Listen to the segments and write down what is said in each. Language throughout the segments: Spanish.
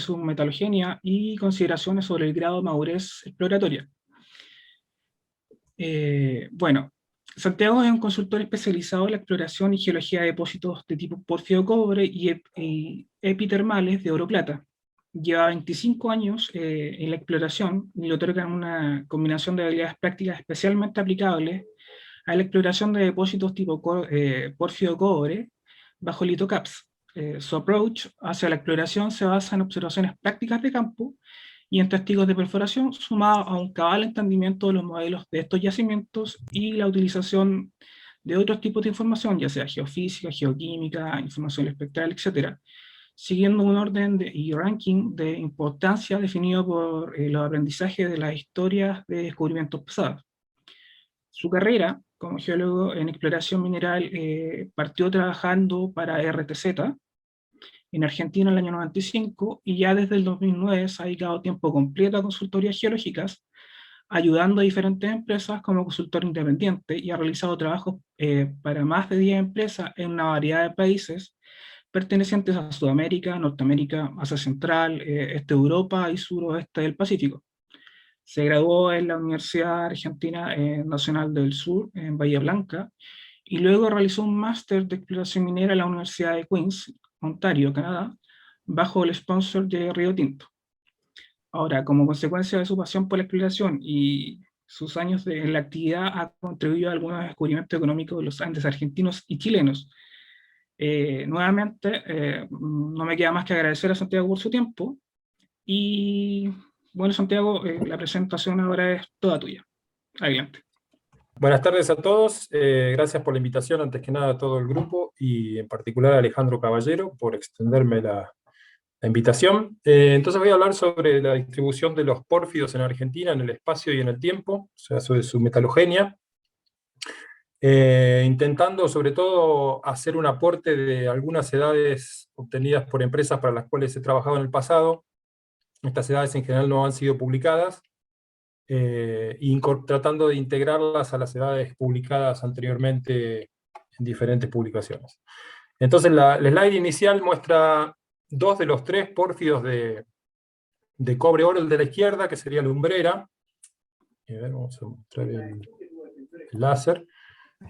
su metalogenia y consideraciones sobre el grado de madurez exploratoria. Bueno, Santiago es un consultor especializado en la exploración y geología de depósitos de tipo pórfido cobre y epitermales de oro plata. Lleva 25 años en la exploración y le otorgan una combinación de habilidades prácticas especialmente aplicables a la exploración de depósitos tipo pórfido cobre bajo litocaps. Su approach hacia la exploración se basa en observaciones prácticas de campo y en testigos de perforación, sumado a un cabal entendimiento de los modelos de estos yacimientos y la utilización de otros tipos de información, ya sea geofísica, geoquímica, información espectral, etcétera, siguiendo un orden y ranking de importancia definido por los aprendizajes de las historias de descubrimientos pasados. Su carrera como geólogo en exploración mineral partió trabajando para RTZ en Argentina en el año 95 y ya desde el 2009 se ha dedicado tiempo completo a consultorías geológicas, ayudando a diferentes empresas como consultor independiente y ha realizado trabajos para más de 10 empresas en una variedad de países pertenecientes a Sudamérica, Norteamérica, Asia Central, Este de Europa y Suroeste del Pacífico. Se graduó en la Universidad Argentina Nacional del Sur, en Bahía Blanca, y luego realizó un máster de exploración minera en la Universidad de Queens, Ontario, Canadá, bajo el sponsor de Río Tinto. Ahora, como consecuencia de su pasión por la exploración y sus años en la actividad, ha contribuido a algunos descubrimientos económicos de los Andes argentinos y chilenos. Nuevamente, no me queda más que agradecer a Santiago por su tiempo y bueno, Santiago, la presentación ahora es toda tuya. Adelante. Buenas tardes a todos. Gracias por la invitación, antes que nada, a todo el grupo y en particular a Alejandro Caballero por extenderme la invitación. Entonces voy a hablar sobre la distribución de los pórfidos en Argentina en el espacio y en el tiempo, o sea, sobre su metalogenia, intentando sobre todo hacer un aporte de algunas edades obtenidas por empresas para las cuales he trabajado en el pasado. Estas edades en general no han sido publicadas, tratando de integrarlas a las edades publicadas anteriormente en diferentes publicaciones. Entonces el slide inicial muestra dos de los tres pórfidos de cobre-oro, el de la izquierda, que sería la lumbrera. A ver, vamos a mostrar el láser.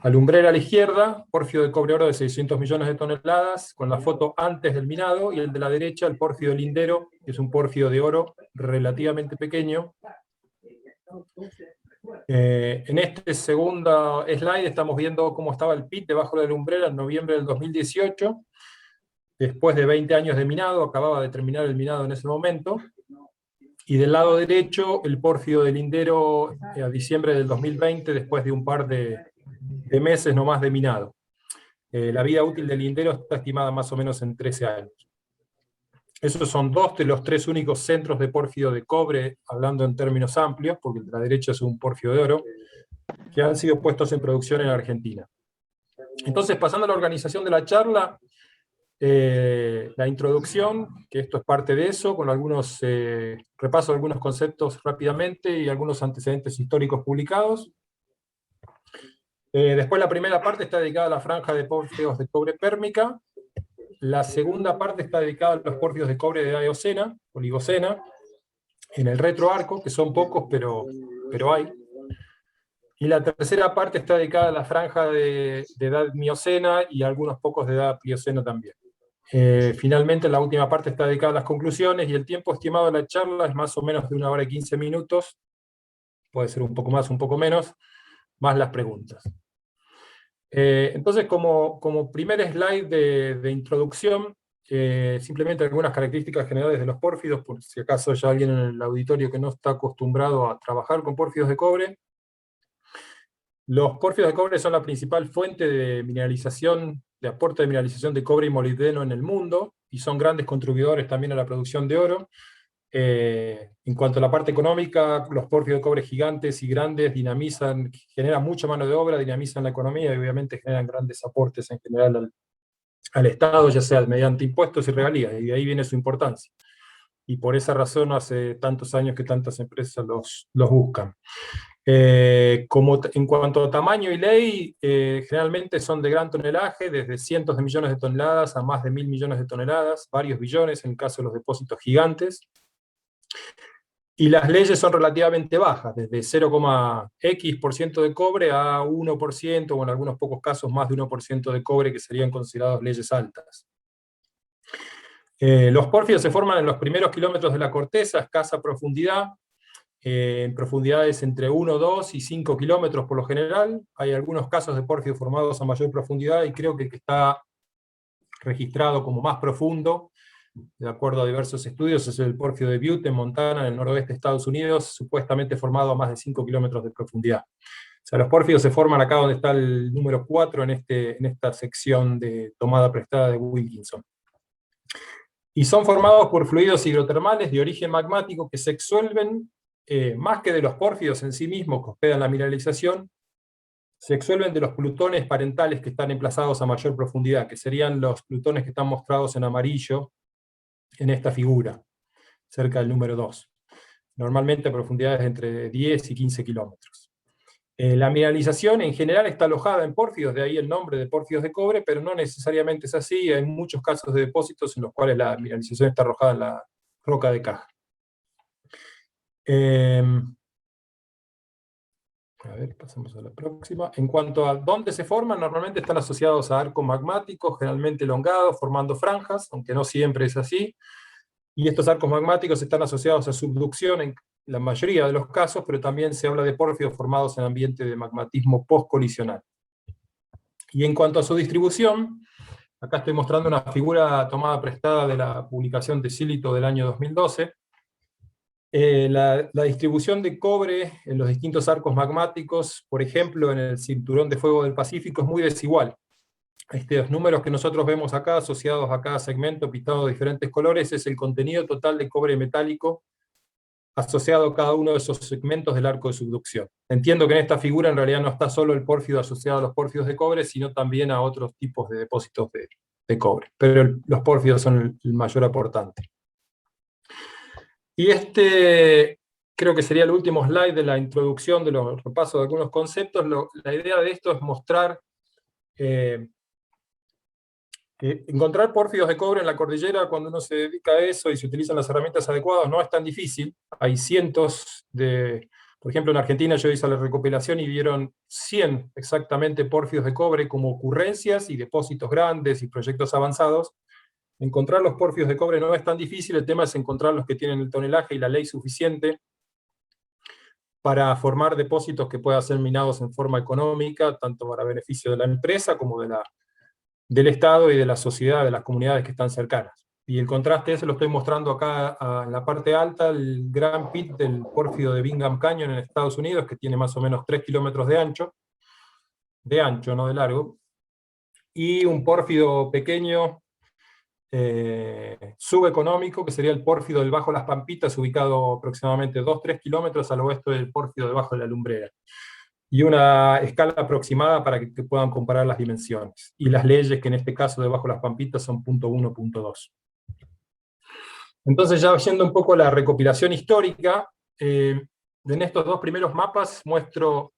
La lumbrera a la izquierda, pórfido de cobre-oro de 600 millones de toneladas, con la foto antes del minado, y el de la derecha, el pórfido lindero, que es un pórfido de oro relativamente pequeño. En este segundo slide estamos viendo cómo estaba el pit debajo de la lumbrera en noviembre del 2018, después de 20 años de minado, acababa de terminar el minado en ese momento, y del lado derecho el pórfido de lindero a diciembre del 2020, después de un par de meses nomás de minado. La vida útil del lindero está estimada más o menos en 13 años. Esos son dos de los tres únicos centros de pórfido de cobre, hablando en términos amplios, porque el de la derecha es un pórfido de oro, que han sido puestos en producción en Argentina. Entonces, pasando a la organización de la charla, la introducción, que esto es parte de eso, con algunos repaso de algunos conceptos rápidamente y algunos antecedentes históricos publicados. Después la primera parte está dedicada a la franja de pórfidos de cobre pérmica. La segunda parte está dedicada a los pórfidos de cobre de edad eocena, oligocena, en el retroarco, que son pocos, pero hay. Y la tercera parte está dedicada a la franja de edad miocena y algunos pocos de edad pliocena también. Finalmente, la última parte está dedicada a las conclusiones, y el tiempo estimado de la charla es más o menos de 1 hora y 15 minutos, puede ser un poco más, un poco menos, más las preguntas. Entonces, como primer slide de introducción, simplemente algunas características generales de los pórfidos, por si acaso hay alguien en el auditorio que no está acostumbrado a trabajar con pórfidos de cobre. Los pórfidos de cobre son la principal fuente de mineralización, de aporte de mineralización de cobre y molibdeno en el mundo, y son grandes contribuidores también a la producción de oro. En cuanto a la parte económica, los pórfidos de cobre gigantes y grandes dinamizan, generan mucha mano de obra, dinamizan la economía y obviamente generan grandes aportes en general al Estado, ya sea mediante impuestos y regalías, y de ahí viene su importancia. Y por esa razón hace tantos años que tantas empresas los buscan. En cuanto a tamaño y ley, generalmente son de gran tonelaje, desde cientos de millones de toneladas a más de 1.000 millones de toneladas, varios billones en el caso de los depósitos gigantes. Y las leyes son relativamente bajas, desde 0,x% de cobre a 1%, o en algunos pocos casos más de 1% de cobre, que serían considerados leyes altas. Los pórfidos se forman en los primeros kilómetros de la corteza, a escasa profundidad, en profundidades entre 1, 2 y 5 kilómetros por lo general. Hay algunos casos de pórfidos formados a mayor profundidad, y creo que el que está registrado como más profundo, de acuerdo a diversos estudios, es el pórfido de Butte, en Montana, en el noroeste de Estados Unidos, supuestamente formado a más de 5 kilómetros de profundidad. O sea, los pórfidos se forman acá donde está el número 4 en esta sección de tomada prestada de Wilkinson. Y son formados por fluidos hidrotermales de origen magmático que se exsuelven, más que de los pórfidos en sí mismos que hospedan la mineralización, se exsuelven de los plutones parentales que están emplazados a mayor profundidad, que serían los plutones que están mostrados en amarillo en esta figura, cerca del número 2. Normalmente a profundidades de entre 10 y 15 kilómetros. La mineralización en general está alojada en pórfidos, de ahí el nombre de pórfidos de cobre, pero no necesariamente es así. Hay muchos casos de depósitos en los cuales la mineralización está alojada en la roca de caja. A ver, pasamos a la próxima. En cuanto a dónde se forman, normalmente están asociados a arcos magmáticos, generalmente elongados, formando franjas, aunque no siempre es así. Y estos arcos magmáticos están asociados a subducción en la mayoría de los casos, pero también se habla de pórfidos formados en ambiente de magmatismo postcolisional. Y en cuanto a su distribución, acá estoy mostrando una figura tomada prestada de la publicación de Silito del año 2012. La distribución de cobre en los distintos arcos magmáticos, por ejemplo, en el cinturón de fuego del Pacífico, es muy desigual. Los números que nosotros vemos acá, asociados a cada segmento pintado de diferentes colores, es el contenido total de cobre metálico asociado a cada uno de esos segmentos del arco de subducción. Entiendo que en esta figura en realidad no está solo el pórfido asociado a los pórfidos de cobre, sino también a otros tipos de depósitos de cobre. Pero los pórfidos son el mayor aportante. Y creo que sería el último slide de la introducción, de los repasos de algunos conceptos. La idea de esto es mostrar que encontrar pórfidos de cobre en la cordillera, cuando uno se dedica a eso y se utilizan las herramientas adecuadas, no es tan difícil. Hay cientos por ejemplo, en Argentina yo hice la recopilación y vieron 100 exactamente pórfidos de cobre como ocurrencias y depósitos grandes y proyectos avanzados. Encontrar los pórfidos de cobre no es tan difícil, el tema es encontrar los que tienen el tonelaje y la ley suficiente para formar depósitos que puedan ser minados en forma económica, tanto para beneficio de la empresa como del Estado y de la sociedad, de las comunidades que están cercanas. Y el contraste ese lo estoy mostrando acá en la parte alta, el gran pit del pórfido de Bingham Canyon en Estados Unidos, que tiene más o menos 3 kilómetros de ancho, no de largo, y un pórfido pequeño, subeconómico, que sería el pórfido del Bajo Las Pampitas, ubicado aproximadamente 2-3 kilómetros al oeste del pórfido debajo de la Lumbrera. Y una escala aproximada para que puedan comparar las dimensiones. Y las leyes, que en este caso debajo de Las Pampitas son 0.1, 0.2. Entonces, ya yendo un poco a la recopilación histórica, en estos dos primeros mapas muestro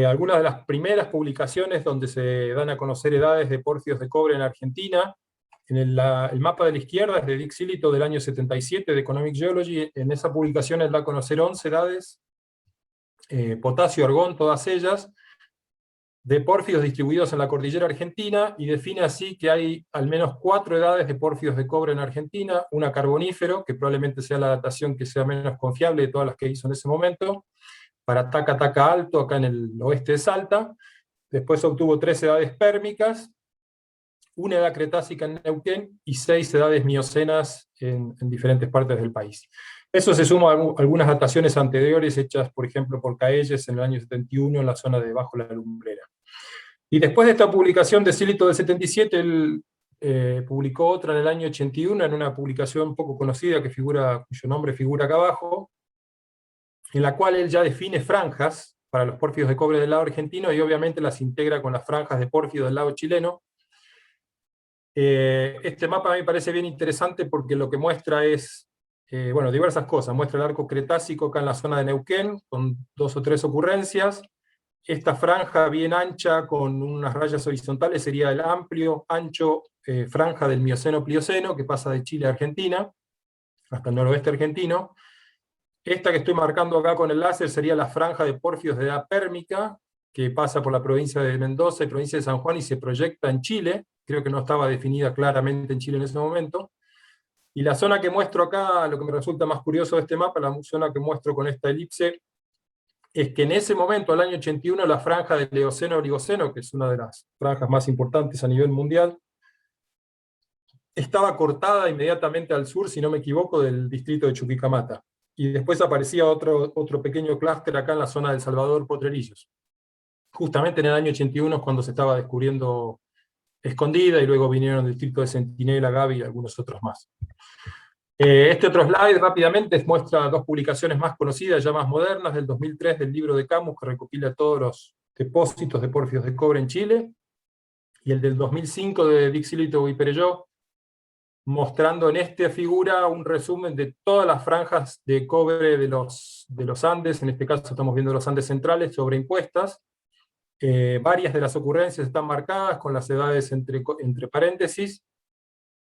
algunas de las primeras publicaciones donde se dan a conocer edades de pórfidos de cobre en Argentina. El mapa de la izquierda es de Dick Silito del año 77, de Economic Geology. En esa publicación él da a conocer 11 edades, potasio, argón, todas ellas, de pórfidos distribuidos en la cordillera argentina, y define así que hay al menos 4 edades de pórfidos de cobre en Argentina, una carbonífero, que probablemente sea la datación que sea menos confiable de todas las que hizo en ese momento, para Taca Alto, acá en el oeste de Salta. Después obtuvo 3 edades pérmicas, una edad cretácica en Neuquén y 6 edades miocenas en diferentes partes del país. Eso se suma a algunas dataciones anteriores hechas, por ejemplo, por Caelles en el año 71 en la zona de Bajo la Lumbrera. Y después de esta publicación de Silito del 77, él publicó otra en el año 81, en una publicación poco conocida cuyo nombre figura acá abajo, en la cual él ya define franjas para los pórfidos de cobre del lado argentino y obviamente las integra con las franjas de pórfido del lado chileno. Este mapa a mí me parece bien interesante porque lo que muestra es bueno, diversas cosas. Muestra el arco cretácico acá en la zona de Neuquén, con 2 o 3 ocurrencias. Esta franja bien ancha, con unas rayas horizontales, sería el amplio, ancho franja del Mioceno-Plioceno, que pasa de Chile a Argentina, hasta el noroeste argentino. Esta que estoy marcando acá con el láser sería la franja de pórfidos de edad pérmica, que pasa por la provincia de Mendoza y provincia de San Juan y se proyecta en Chile. Creo que no estaba definida claramente en Chile en ese momento. Y la zona que muestro acá, lo que me resulta más curioso de este mapa, la zona que muestro con esta elipse, es que en ese momento, al año 81, la franja del Eoceno-Oligoceno, que es una de las franjas más importantes a nivel mundial, estaba cortada inmediatamente al sur, si no me equivoco, del distrito de Chuquicamata. Y después aparecía otro pequeño clúster acá en la zona del Salvador Potrerillos. Justamente en el año 81 es cuando se estaba descubriendo Escondida, y luego vinieron el distrito de Centinela, Gaby y algunos otros más. Este otro slide rápidamente muestra 2 publicaciones más conocidas, ya más modernas, del 2003 del libro de Camus, que recopila todos los depósitos de pórfidos de cobre en Chile, y el del 2005 de Dixilito y Perelló, mostrando en esta figura un resumen de todas las franjas de cobre de los Andes. En este caso estamos viendo los Andes centrales sobreimpuestas. Varias de las ocurrencias están marcadas con las edades entre paréntesis,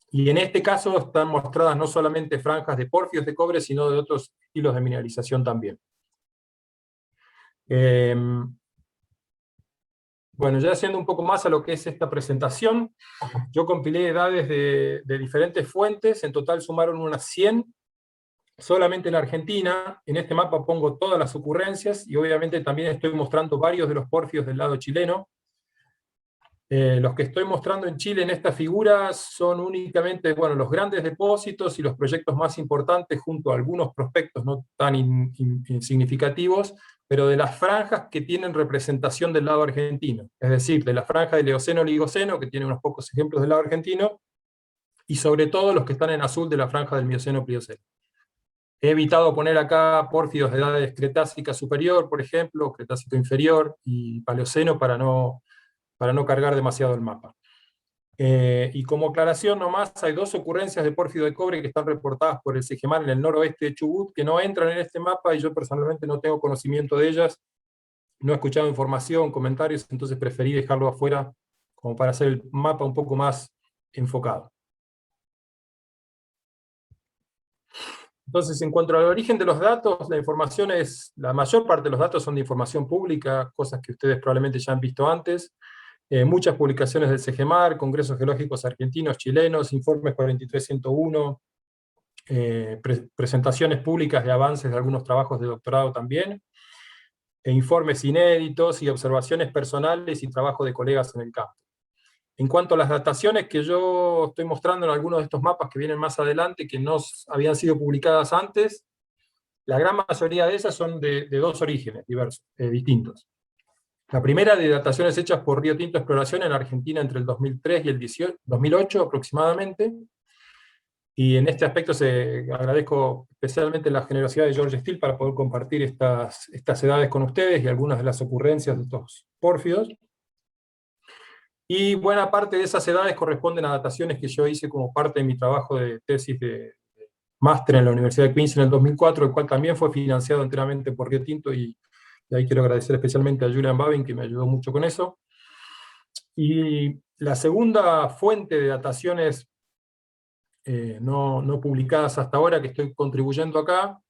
y en este caso están mostradas no solamente franjas de pórfidos de cobre, sino de otros estilos de mineralización también. Bueno, ya haciendo un poco más a lo que es esta presentación, yo compilé edades de diferentes fuentes, en total sumaron unas 100, solamente en Argentina. En este mapa pongo todas las ocurrencias, y obviamente también estoy mostrando varios de los pórfidos del lado chileno. Los que estoy mostrando en Chile en esta figura son únicamente, bueno, los grandes depósitos y los proyectos más importantes, junto a algunos prospectos no tan insignificativos, pero de las franjas que tienen representación del lado argentino, es decir, de la franja del Eoceno-Oligoceno, que tiene unos pocos ejemplos del lado argentino, y sobre todo los que están en azul de la franja del Mioceno-Plioceno. He evitado poner acá pórfidos de edades Cretácica superior, por ejemplo, Cretácico inferior y Paleoceno, para no cargar demasiado el mapa. Y como aclaración nomás, hay 2 ocurrencias de pórfido de cobre que están reportadas por el SEGEMAR en el noroeste de Chubut, que no entran en este mapa, y yo personalmente no tengo conocimiento de ellas, no he escuchado información, comentarios, entonces preferí dejarlo afuera, como para hacer el mapa un poco más enfocado. Entonces, en cuanto al origen de los datos, la mayor parte de los datos son de información pública, cosas que ustedes probablemente ya han visto antes. Muchas publicaciones del SEGEMAR, congresos geológicos argentinos, chilenos, informes 43101, presentaciones públicas de avances de algunos trabajos de doctorado también, informes inéditos y observaciones personales y trabajo de colegas en el campo. En cuanto a las dataciones que yo estoy mostrando en algunos de estos mapas que vienen más adelante, que no habían sido publicadas antes, la gran mayoría de ellas son de 2 orígenes distintos. La primera, de dataciones hechas por Río Tinto Exploración en Argentina entre el 2003 y el 2008 aproximadamente, y en este aspecto agradezco especialmente la generosidad de George Steele para poder compartir estas edades con ustedes y algunas de las ocurrencias de estos pórfidos. Y buena parte de esas edades corresponden a dataciones que yo hice como parte de mi trabajo de tesis de máster en la Universidad de Queens en el 2004, el cual también fue financiado enteramente por Río Tinto, y ahí quiero agradecer especialmente a Julian Babin, que me ayudó mucho con eso. Y la segunda fuente de dataciones no publicadas hasta ahora, que estoy contribuyendo acá,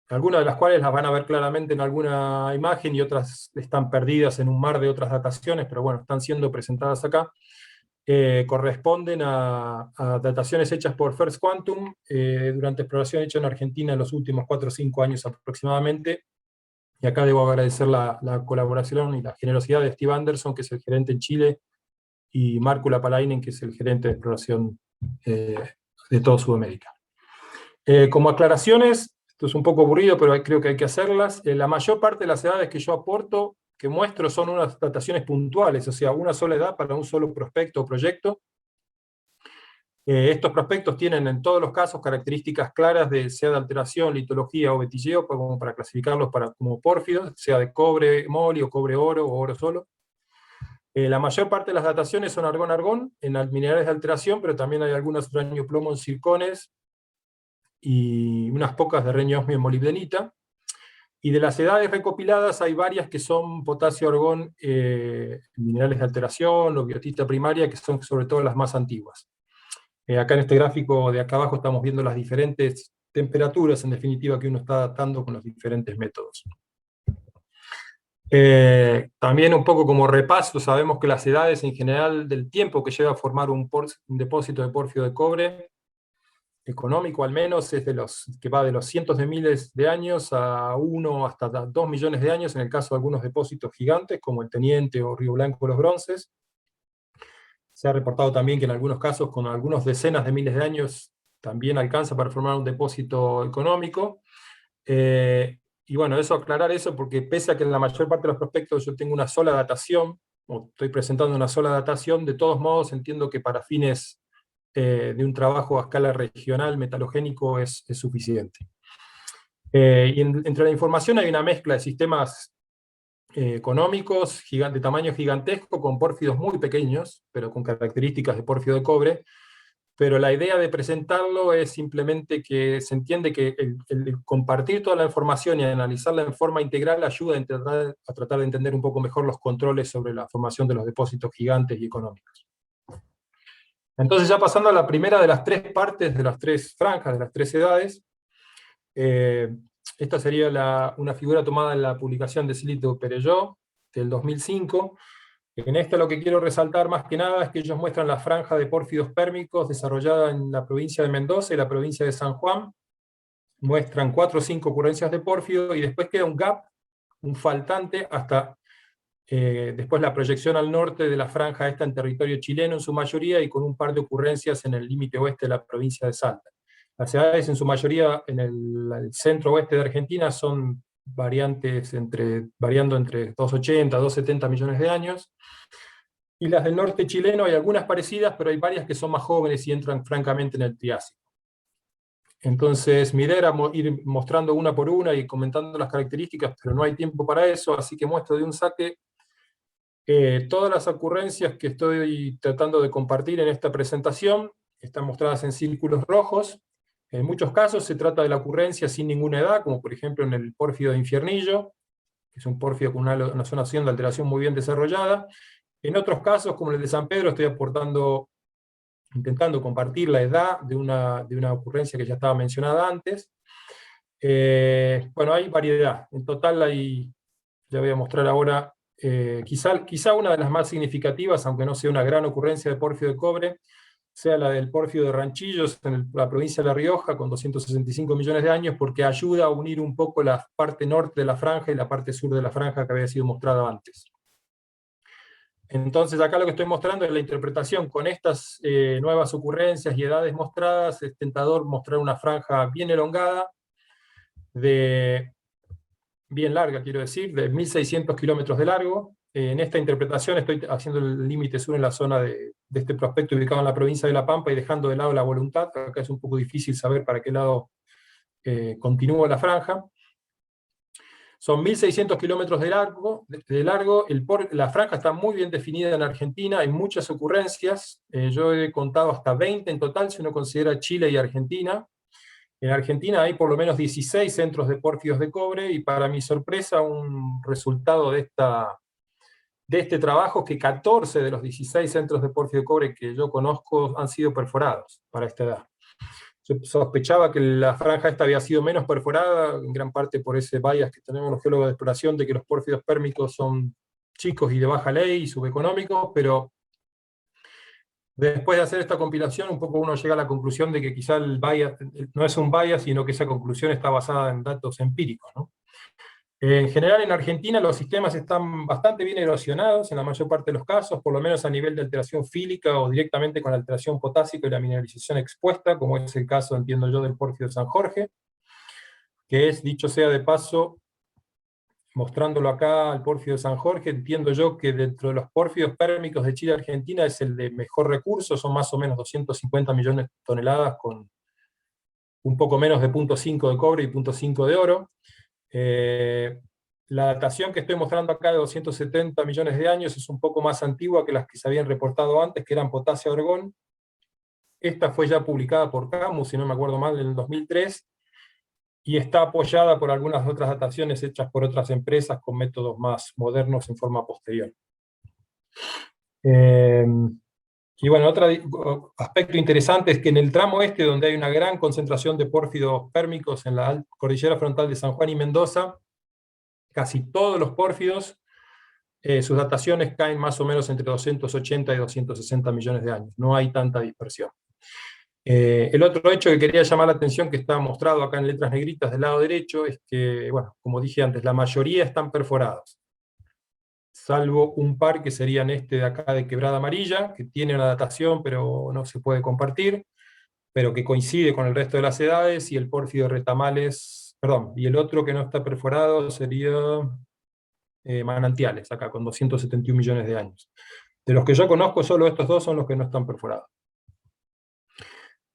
algunas de las cuales las van a ver claramente en alguna imagen, y otras están perdidas en un mar de otras dataciones, pero bueno, están siendo presentadas acá, corresponden a dataciones hechas por First Quantum durante exploración hecha en Argentina en los últimos 4 o 5 años aproximadamente. Y acá debo agradecer la colaboración y la generosidad de Steve Anderson, que es el gerente en Chile, y Markku Lapalainen, que es el gerente de exploración de toda Sudamérica. Como aclaraciones, esto es un poco aburrido, pero creo que hay que hacerlas. La mayor parte de las edades que yo aporto, que muestro, son unas dataciones puntuales, o sea, una sola edad para un solo prospecto o proyecto. Estos prospectos tienen en todos los casos características claras, sea de alteración, litología o vetilleo, como para clasificarlos como pórfidos, sea de cobre moli o cobre oro o oro solo. La mayor parte de las dataciones son argón-argón en minerales de alteración, pero también hay algunos uranio-plomo en zircones, y unas pocas de renio, osmio y molibdenita. Y de las edades recopiladas hay varias que son potasio, argón, minerales de alteración o biotita primaria, que son sobre todo las más antiguas. Acá en este gráfico de acá abajo estamos viendo las diferentes temperaturas, en definitiva, que uno está datando con los diferentes métodos. También un poco como repaso, sabemos que las edades en general del tiempo que lleva a formar un depósito de pórfido de cobre, económico al menos, es que va de los cientos de miles de años a 1 hasta 2 millones de años, en el caso de algunos depósitos gigantes, como el Teniente o Río Blanco de los Bronces. Se ha reportado también que en algunos casos, con algunos decenas de miles de años, también alcanza para formar un depósito económico. Y bueno, aclarar eso, porque pese a que en la mayor parte de los prospectos yo tengo una sola datación, o estoy presentando una sola datación, de todos modos entiendo que para fines de un trabajo a escala regional metalogénico es suficiente. Y entre la información hay una mezcla de sistemas económicos de tamaño gigantesco con pórfidos muy pequeños, pero con características de pórfido de cobre. Pero la idea de presentarlo es simplemente que se entiende que el compartir toda la información y analizarla en forma integral ayuda a tratar de entender un poco mejor los controles sobre la formación de los depósitos gigantes y económicos. Entonces, ya pasando a la primera de las tres partes, de las tres franjas, de las tres edades, esta sería una figura tomada en la publicación de Silito Perelló, del 2005. En esta lo que quiero resaltar más que nada es que ellos muestran la franja de pórfidos pérmicos desarrollada en la provincia de Mendoza y la provincia de San Juan. Muestran 4 o 5 ocurrencias de pórfido, y después queda un gap, un faltante, hasta después la proyección al norte de la franja esta en territorio chileno en su mayoría, y con un par de ocurrencias en el límite oeste de la provincia de Salta. Las edades en su mayoría en el centro oeste de Argentina son variando entre 280 a 270 millones de años, y las del norte chileno hay algunas parecidas, pero hay varias que son más jóvenes y entran francamente en el Triásico. Entonces mi idea era ir mostrando una por una y comentando las características, pero no hay tiempo para eso, así que muestro de un saque todas las ocurrencias que estoy tratando de compartir en esta presentación. Están mostradas en círculos rojos. En muchos casos se trata de la ocurrencia sin ninguna edad, como por ejemplo en el pórfido de Infiernillo, que es un pórfido con una zonación de alteración muy bien desarrollada. En otros casos, como el de San Pedro, estoy intentando compartir la edad de una ocurrencia que ya estaba mencionada antes. Bueno, hay variedad. En total ya voy a mostrar ahora, quizá una de las más significativas, aunque no sea una gran ocurrencia de pórfido de cobre, sea la del pórfido de Ranchillos, en la provincia de La Rioja, con 265 millones de años, porque ayuda a unir un poco la parte norte de la franja y la parte sur de la franja que había sido mostrada antes. Entonces acá lo que estoy mostrando es la interpretación con estas nuevas ocurrencias y edades mostradas. Es tentador mostrar una franja bien elongada, bien larga, quiero decir, de 1.600 kilómetros de largo. En esta interpretación estoy haciendo el límite sur en la zona de este prospecto ubicado en la provincia de La Pampa y dejando de lado la voluntad. Acá es un poco difícil saber para qué lado continúa la franja. Son 1.600 kilómetros de largo. La franja está muy bien definida en Argentina, hay muchas ocurrencias. Yo he contado hasta 20 en total, si uno considera Chile y Argentina. En Argentina hay por lo menos 16 centros de pórfidos de cobre, y para mi sorpresa, un resultado de este trabajo es que 14 de los 16 centros de pórfido de cobre que yo conozco han sido perforados para esta edad. Yo sospechaba que la franja esta había sido menos perforada, en gran parte por ese bias que tenemos los geólogos de exploración de que los pórfidos pérmicos son chicos y de baja ley y subeconómicos, pero después de hacer esta compilación, un poco uno llega a la conclusión de que quizá el bias no es un bias, sino que esa conclusión está basada en datos empíricos, ¿no? En general, en Argentina los sistemas están bastante bien erosionados en la mayor parte de los casos, por lo menos a nivel de alteración fílica o directamente con la alteración potásica y la mineralización expuesta, como es el caso, entiendo yo, del pórfido de San Jorge, que es, dicho sea de paso, mostrándolo acá al pórfido de San Jorge, entiendo yo que dentro de los pórfidos pérmicos de Chile y Argentina es el de mejor recurso, son más o menos 250 millones de toneladas con un poco menos de 0.5 de cobre y 0.5 de oro. La datación que estoy mostrando acá de 270 millones de años es un poco más antigua que las que se habían reportado antes, que eran potasio-argón. Esta fue ya publicada por Camus, si no me acuerdo mal, en el 2003, y está apoyada por algunas otras dataciones hechas por otras empresas con métodos más modernos en forma posterior. Y bueno, otro aspecto interesante es que en el tramo este, donde hay una gran concentración de pórfidos pérmicos en la cordillera frontal de San Juan y Mendoza, casi todos los pórfidos, sus dataciones caen más o menos entre 280 y 260 millones de años. No hay tanta dispersión. El otro hecho que quería llamar la atención, que está mostrado acá en letras negritas del lado derecho, es que, bueno, como dije antes, la mayoría están perforados, salvo un par que serían este de acá de Quebrada Amarilla, que tiene una datación pero no se puede compartir, pero que coincide con el resto de las edades, y el pórfido de Retamales, perdón, y el otro que no está perforado sería Manantiales, acá con 271 millones de años. De los que yo conozco, solo estos dos son los que no están perforados.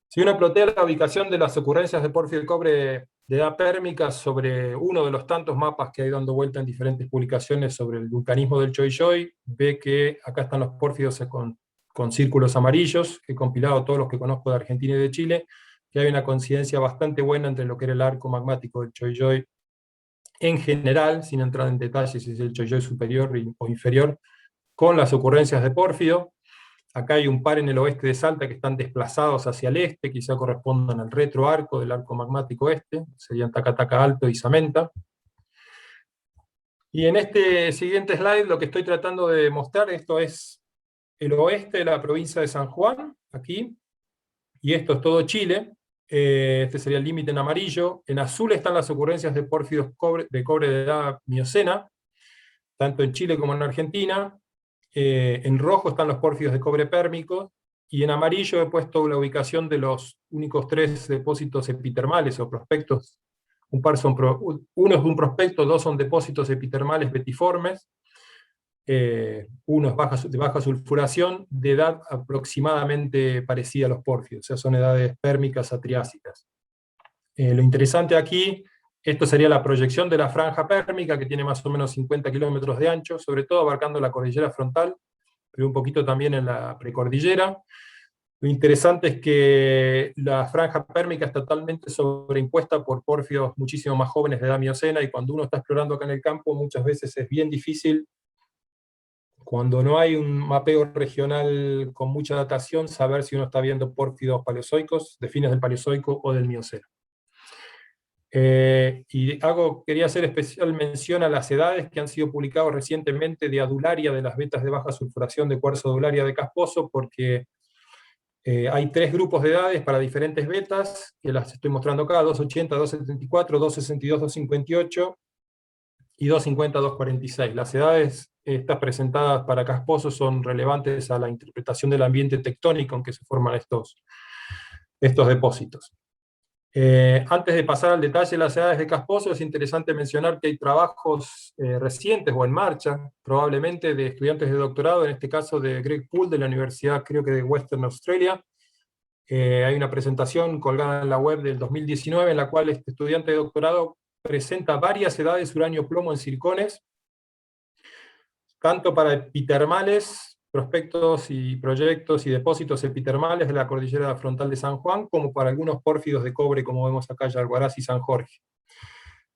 Si uno plotea la ubicación de las ocurrencias de pórfido de cobre de edad pérmica sobre uno de los tantos mapas que hay dando vuelta en diferentes publicaciones sobre el vulcanismo del Choy-Choy, ve que acá están los pórfidos con círculos amarillos, he compilado todos los que conozco de Argentina y de Chile, que hay una coincidencia bastante buena entre lo que era el arco magmático del Choy-Choy en general, sin entrar en detalles si es el Choy-Choy superior o inferior, con las ocurrencias de pórfido. Acá hay un par en el oeste de Salta que están desplazados hacia el este, quizá correspondan al retroarco del arco magmático este, serían Tacataca Alto y Samenta. Y en este siguiente slide lo que estoy tratando de mostrar, esto es el oeste de la provincia de San Juan, aquí, y esto es todo Chile. Este sería el límite en amarillo. En azul están las ocurrencias de pórfidos de cobre de edad miocena, tanto en Chile como en Argentina. En rojo están los pórfidos de cobre pérmicos, y en amarillo he puesto la ubicación de los únicos 3 depósitos epitermales o prospectos. Uno es un prospecto, 2 son depósitos epitermales betiformes, uno es de baja sulfuración, de edad aproximadamente parecida a los pórfidos, o sea, son edades pérmicas a triásicas. Lo interesante aquí, esto sería la proyección de la franja pérmica, que tiene más o menos 50 kilómetros de ancho, sobre todo abarcando la cordillera frontal, pero un poquito también en la precordillera. Lo interesante es que la franja pérmica es totalmente sobreimpuesta por pórfidos muchísimo más jóvenes de edad miocena, y cuando uno está explorando acá en el campo, muchas veces es bien difícil, cuando no hay un mapeo regional con mucha datación, saber si uno está viendo pórfidos paleozoicos, de fines del Paleozoico o del Mioceno. Quería hacer especial mención a las edades que han sido publicadas recientemente de adularia de las vetas de baja sulfuración de cuarzo adularia de Casposo, porque hay 3 grupos de edades para diferentes vetas, que las estoy mostrando acá: 280, 274, 262, 258 y 250, 246. Las edades estas presentadas para Casposo son relevantes a la interpretación del ambiente tectónico en que se forman estos depósitos. Antes de pasar al detalle de las edades de Casposo, es interesante mencionar que hay trabajos recientes o en marcha, probablemente de estudiantes de doctorado, en este caso de Greg Poole, de la Universidad, creo que de Western Australia. Hay una presentación colgada en la web del 2019, en la cual este estudiante de doctorado presenta varias edades uranio-plomo en zircones, tanto para epitermales, prospectos y proyectos y depósitos epitermales de la cordillera frontal de San Juan, como para algunos pórfidos de cobre, como vemos acá, Yalguarás y San Jorge.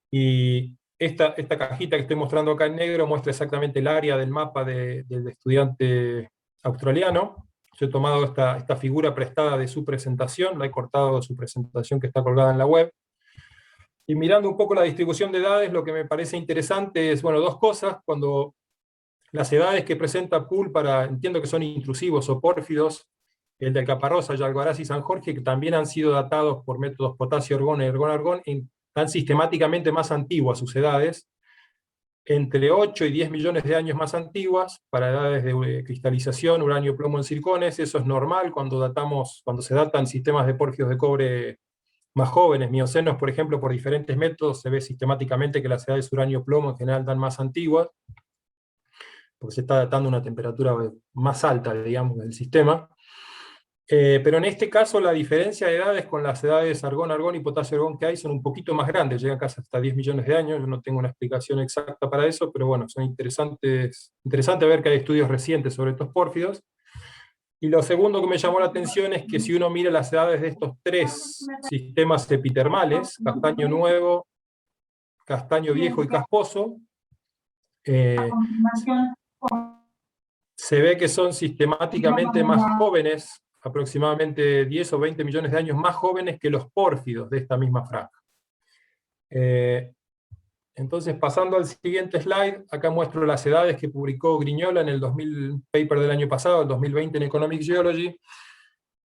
Y esta cajita que estoy mostrando acá en negro muestra exactamente el área del mapa del estudiante australiano. Yo he tomado esta figura prestada de su presentación, la he cortado de su presentación que está colgada en la web. Y mirando un poco la distribución de edades, lo que me parece interesante es, bueno, 2 cosas. Cuando las edades que presenta Poole entiendo que son intrusivos o pórfidos, el de Alcaparrosa, Yalguarás y San Jorge, que también han sido datados por métodos potasio-argón y argón-argón, tan sistemáticamente más antiguas sus edades, entre 8 y 10 millones de años más antiguas, para edades de cristalización, uranio-plomo en zircones. Eso es normal cuando se datan sistemas de pórfidos de cobre más jóvenes, miocenos, por ejemplo, por diferentes métodos, se ve sistemáticamente que las edades uranio-plomo en general dan más antiguas, porque se está datando una temperatura más alta, digamos, del sistema. Pero en este caso la diferencia de edades con las edades argón-argón y potasio-argón que hay son un poquito más grandes, llegan casi hasta 10 millones de años. Yo no tengo una explicación exacta para eso, pero bueno, son interesante ver que hay estudios recientes sobre estos pórfidos. Y lo segundo que me llamó la atención es que si uno mira las edades de estos tres sistemas epitermales, castaño nuevo, castaño viejo y casposo, se ve que son sistemáticamente más jóvenes, aproximadamente 10 o 20 millones de años más jóvenes que los pórfidos de esta misma franja. Entonces, pasando al siguiente slide, acá muestro las edades que publicó Grignola en el paper del año pasado, el 2020 en Economic Geology.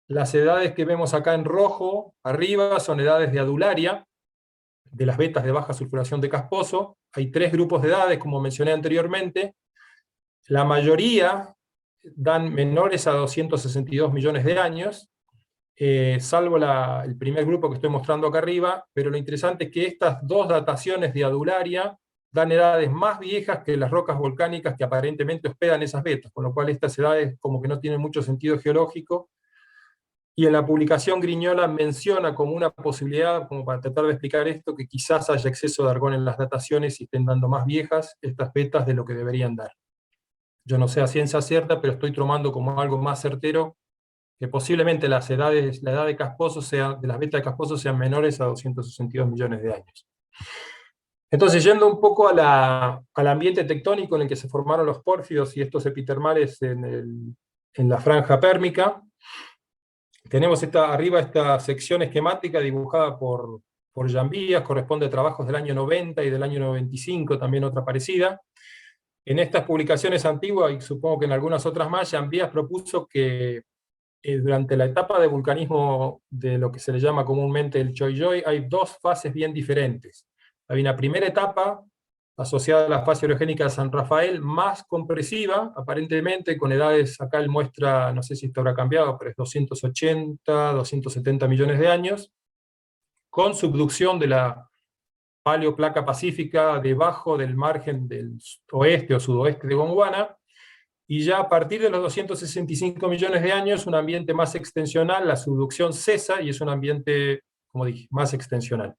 Las edades que vemos acá en rojo, arriba, son edades de adularia, de las vetas de baja sulfuración de casposo. Hay tres grupos de edades, como mencioné anteriormente. La mayoría dan menores a 262 millones de años, salvo el primer grupo que estoy mostrando acá arriba, pero lo interesante es que estas dos dataciones de adularia dan edades más viejas que las rocas volcánicas que aparentemente hospedan esas vetas, con lo cual estas edades como que no tienen mucho sentido geológico. Y en la publicación Grignola menciona como una posibilidad, como para tratar de explicar esto, que quizás haya exceso de argón en las dataciones y estén dando más viejas estas vetas de lo que deberían dar. Yo no sé a ciencia cierta, pero estoy tomando como algo más certero que posiblemente la edad de casposo de las vetas de casposo sean menores a 262 millones de años. Entonces, yendo un poco al ambiente tectónico en el que se formaron los pórfidos y estos epitermales en la franja pérmica, tenemos arriba esta sección esquemática dibujada por Jan Bias, corresponde a trabajos del año 90 y del año 95, también otra parecida. En estas publicaciones antiguas, y supongo que en algunas otras más, Jan Bias propuso que durante la etapa de vulcanismo de lo que se le llama comúnmente el Choijoy, hay dos fases bien diferentes. Hay una primera etapa asociada a la fase orogénica de San Rafael, más compresiva, aparentemente, con edades, acá él muestra, no sé si esto habrá cambiado, pero es 280, 270 millones de años, con subducción de la paleoplaca pacífica debajo del margen del oeste o sudoeste de Gondwana, y ya a partir de los 265 millones de años, un ambiente más extensional, la subducción cesa y es un ambiente, como dije, más extensional.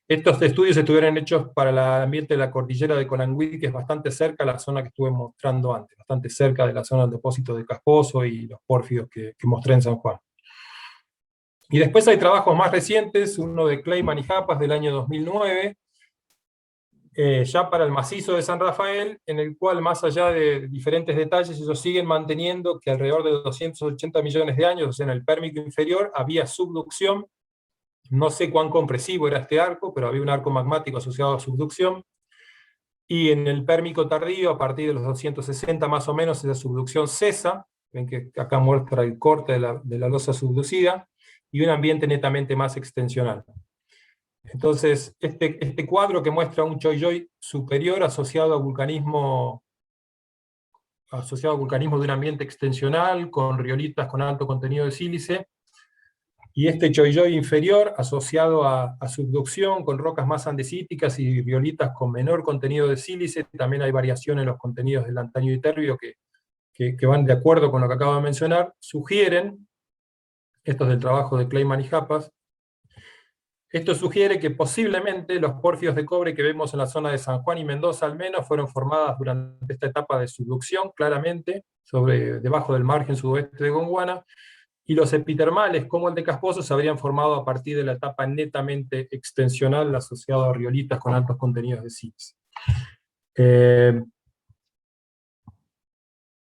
Estos estudios estuvieron hechos para el ambiente de la cordillera de Colangui, que es bastante cerca a la zona que estuve mostrando antes, bastante cerca de la zona del depósito de Casposo y los pórfidos que mostré en San Juan. Y después hay trabajos más recientes, uno de Kleiman y Japas del año 2009, ya para el macizo de San Rafael, en el cual, más allá de diferentes detalles, ellos siguen manteniendo que alrededor de 280 millones de años, o sea, en el pérmico inferior, había subducción. No sé cuán compresivo era este arco, pero había un arco magmático asociado a subducción. Y en el pérmico tardío, a partir de los 260 más o menos, esa subducción cesa. Ven que acá muestra el corte de la losa subducida, y un ambiente netamente más extensional. Entonces, este cuadro que muestra un Choijoy superior asociado a vulcanismo de un ambiente extensional, con riolitas con alto contenido de sílice, y este Choijoy inferior asociado a subducción, con rocas más andesíticas y riolitas con menor contenido de sílice. También hay variación en los contenidos del lantaño y terbio que van de acuerdo con lo que acabo de mencionar, sugieren, esto es del trabajo de Kleiman y Japas, esto sugiere que posiblemente los pórfidos de cobre que vemos en la zona de San Juan y Mendoza al menos fueron formadas durante esta etapa de subducción, claramente, debajo del margen sudoeste de Gondwana, y los epitermales, como el de Casposo, se habrían formado a partir de la etapa netamente extensional asociada a riolitas con altos contenidos de sílice.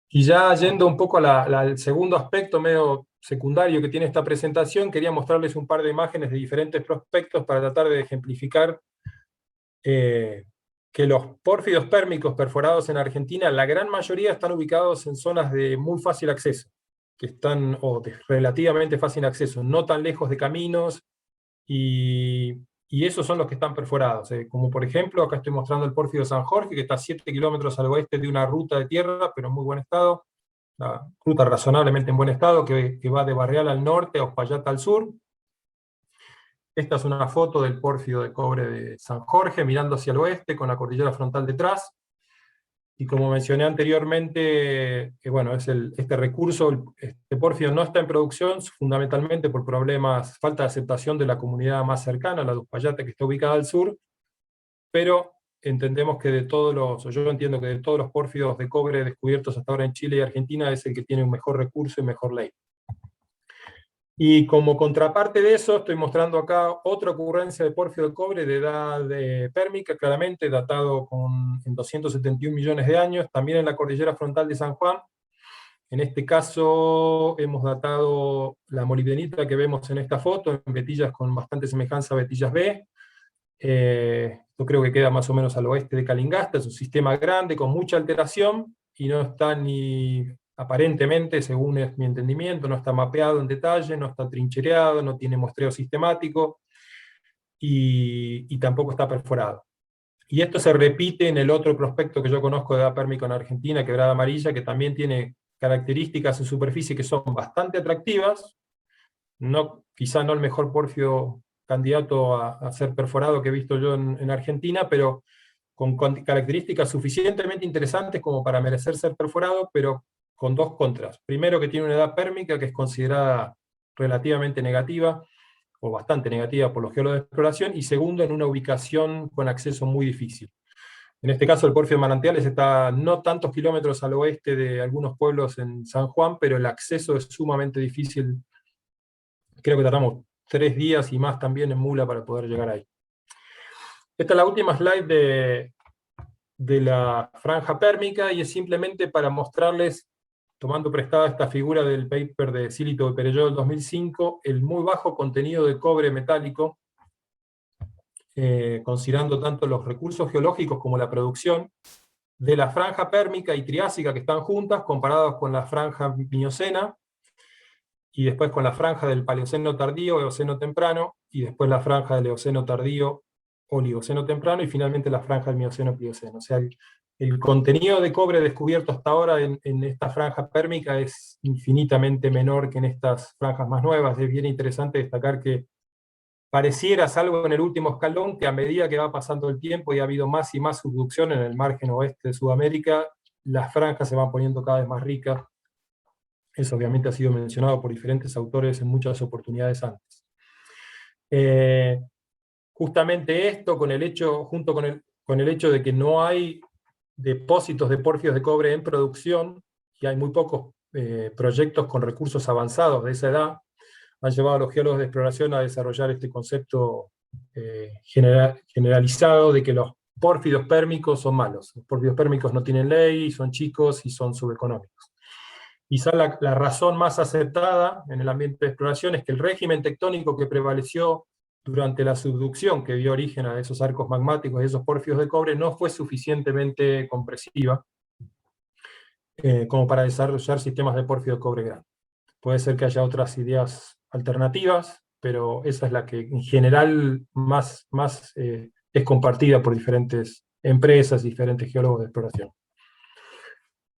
Y ya yendo un poco al segundo aspecto medio secundario que tiene esta presentación, quería mostrarles un par de imágenes de diferentes prospectos para tratar de ejemplificar que los pórfidos pérmicos perforados en Argentina, la gran mayoría están ubicados en zonas de muy fácil acceso, de relativamente fácil acceso, no tan lejos de caminos, y esos son los que están perforados. Como por ejemplo, acá estoy mostrando el pórfido San Jorge, que está a 7 kilómetros al oeste de una ruta de tierra, pero en muy buen estado, una ruta razonablemente en buen estado, que va de Barreal al norte a Uspallata al sur. Esta es una foto del pórfido de cobre de San Jorge, mirando hacia el oeste, con la cordillera frontal detrás. Y como mencioné anteriormente, bueno, este recurso, este pórfido no está en producción, fundamentalmente por problemas, falta de aceptación de la comunidad más cercana, la de Uspallata, que está ubicada al sur, pero entendemos que yo entiendo que de todos los pórfidos de cobre descubiertos hasta ahora en Chile y Argentina, es el que tiene un mejor recurso y mejor ley. Y como contraparte de eso, estoy mostrando acá otra ocurrencia de pórfido de cobre de edad pérmica, claramente datado en 271 millones de años, también en la cordillera frontal de San Juan. En este caso hemos datado la molibdenita que vemos en esta foto, en vetillas con bastante semejanza a vetillas B. Yo creo que queda más o menos al oeste de Calingasta, es un sistema grande con mucha alteración, y no está ni, aparentemente, según es mi entendimiento, no está mapeado en detalle, no está trinchereado, no tiene muestreo sistemático, y tampoco está perforado. Y esto se repite en el otro prospecto que yo conozco de edad pérmica en Argentina, Quebrada Amarilla, que también tiene características en superficie que son bastante atractivas, quizá no el mejor pórfido candidato a ser perforado que he visto yo en Argentina, pero con características suficientemente interesantes como para merecer ser perforado, pero con dos contras. Primero, que tiene una edad pérmica que es considerada relativamente negativa, o bastante negativa por los geólogos de exploración, y segundo, en una ubicación con acceso muy difícil. En este caso, el pórfido de Manantiales está no tantos kilómetros al oeste de algunos pueblos en San Juan, pero el acceso es sumamente difícil. Creo que tardamos 3 días y más también en mula para poder llegar ahí. Esta es la última slide de la franja pérmica, y es simplemente para mostrarles, tomando prestada esta figura del paper de Sillitoe y Perelló del 2005, el muy bajo contenido de cobre metálico, considerando tanto los recursos geológicos como la producción, de la franja pérmica y triásica que están juntas, comparados con la franja miocena, y después con la franja del Paleoceno tardío, Eoceno temprano, y después la franja del Eoceno tardío, Oligoceno temprano, y finalmente la franja del Mioceno-Plioceno. O sea, el contenido de cobre descubierto hasta ahora en esta franja pérmica es infinitamente menor que en estas franjas más nuevas. Es bien interesante destacar que pareciera, salvo en el último escalón, que a medida que va pasando el tiempo y ha habido más y más subducción en el margen oeste de Sudamérica, las franjas se van poniendo cada vez más ricas. Eso obviamente ha sido mencionado por diferentes autores en muchas oportunidades antes. Justamente esto, junto con el hecho de que no hay depósitos de pórfidos de cobre en producción, y hay muy pocos proyectos con recursos avanzados de esa edad, han llevado a los geólogos de exploración a desarrollar este concepto generalizado de que los pórfidos pérmicos son malos. Los pórfidos pérmicos no tienen ley, son chicos y son subeconómicos. Quizá la razón más aceptada en el ambiente de exploración es que el régimen tectónico que prevaleció durante la subducción que dio origen a esos arcos magmáticos y esos pórfidos de cobre no fue suficientemente compresiva como para desarrollar sistemas de pórfido de cobre grande. Puede ser que haya otras ideas alternativas, pero esa es la que en general más es compartida por diferentes empresas y diferentes geólogos de exploración.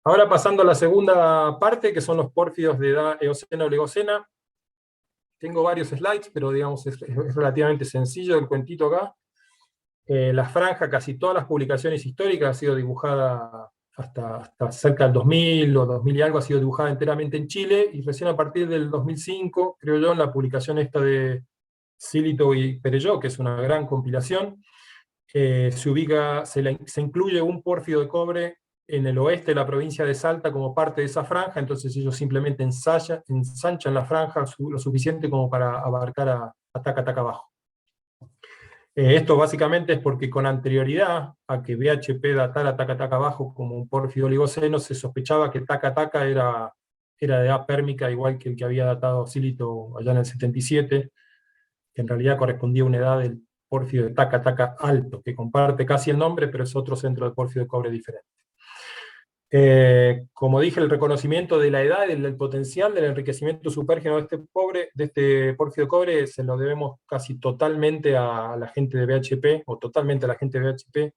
Ahora pasando a la segunda parte, que son los pórfidos de edad Eoceno-Oligocena. Tengo varios slides, pero digamos es relativamente sencillo el cuentito acá. La franja, casi todas las publicaciones históricas, ha sido dibujada hasta cerca del 2000 o 2000 y algo, ha sido dibujada enteramente en Chile, y recién a partir del 2005, creo yo, en la publicación esta de Sillitoe y Perelló, que es una gran compilación, se incluye un pórfido de cobre en el oeste de la provincia de Salta como parte de esa franja. Entonces ellos simplemente ensanchan la franja lo suficiente como para abarcar a Taca Taca abajo. Esto básicamente es porque con anterioridad a que BHP datara Taca Taca abajo como un pórfido oligoceno, se sospechaba que Taca Taca era de edad pérmica, igual que el que había datado Sillitoe allá en el 77, que en realidad correspondía a una edad del pórfido de Taca Taca alto, que comparte casi el nombre, pero es otro centro de pórfido de cobre diferente. Como dije, el reconocimiento de la edad y del potencial del enriquecimiento supérgeno de este pórfido de cobre se lo debemos casi totalmente a la gente de BHP, o totalmente a la gente de BHP,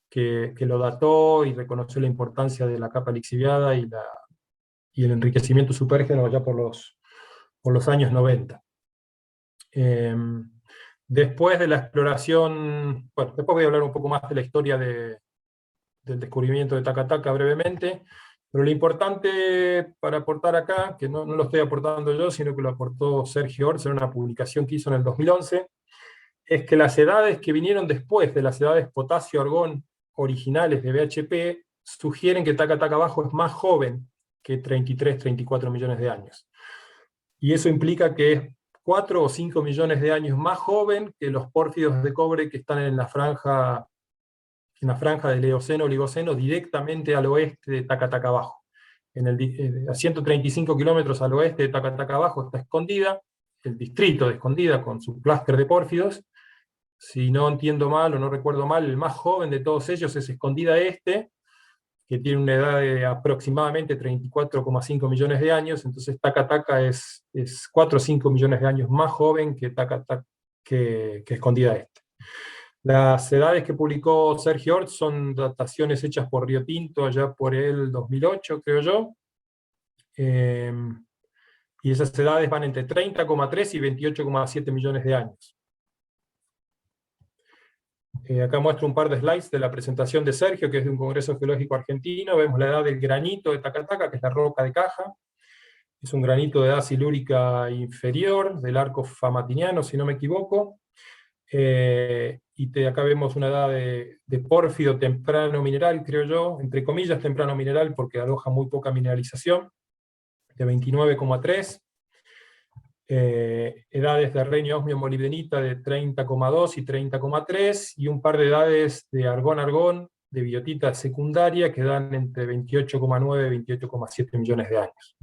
que lo dató y reconoció la importancia de la capa lixiviada y el enriquecimiento supérgeno ya por los años 90. Después de la exploración, bueno, después voy a hablar un poco más de la historia del descubrimiento de Taca Taca brevemente, pero lo importante para aportar acá, que no lo estoy aportando yo, sino que lo aportó Sergio Orts en una publicación que hizo en el 2011, es que las edades que vinieron después de las edades potasio-argón originales de BHP sugieren que Taca Taca Abajo es más joven que 33, 34 millones de años. Y eso implica que es 4 o 5 millones de años más joven que los pórfidos de cobre que están en la franja del Eoceno-Oligoceno, directamente al oeste de Taca Taca Abajo. A 135 kilómetros al oeste de Taca Taca Abajo está Escondida, el distrito de Escondida con su clúster de pórfidos. Si no entiendo mal o no recuerdo mal, el más joven de todos ellos es Escondida Este, que tiene una edad de aproximadamente 34,5 millones de años. Entonces Taca Taca es 4 o 5 millones de años más joven que que Escondida Este. Las edades que publicó Sergio Orts son dataciones hechas por Río Tinto allá por el 2008, creo yo. Y esas edades van entre 30,3 y 28,7 millones de años. Acá muestro un par de slides de la presentación de Sergio, que es de un Congreso Geológico Argentino. Vemos la edad del granito de Taca Taca, que es la roca de caja. Es un granito de edad silúrica inferior, del arco famatiniano, si no me equivoco. Acá vemos una edad de pórfido temprano mineral, creo yo, entre comillas temprano mineral, porque aloja muy poca mineralización, de 29,3. Edades de renio osmio molibdenita de 30,2 y 30,3, y un par de edades de argón-argón, de biotita secundaria, que dan entre 28,9 y 28,7 millones de años.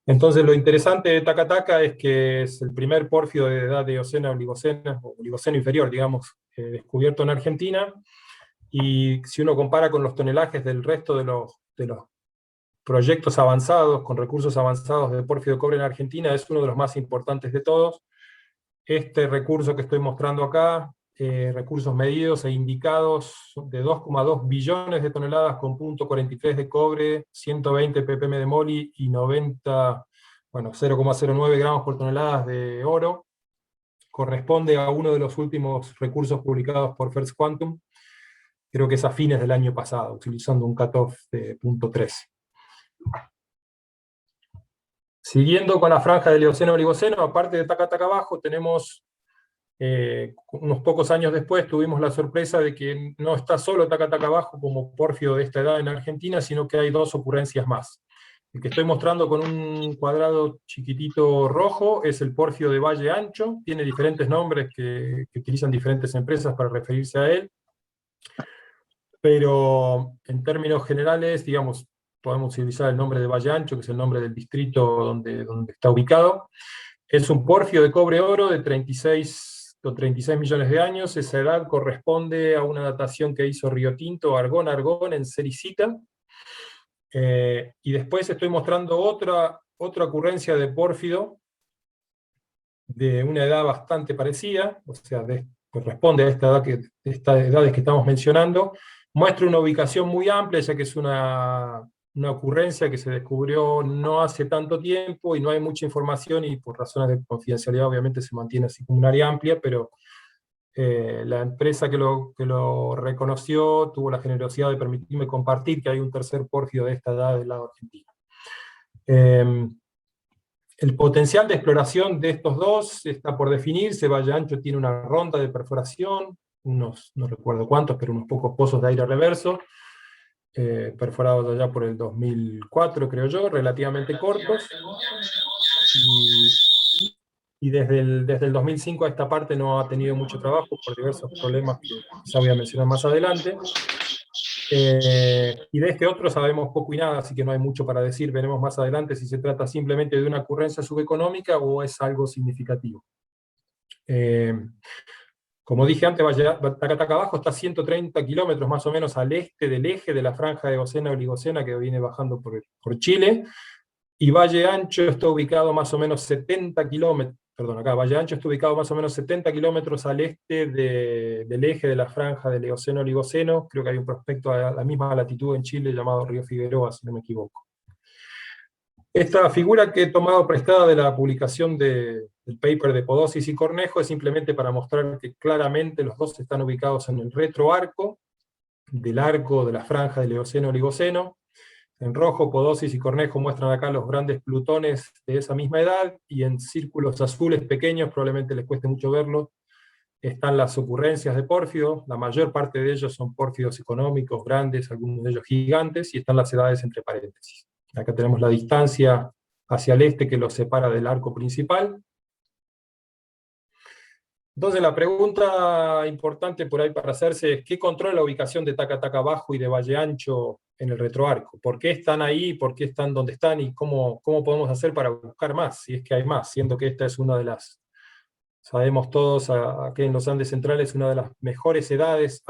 Entonces lo interesante de Taca Taca es que es el primer pórfido de edad de Eoceno-Oligoceno, o Oligoceno inferior, digamos, descubierto en Argentina, y si uno compara con los tonelajes del resto de los proyectos avanzados, con recursos avanzados de pórfido de cobre en Argentina, es uno de los más importantes de todos. Este recurso que estoy mostrando acá, recursos medidos e indicados de 2,2 billones de toneladas con punto 43 de cobre, 120 ppm de moli y 0,09 gramos por tonelada de oro, corresponde a uno de los últimos recursos publicados por First Quantum, creo que es a fines del año pasado, utilizando un cutoff de punto 13. Siguiendo con la franja del Eoceno-Oligoceno, aparte de Taca Taca Abajo, tenemos, unos pocos años después, tuvimos la sorpresa de que no está solo Taca Taca Abajo como pórfido de esta edad en Argentina, sino que hay dos ocurrencias más. El que estoy mostrando con un cuadrado chiquitito rojo es el pórfido de Valle Ancho, tiene diferentes nombres que utilizan diferentes empresas para referirse a él, pero en términos generales, digamos, podemos utilizar el nombre de Valle Ancho, que es el nombre del distrito donde está ubicado. Es un pórfido de cobre-oro de 36 millones de años. Esa edad corresponde a una datación que hizo Río Tinto, argón-argón, en Sericita. Y después estoy mostrando otra ocurrencia de pórfido de una edad bastante parecida, o sea, corresponde a estas edades que estamos mencionando. Muestra una ubicación muy amplia, ya que es una ocurrencia que se descubrió no hace tanto tiempo y no hay mucha información, y por razones de confidencialidad obviamente se mantiene así como un área amplia, pero la empresa que lo reconoció tuvo la generosidad de permitirme compartir que hay un tercer pórfido de esta edad del lado argentino. El potencial de exploración de estos dos está por definirse. Valle Ancho tiene una ronda de perforación, no recuerdo cuántos, pero unos pocos pozos de aire reverso, perforados allá por el 2004, creo yo, relativamente cortos. Y desde el 2005 a esta parte no ha tenido mucho trabajo por diversos problemas que quizá voy a mencionar más adelante. Y de este otro sabemos poco y nada, así que no hay mucho para decir. Veremos más adelante si se trata simplemente de una ocurrencia subeconómica o es algo significativo. Como dije antes, Taca Taca Abajo está a 130 kilómetros más o menos al este del eje de la franja de Eoceno-Oligocena que viene bajando por Chile, y Valle Ancho está ubicado más o menos 70 kilómetros, Valle Ancho está ubicado más o menos 70 kilómetros al este del eje de la franja del Eoceno-Oligoceno. Creo que hay un prospecto a la misma latitud en Chile llamado Río Figueroa, si no me equivoco. Esta figura que he tomado prestada de la publicación del paper de Podosis y Cornejo es simplemente para mostrar que claramente los dos están ubicados en el retroarco del arco de la franja del Eoceno-Oligoceno. En rojo, Podosis y Cornejo muestran acá los grandes plutones de esa misma edad, y en círculos azules pequeños, probablemente les cueste mucho verlo, están las ocurrencias de pórfido, la mayor parte de ellos son pórfidos económicos, grandes, algunos de ellos gigantes, y están las edades entre paréntesis. Acá tenemos la distancia hacia el este que los separa del arco principal. Entonces la pregunta importante por ahí para hacerse es: ¿qué controla la ubicación de Taca Taca Bajo y de Valle Ancho en el retroarco? ¿Por qué están ahí? ¿Por qué están donde están? ¿Y cómo podemos hacer para buscar más, si es que hay más? Siendo que esta es una de las, sabemos todos aquí en los Andes Centrales, una de las mejores edades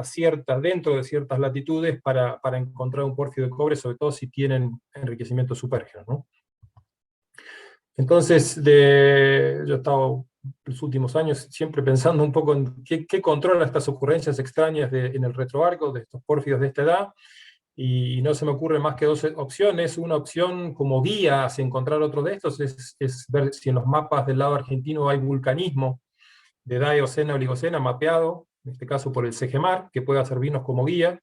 dentro de ciertas latitudes para encontrar un pórfido de cobre, sobre todo si tienen enriquecimiento supérgeno, ¿no? Entonces, yo he estado los últimos años siempre pensando un poco en qué controla estas ocurrencias extrañas en el retroarco de estos pórfidos de esta edad, y no se me ocurren más que dos opciones. Una opción como guía hacia encontrar otro de estos es ver si en los mapas del lado argentino hay vulcanismo de edad Eocena o Oligocena mapeado, en este caso por el CEGEMAR, que pueda servirnos como guía.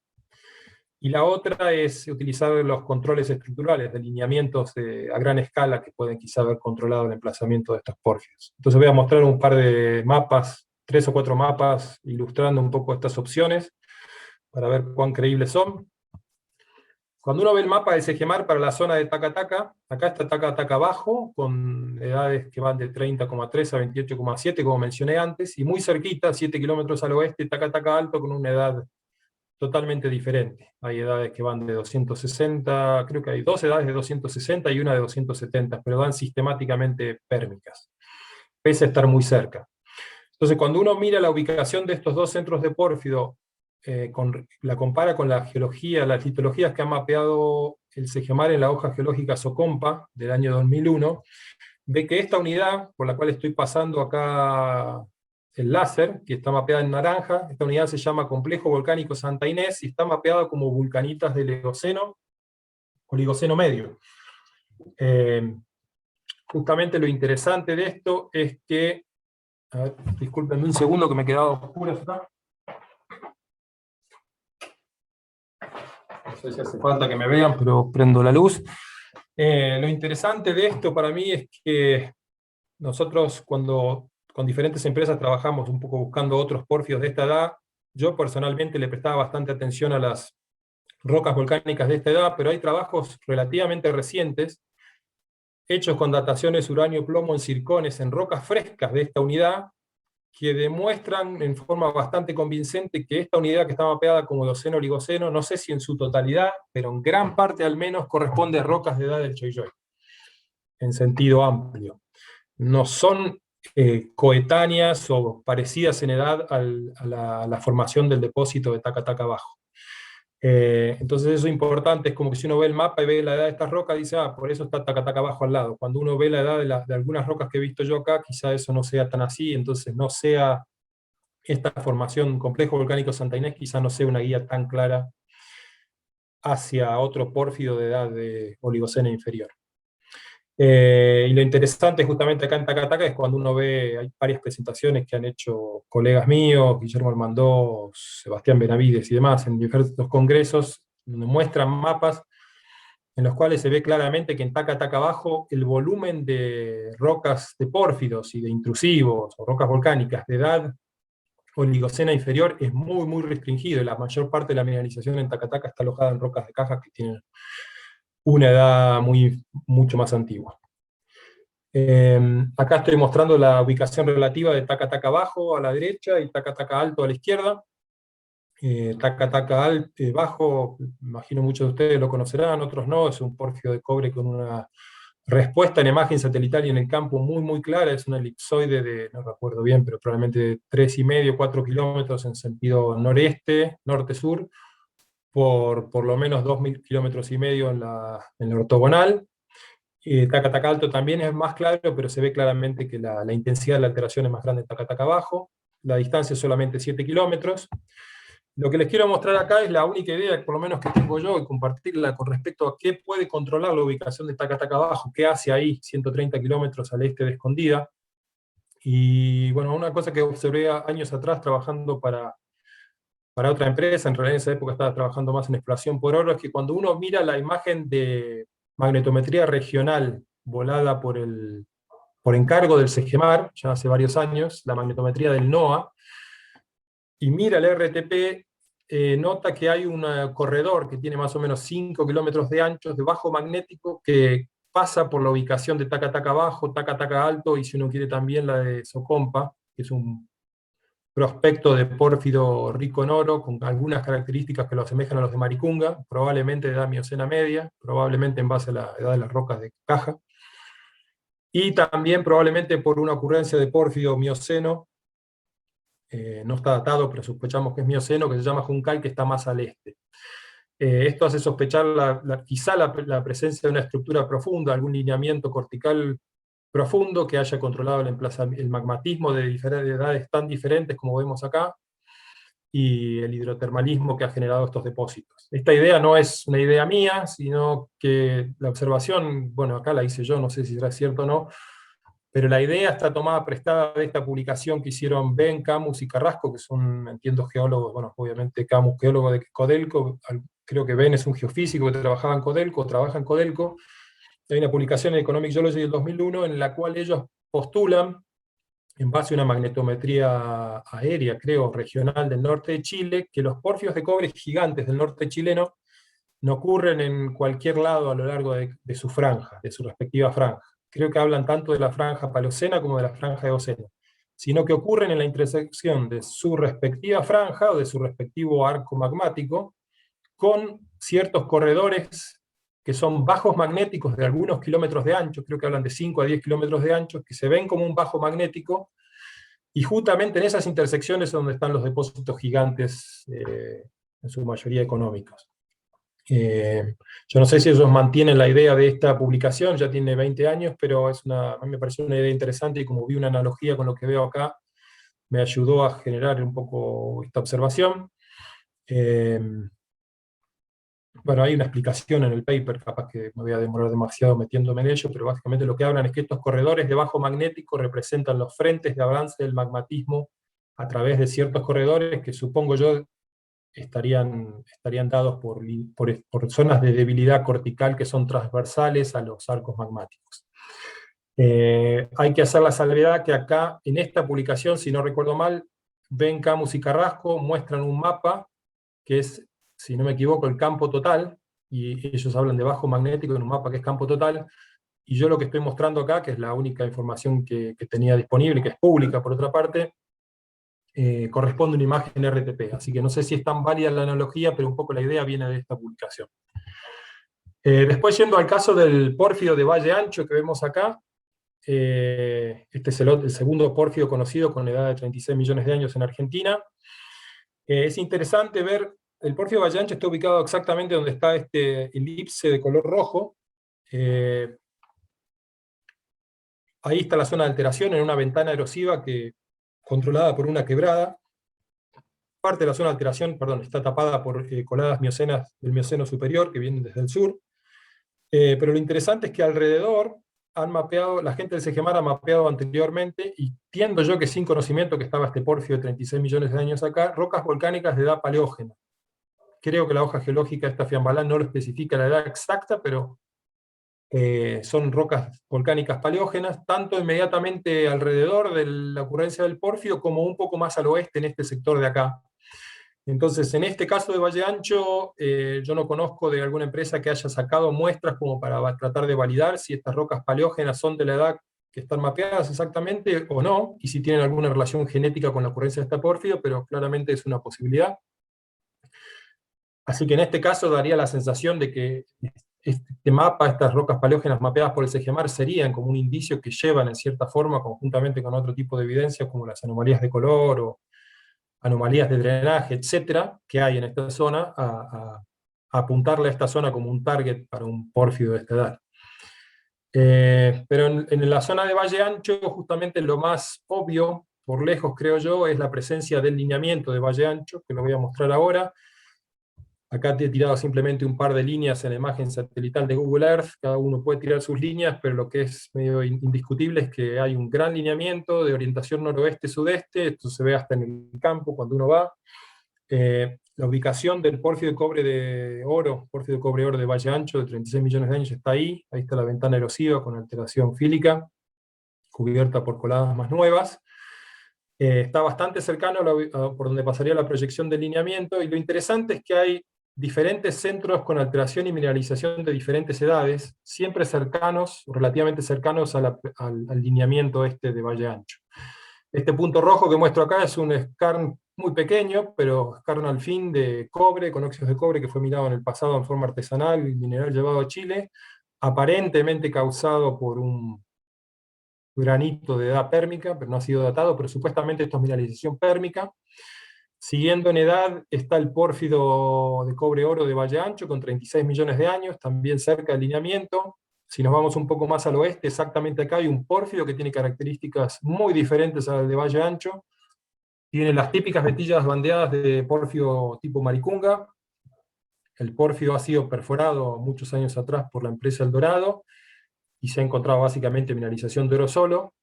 Y la otra es utilizar los controles estructurales, de lineamientos a gran escala que pueden quizá haber controlado el emplazamiento de estos pórfidos. Entonces voy a mostrar un par de mapas, 3 o 4 mapas, ilustrando un poco estas opciones, para ver cuán creíbles son. Cuando uno ve el mapa del CEGEMAR para la zona de Taca Taca, acá está Taca Taca Bajo, con edades que van de 30,3 a 28,7, como mencioné antes, y muy cerquita, 7 kilómetros al oeste, Taca Taca Alto, con una edad totalmente diferente. Hay edades que van de 260, creo que hay 2 edades de 260 y una de 270, pero dan sistemáticamente pérmicas, pese a estar muy cerca. Entonces, cuando uno mira la ubicación de estos dos centros de pórfido, la compara con la geología, las litologías que ha mapeado el CEGEMAR en la hoja geológica SOCOMPA del año 2001, ve que esta unidad, por la cual estoy pasando acá el láser, que está mapeada en naranja, esta unidad se llama Complejo Volcánico Santa Inés, y está mapeada como vulcanitas del Eoceno, Oligoceno medio. Justamente lo interesante de esto es que, a ver, discúlpenme un segundo que me he quedado a oscuras acá. No sé si hace falta que me vean, pero prendo la luz. Lo interesante de esto para mí es que nosotros, cuando con diferentes empresas trabajamos un poco buscando otros pórfidos de esta edad, yo personalmente le prestaba bastante atención a las rocas volcánicas de esta edad, pero hay trabajos relativamente recientes, hechos con dataciones uranio-plomo en zircones, en rocas frescas de esta unidad, que demuestran en forma bastante convincente que esta unidad, que está mapeada como Eoceno-Oligoceno, no sé si en su totalidad, pero en gran parte al menos corresponde a rocas de edad del Choijoy, en sentido amplio. No son coetáneas o parecidas en edad a la formación del depósito de Taca Taca Bajo. Entonces eso es importante, es como que si uno ve el mapa y ve la edad de estas rocas, dice, por eso está Taca Taca Bajo al lado. Cuando uno ve la edad de algunas rocas que he visto yo acá, quizá eso no sea tan así, entonces no sea esta formación Complejo Volcánico Santa Inés, quizá no sea una guía tan clara hacia otro pórfido de edad de Oligoceno inferior. Y lo interesante justamente acá en Taca Taca es cuando uno ve, hay varias presentaciones que han hecho colegas míos, Guillermo Armandó, Sebastián Benavides y demás, en diversos congresos, donde muestran mapas en los cuales se ve claramente que en Taca Taca Abajo el volumen de rocas de pórfidos y de intrusivos, o rocas volcánicas de edad oligocena inferior es muy, muy restringido, y la mayor parte de la mineralización en Taca Taca está alojada en rocas de caja que tienen una edad mucho más antigua. Acá estoy mostrando la ubicación relativa de Taca Taca Bajo a la derecha y Taca Taca Alto a la izquierda. Taca Taca Bajo, imagino muchos de ustedes lo conocerán, otros no, es un pórfido de cobre con una respuesta en imagen satelital y en el campo muy, muy clara. Es una elipsoide de, no recuerdo bien, pero probablemente de 3,5, 4 kilómetros en sentido noreste, norte-sur, por lo menos 2,5 kilómetros en la ortogonal. Taca Taca Alto también es más claro, pero se ve claramente que la intensidad de la alteración es más grande en Taca Taca Bajo. La distancia es solamente 7 kilómetros. Lo que les quiero mostrar acá es la única idea, por lo menos que tengo yo, y compartirla con respecto a qué puede controlar la ubicación de Taca Taca Bajo, qué hace ahí, 130 kilómetros al este de Escondida. Y bueno, una cosa que observé años atrás trabajando para otra empresa, en realidad en esa época estaba trabajando más en exploración por oro, es que cuando uno mira la imagen de magnetometría regional volada por encargo del CEGEMAR, ya hace varios años, la magnetometría del NOAA, y mira el RTP, nota que hay un corredor que tiene más o menos 5 kilómetros de ancho, de bajo magnético, que pasa por la ubicación de Taca Taca Bajo, Taca Taca Alto, y si uno quiere también la de Socompa, que es un prospecto de pórfido rico en oro, con algunas características que lo asemejan a los de Maricunga, probablemente de edad miocena media, probablemente en base a la edad de las rocas de Caja, y también probablemente por una ocurrencia de pórfido mioceno, no está datado, pero sospechamos que es mioceno, que se llama Juncal, que está más al este. Esto hace sospechar quizá la presencia de una estructura profunda, algún lineamiento cortical profundo que haya controlado el magmatismo de edades tan diferentes como vemos acá, y el hidrotermalismo que ha generado estos depósitos. Esta idea no es una idea mía, sino que la observación, bueno, acá la hice yo, no sé si será cierto o no, pero la idea está tomada prestada de esta publicación que hicieron Ben, Camus y Carrasco, que son, entiendo, geólogos, bueno, obviamente Camus, geólogo de Codelco, creo que Ben es un geofísico que trabajaba en Codelco, trabaja en Codelco. Hay una publicación en Economic Geology del 2001 en la cual ellos postulan, en base a una magnetometría aérea, creo, regional del norte de Chile, que los porfios de cobre gigantes del norte chileno no ocurren en cualquier lado a lo largo de su franja, de su respectiva franja. Creo que hablan tanto de la franja paleocena como de la franja eocena, sino que ocurren en la intersección de su respectiva franja o de su respectivo arco magmático, con ciertos corredores que son bajos magnéticos de algunos kilómetros de ancho, creo que hablan de 5 a 10 kilómetros de ancho, que se ven como un bajo magnético, y justamente en esas intersecciones es donde están los depósitos gigantes, en su mayoría económicos. Yo no sé si ellos mantienen la idea de esta publicación, ya tiene 20 años, pero a mí me pareció una idea interesante, y como vi una analogía con lo que veo acá, me ayudó a generar un poco esta observación. Bueno, hay una explicación en el paper, capaz que me voy a demorar demasiado metiéndome en ello, pero básicamente lo que hablan es que estos corredores de bajo magnético representan los frentes de avance del magmatismo a través de ciertos corredores que, supongo yo, estarían dados por zonas de debilidad cortical que son transversales a los arcos magmáticos. Hay que hacer la salvedad que acá, en esta publicación, si no recuerdo mal, Ben, Camus y Carrasco muestran un mapa que es, si no me equivoco, el campo total, y ellos hablan de bajo magnético en un mapa que es campo total, y yo lo que estoy mostrando acá, que es la única información que tenía disponible, que es pública por otra parte, corresponde a una imagen RTP, así que no sé si es tan válida la analogía, pero un poco la idea viene de esta publicación. Después, yendo al caso del pórfido de Valle Ancho que vemos acá, este es el segundo pórfido conocido con edad de 36 millones de años en Argentina. Es interesante ver, el pórfido Valle Ancho está ubicado exactamente donde está este elipse de color rojo. Ahí está la zona de alteración en una ventana erosiva controlada por una quebrada. Parte de la zona de alteración, perdón, está tapada por coladas miocenas del Mioceno superior que vienen desde el sur. Pero lo interesante es que alrededor han mapeado, la gente del Sejemar ha mapeado anteriormente, y entiendo yo que sin conocimiento que estaba este pórfido de 36 millones de años acá, rocas volcánicas de edad paleógena. Creo que la hoja geológica de esta Fiambalán no lo especifica la edad exacta, pero son rocas volcánicas paleógenas, tanto inmediatamente alrededor de la ocurrencia del pórfido, como un poco más al oeste en este sector de acá. Entonces, en este caso de Valle Ancho, yo no conozco de alguna empresa que haya sacado muestras como para tratar de validar si estas rocas paleógenas son de la edad que están mapeadas exactamente o no, y si tienen alguna relación genética con la ocurrencia de este pórfido, pero claramente es una posibilidad. Así que en este caso daría la sensación de que este mapa, estas rocas paleógenas mapeadas por el Sejemar, serían como un indicio que llevan en cierta forma, conjuntamente con otro tipo de evidencias como las anomalías de color o anomalías de drenaje, etcétera, que hay en esta zona, a apuntarle a esta zona como un target para un pórfido de esta edad. Pero en la zona de Valle Ancho, justamente lo más obvio, por lejos creo yo, es la presencia del lineamiento de Valle Ancho, que lo voy a mostrar ahora. Acá te he tirado simplemente un par de líneas en la imagen satelital de Google Earth, cada uno puede tirar sus líneas, pero lo que es medio indiscutible es que hay un gran lineamiento de orientación noroeste-sudeste, esto se ve hasta en el campo cuando uno va. La ubicación del pórfido de cobre de oro, pórfido de cobre oro de Valle Ancho, de 36 millones de años, está ahí está la ventana erosiva con alteración fílica, cubierta por coladas más nuevas. Está bastante cercano por donde pasaría la proyección del lineamiento, y lo interesante es que hay diferentes centros con alteración y mineralización de diferentes edades, siempre cercanos, relativamente cercanos al lineamiento este de Valle Ancho. Este punto rojo que muestro acá es un skarn muy pequeño, pero skarn al fin de cobre, con óxidos de cobre, que fue minado en el pasado en forma artesanal, y mineral llevado a Chile, aparentemente causado por un granito de edad pérmica, pero no ha sido datado, pero supuestamente esto es mineralización pérmica. Siguiendo en edad está el pórfido de cobre-oro de Valle Ancho, con 36 millones de años, también cerca del lineamiento. Si nos vamos un poco más al oeste, exactamente acá hay un pórfido que tiene características muy diferentes al de Valle Ancho. Tiene las típicas vetillas bandeadas de pórfido tipo Maricunga. El pórfido ha sido perforado muchos años atrás por la empresa El Dorado, y se ha encontrado básicamente mineralización de oro solo.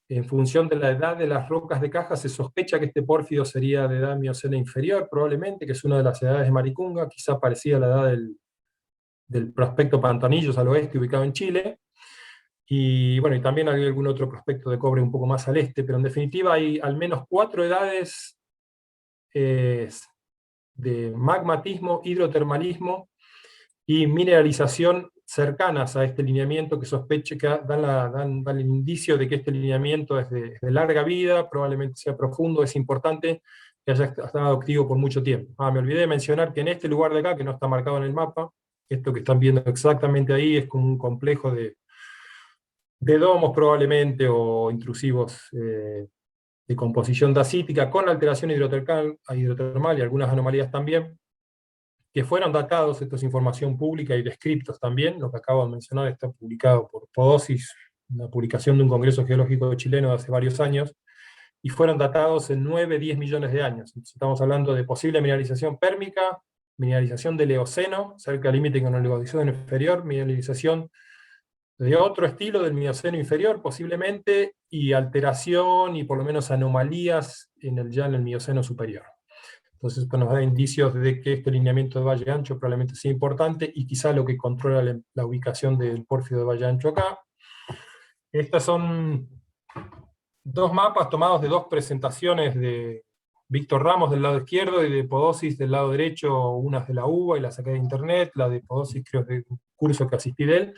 En función de la edad de las rocas de caja, se sospecha que este pórfido sería de edad miocena inferior, probablemente, que es una de las edades de Maricunga, quizá parecida a la edad del prospecto Pantanillos al oeste, ubicado en Chile. Y bueno, y también hay algún otro prospecto de cobre un poco más al este, pero en definitiva hay al menos 4 edades de magmatismo, hidrotermalismo y mineralización cercanas a este lineamiento, que sospeche que dan el indicio de que este lineamiento es de larga vida, probablemente sea profundo, es importante que haya estado activo por mucho tiempo. Me olvidé de mencionar que en este lugar de acá, que no está marcado en el mapa, esto que están viendo exactamente ahí es como un complejo de domos probablemente, o intrusivos de composición dacítica, con alteración hidrotermal y algunas anomalías también, que fueron datados. Esto es información pública y descriptos también. Lo que acabo de mencionar está publicado por Podosis, una publicación de un congreso geológico chileno de hace varios años, y fueron datados en 9-10 millones de años. Entonces, estamos hablando de posible mineralización pérmica, mineralización del Eoceno, cerca del límite con el Oligoceno inferior, mineralización de otro estilo del Mioceno inferior, posiblemente, y alteración y por lo menos anomalías ya en el Mioceno superior. Entonces esto nos da indicios de que este lineamiento de Valle Ancho probablemente sea importante, y quizá lo que controla la ubicación del pórfido de Valle Ancho acá. Estas son dos mapas tomados de dos presentaciones de Víctor Ramos del lado izquierdo y de Podosis del lado derecho, unas de la UBA y la saqué de internet, la de Podosis creo que es un curso que asistí de él.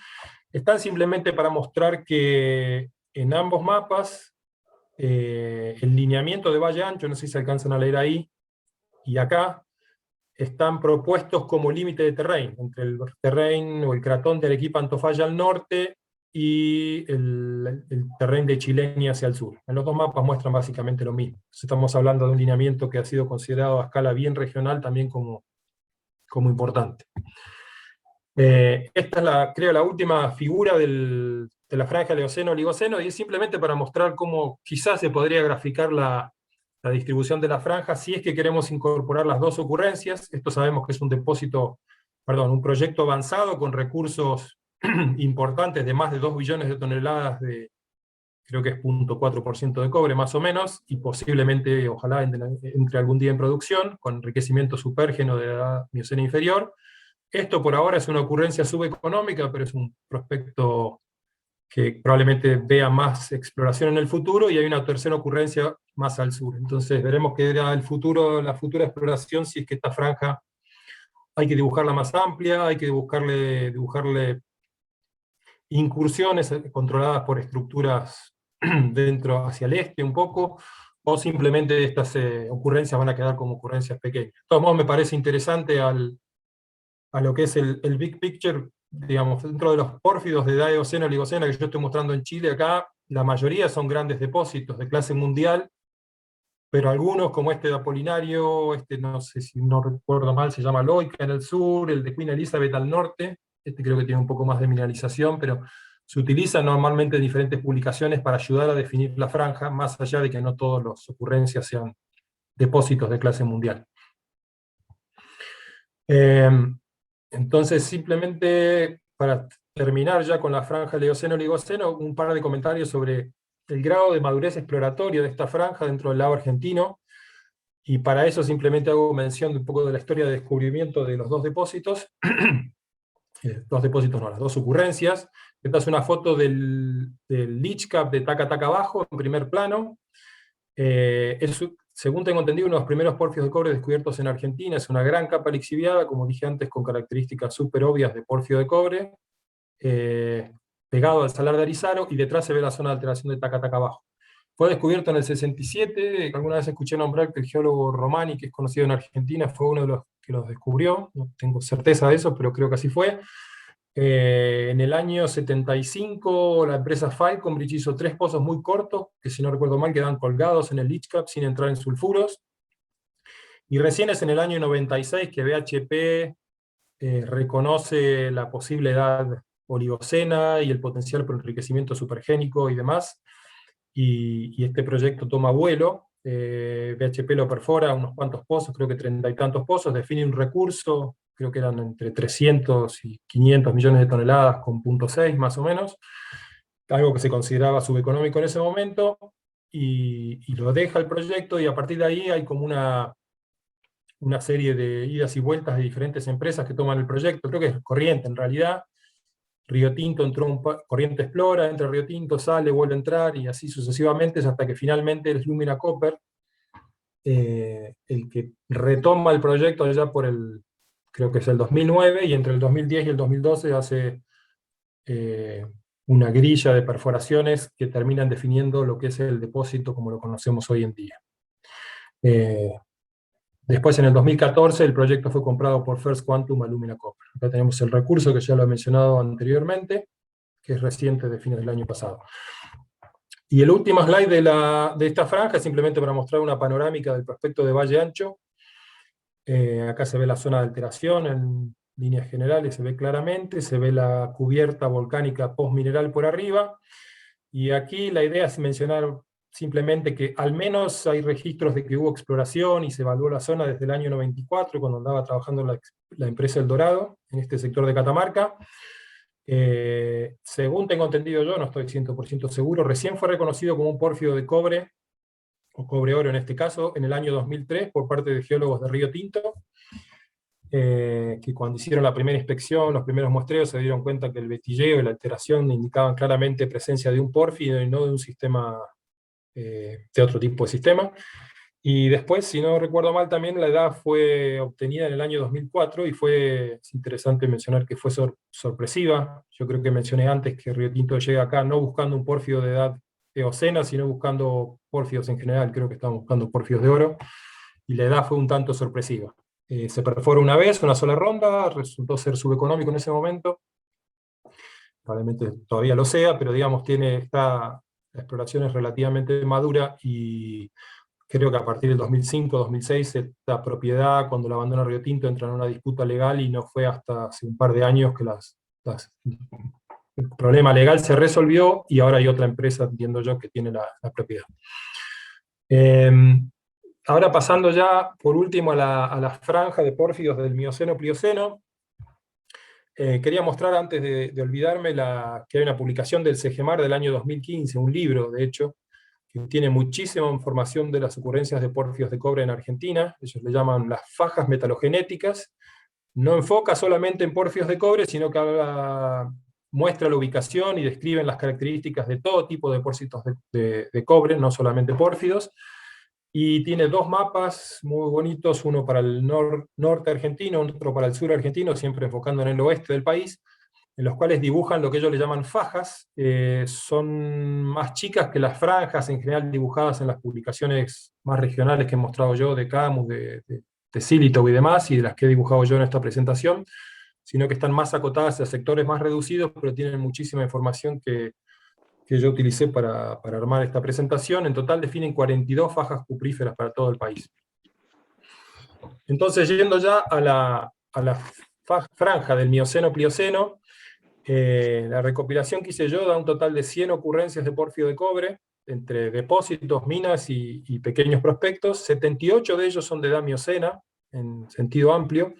Están simplemente para mostrar que en ambos mapas el lineamiento de Valle Ancho, no sé si se alcanzan a leer ahí, y acá, están propuestos como límite de terreno, entre el terreno o el cratón de Arequipa Antofalla al norte y el terreno de Chilenia hacia el sur. En los dos mapas muestran básicamente lo mismo. Entonces, estamos hablando de un lineamiento que ha sido considerado a escala bien regional también como importante. Esta es, creo, la última figura de la franja del Eoceno-Oligoceno, y es simplemente para mostrar cómo quizás se podría graficar la distribución de la franja si es que queremos incorporar las dos ocurrencias. Esto sabemos que es un proyecto avanzado con recursos importantes de más de 2 billones de toneladas creo que es 0.4% de cobre más o menos, y posiblemente, ojalá, entre algún día en producción, con enriquecimiento supérgeno de la Mioceno inferior. Esto por ahora es una ocurrencia subeconómica, pero es un prospecto que probablemente vea más exploración en el futuro, y hay una tercera ocurrencia más al sur. Entonces veremos qué era la futura exploración, si es que esta franja hay que dibujarla más amplia, hay que dibujarle incursiones controladas por estructuras dentro hacia el este un poco, o simplemente estas ocurrencias van a quedar como ocurrencias pequeñas. De todos modos, me parece interesante a lo que es el big picture, digamos, dentro de los pórfidos de edad Eoceno y Oligoceno que yo estoy mostrando en Chile acá. La mayoría son grandes depósitos de clase mundial, pero algunos, como este de Apolinario, no sé si no recuerdo mal, se llama Loica en el sur, el de Queen Elizabeth al norte, creo que tiene un poco más de mineralización, pero se utiliza normalmente en diferentes publicaciones para ayudar a definir la franja, más allá de que no todas las ocurrencias sean depósitos de clase mundial. Entonces, simplemente para terminar ya con la franja del Eoceno-Oligoceno, un par de comentarios sobre el grado de madurez exploratoria de esta franja dentro del lago argentino, y para eso simplemente hago mención de un poco de la historia de descubrimiento de los dos depósitos. Las dos ocurrencias. Esta es una foto del Leach Cap de Taca Taca Abajo, en primer plano. Según tengo entendido, uno de los primeros porfios de cobre descubiertos en Argentina. Es una gran capa lixiviada, como dije antes, con características súper obvias de porfio de cobre, pegado al salar de Arizaro, y detrás se ve la zona de alteración de Taca Taca abajo. Fue descubierto en el 67, alguna vez escuché nombrar que el geólogo Romani, que es conocido en Argentina, fue uno de los que los descubrió, no tengo certeza de eso, pero creo que así fue. En el año 75, la empresa Falconbridge hizo 3 pozos muy cortos, que si no recuerdo mal quedan colgados en el leach cap sin entrar en sulfuros. Y recién es en el año 96 que BHP reconoce la posible edad oligocena y el potencial por enriquecimiento supergénico y demás. Y este proyecto toma vuelo. BHP lo perfora unos cuantos pozos, creo que 30 y tantos pozos, define un recurso, creo que eran entre 300 y 500 millones de toneladas con 0,6 más o menos, algo que se consideraba subeconómico en ese momento, y lo deja el proyecto, y a partir de ahí hay como una serie de idas y vueltas de diferentes empresas que toman el proyecto. Creo que es Corriente en realidad. Río Tinto entró, Corriente explora, entra Río Tinto, sale, vuelve a entrar, y así sucesivamente, hasta que finalmente es Lumina Copper el que retoma el proyecto allá por creo que es el 2009, y entre el 2010 y el 2012 hace una grilla de perforaciones que terminan definiendo lo que es el depósito como lo conocemos hoy en día. Después, en el 2014, el proyecto fue comprado por First Quantum a Lumina Copper. Acá tenemos el recurso que ya lo he mencionado anteriormente, que es reciente, de fines del año pasado. Y el último slide de esta franja es simplemente para mostrar una panorámica del prospecto de Valle Ancho. Acá se ve la zona de alteración en líneas generales, se ve claramente, se ve la cubierta volcánica post-mineral por arriba, y aquí la idea es mencionar simplemente que al menos hay registros de que hubo exploración y se evaluó la zona desde el año 94, cuando andaba trabajando la empresa El Dorado, en este sector de Catamarca. Según tengo entendido yo, no estoy 100% seguro, recién fue reconocido como un pórfido de cobre, o cobre-oro en este caso, en el año 2003 por parte de geólogos de Río Tinto, que cuando hicieron la primera inspección, los primeros muestreos, se dieron cuenta que el vetilleo y la alteración indicaban claramente presencia de un pórfido y no de un sistema, de otro tipo de sistema. Y después, si no recuerdo mal, también la edad fue obtenida en el año 2004, y es interesante mencionar que fue sorpresiva. Yo creo que mencioné antes que Río Tinto llega acá no buscando un pórfido de edad eocena, sino buscando pórfidos en general. Creo que estaban buscando pórfidos de oro, y la edad fue un tanto sorpresiva. Se perfora una vez, una sola ronda, resultó ser subeconómico en ese momento, probablemente todavía lo sea, pero digamos, la exploración es relativamente madura, y creo que a partir del 2005-2006 esta propiedad, cuando la abandona Río Tinto, entra en una disputa legal, y no fue hasta hace un par de años que el problema legal se resolvió, y ahora hay otra empresa, entiendo yo, que tiene la propiedad. Ahora pasando ya, por último, a la franja de pórfidos del Mioceno-Plioceno, quería mostrar, antes de olvidarme, que hay una publicación del CEGEMAR del año 2015, un libro, de hecho, que tiene muchísima información de las ocurrencias de pórfidos de cobre en Argentina. Ellos le llaman las fajas metalogenéticas. No enfoca solamente en pórfidos de cobre, sino que muestra la ubicación y describen las características de todo tipo de depósitos de cobre, no solamente pórfidos. Y tiene 2 mapas muy bonitos, uno para el norte argentino, otro para el sur argentino, siempre enfocando en el oeste del país, en los cuales dibujan lo que ellos le llaman fajas. Son más chicas que las franjas en general dibujadas en las publicaciones más regionales que he mostrado yo, de Camus, de Silitov y demás, y de las que he dibujado yo en esta presentación, sino que están más acotadas a sectores más reducidos, pero tienen muchísima información que yo utilicé para armar esta presentación. En total definen 42 fajas cupríferas para todo el país. Entonces, yendo ya a la franja del Mioceno-Plioceno, la recopilación que hice yo da un total de 100 ocurrencias de pórfido de cobre, entre depósitos, minas y pequeños prospectos. 78 de ellos son de edad miocena, en sentido amplio.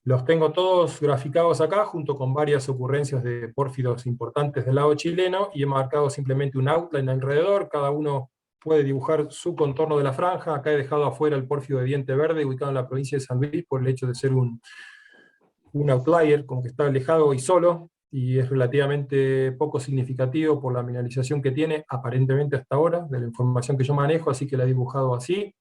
Los tengo todos graficados acá, junto con varias ocurrencias de pórfidos importantes del lado chileno, y he marcado simplemente un outline alrededor. Cada uno puede dibujar su contorno de la franja. Acá he dejado afuera el pórfido de diente verde, ubicado en la provincia de San Luis, por el hecho de ser un outlier, como que está alejado y solo. y es relativamente poco significativo por la mineralización que tiene, aparentemente hasta ahora, de la información que yo manejo, así que la he dibujado así.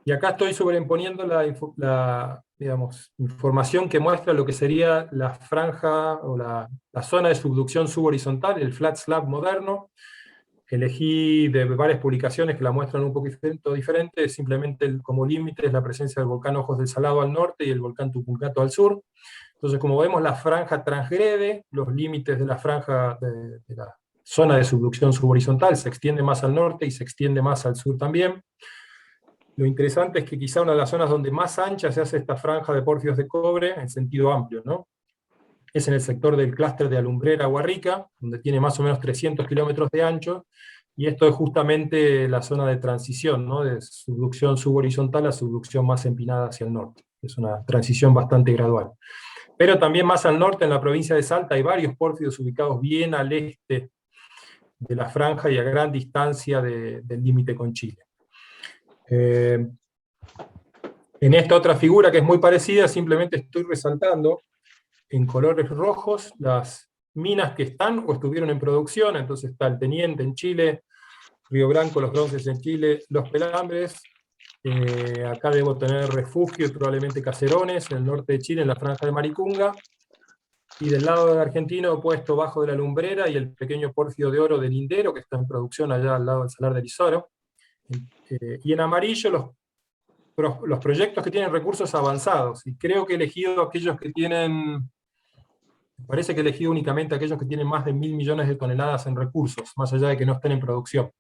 Y acá estoy sobreimponiendo la, digamos, información que muestra lo que sería la franja o la zona de subducción subhorizontal, el flat slab moderno. Elegí de varias publicaciones que la muestran un poco diferente, simplemente como límite es la presencia del volcán Ojos del Salado al norte y el volcán Tupungato al sur. Entonces, como vemos, la franja transgrede los límites de la franja de la zona de subducción subhorizontal, se extiende más al norte y se extiende más al sur también. Lo interesante es que quizá una de las zonas donde más ancha se hace esta franja de pórfidos de cobre, en sentido amplio, ¿no? Es en el sector del clúster de Alumbrera-Guarrica, donde tiene más o menos 300 kilómetros de ancho, y esto es justamente la zona de transición, ¿no? De subducción subhorizontal a subducción más empinada hacia el norte. Es una transición bastante gradual. Pero también más al norte, en la provincia de Salta, hay varios pórfidos ubicados bien al este de la franja y a gran distancia del límite con Chile. En esta otra figura que es muy parecida, simplemente estoy resaltando en colores rojos las minas que están o estuvieron en producción. Entonces está el Teniente en Chile, Río Branco, Los Bronces en Chile, Los Pelambres, acá debo tener Refugio y probablemente Caserones, en el norte de Chile, en la franja de Maricunga, y del lado del argentino he puesto Bajo de la Lumbrera y el pequeño pórfido de oro del Lindero, que está en producción allá al lado del Salar de Erizoro. Y en amarillo los proyectos que tienen recursos avanzados, y creo que he elegido aquellos que tienen, parece que he elegido únicamente aquellos que tienen más de 1.000 millones de toneladas en recursos, más allá de que no estén en producción.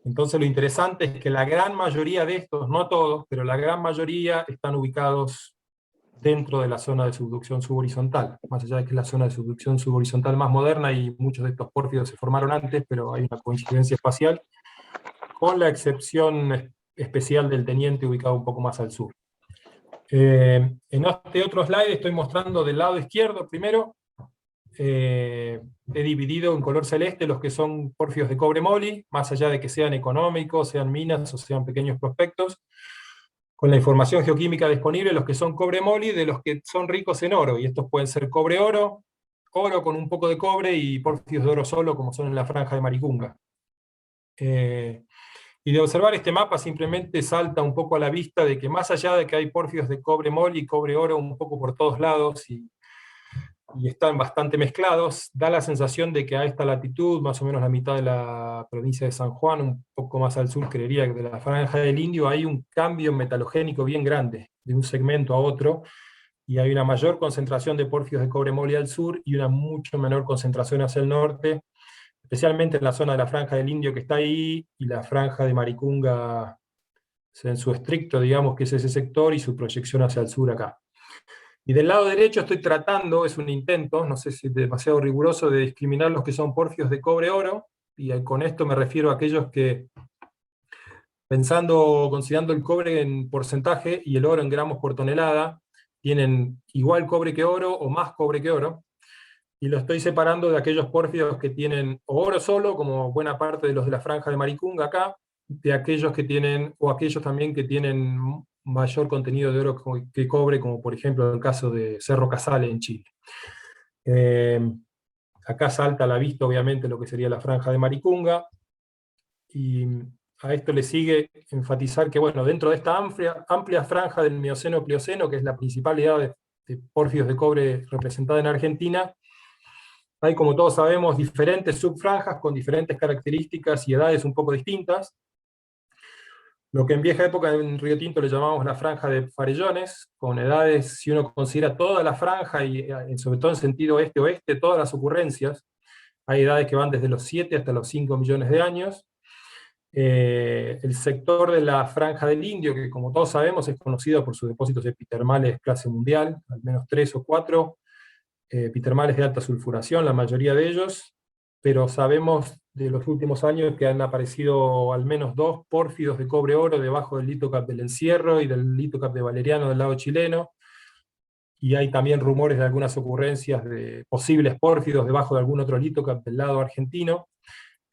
Entonces lo interesante es que la gran mayoría de estos, no todos, pero la gran mayoría están ubicados dentro de la zona de subducción subhorizontal, más allá de que es la zona de subducción subhorizontal más moderna y muchos de estos pórfidos se formaron antes, pero hay una coincidencia espacial, con la excepción especial del Teniente ubicado un poco más al sur. En este otro slide estoy mostrando del lado izquierdo primero, he dividido en color celeste los que son pórfidos de cobre moly, más allá de que sean económicos, sean minas o sean pequeños prospectos, con la información geoquímica disponible, los que son cobre moly de los que son ricos en oro, y estos pueden ser cobre-oro, oro con un poco de cobre y pórfidos de oro solo, como son en la franja de Maricunga. Y de observar este mapa simplemente salta un poco a la vista de que más allá de que hay pórfidos de cobre moly y cobre oro un poco por todos lados, y están bastante mezclados, da la sensación de que a esta latitud, más o menos la mitad de la provincia de San Juan, un poco más al sur, creería que de la franja del Indio, hay un cambio metalogénico bien grande, de un segmento a otro, y hay una mayor concentración de pórfidos de cobre moly al sur, y una mucho menor concentración hacia el norte, especialmente en la zona de la franja del Indio que está ahí, y la franja de Maricunga, en su estricto, digamos, que es ese sector, y su proyección hacia el sur acá. Y del lado derecho estoy tratando, es un intento, no sé si es demasiado riguroso, de discriminar los que son pórfidos de cobre-oro, y con esto me refiero a aquellos que, considerando el cobre en porcentaje y el oro en gramos por tonelada, tienen igual cobre que oro o más cobre que oro, y lo estoy separando de aquellos pórfidos que tienen oro solo, como buena parte de los de la franja de Maricunga acá, de aquellos que tienen, o aquellos también que tienen mayor contenido de oro que cobre, como por ejemplo el caso de Cerro Casale en Chile. Acá salta a la vista obviamente lo que sería la franja de Maricunga, y a esto le sigue enfatizar que, bueno, dentro de esta amplia franja del Mioceno-Plioceno, que es la principal edad de pórfidos de cobre representada en Argentina, hay, como todos sabemos, diferentes subfranjas con diferentes características y edades un poco distintas. Lo que en vieja época en Río Tinto le llamamos la franja de Farellones, con edades, si uno considera toda la franja, y sobre todo en sentido este-oeste, todas las ocurrencias, hay edades que van desde los 7 hasta los 5 millones de años. El sector de la franja del Indio, que como todos sabemos es conocido por sus depósitos epitermales clase mundial, al menos 3 o 4, epitermales de alta sulfuración, la mayoría de ellos, pero sabemos de los últimos años que han aparecido al menos 2 pórfidos de cobre-oro debajo del litocap del Encierro y del litocap de Valeriano del lado chileno, y hay también rumores de algunas ocurrencias de posibles pórfidos debajo de algún otro litocap del lado argentino.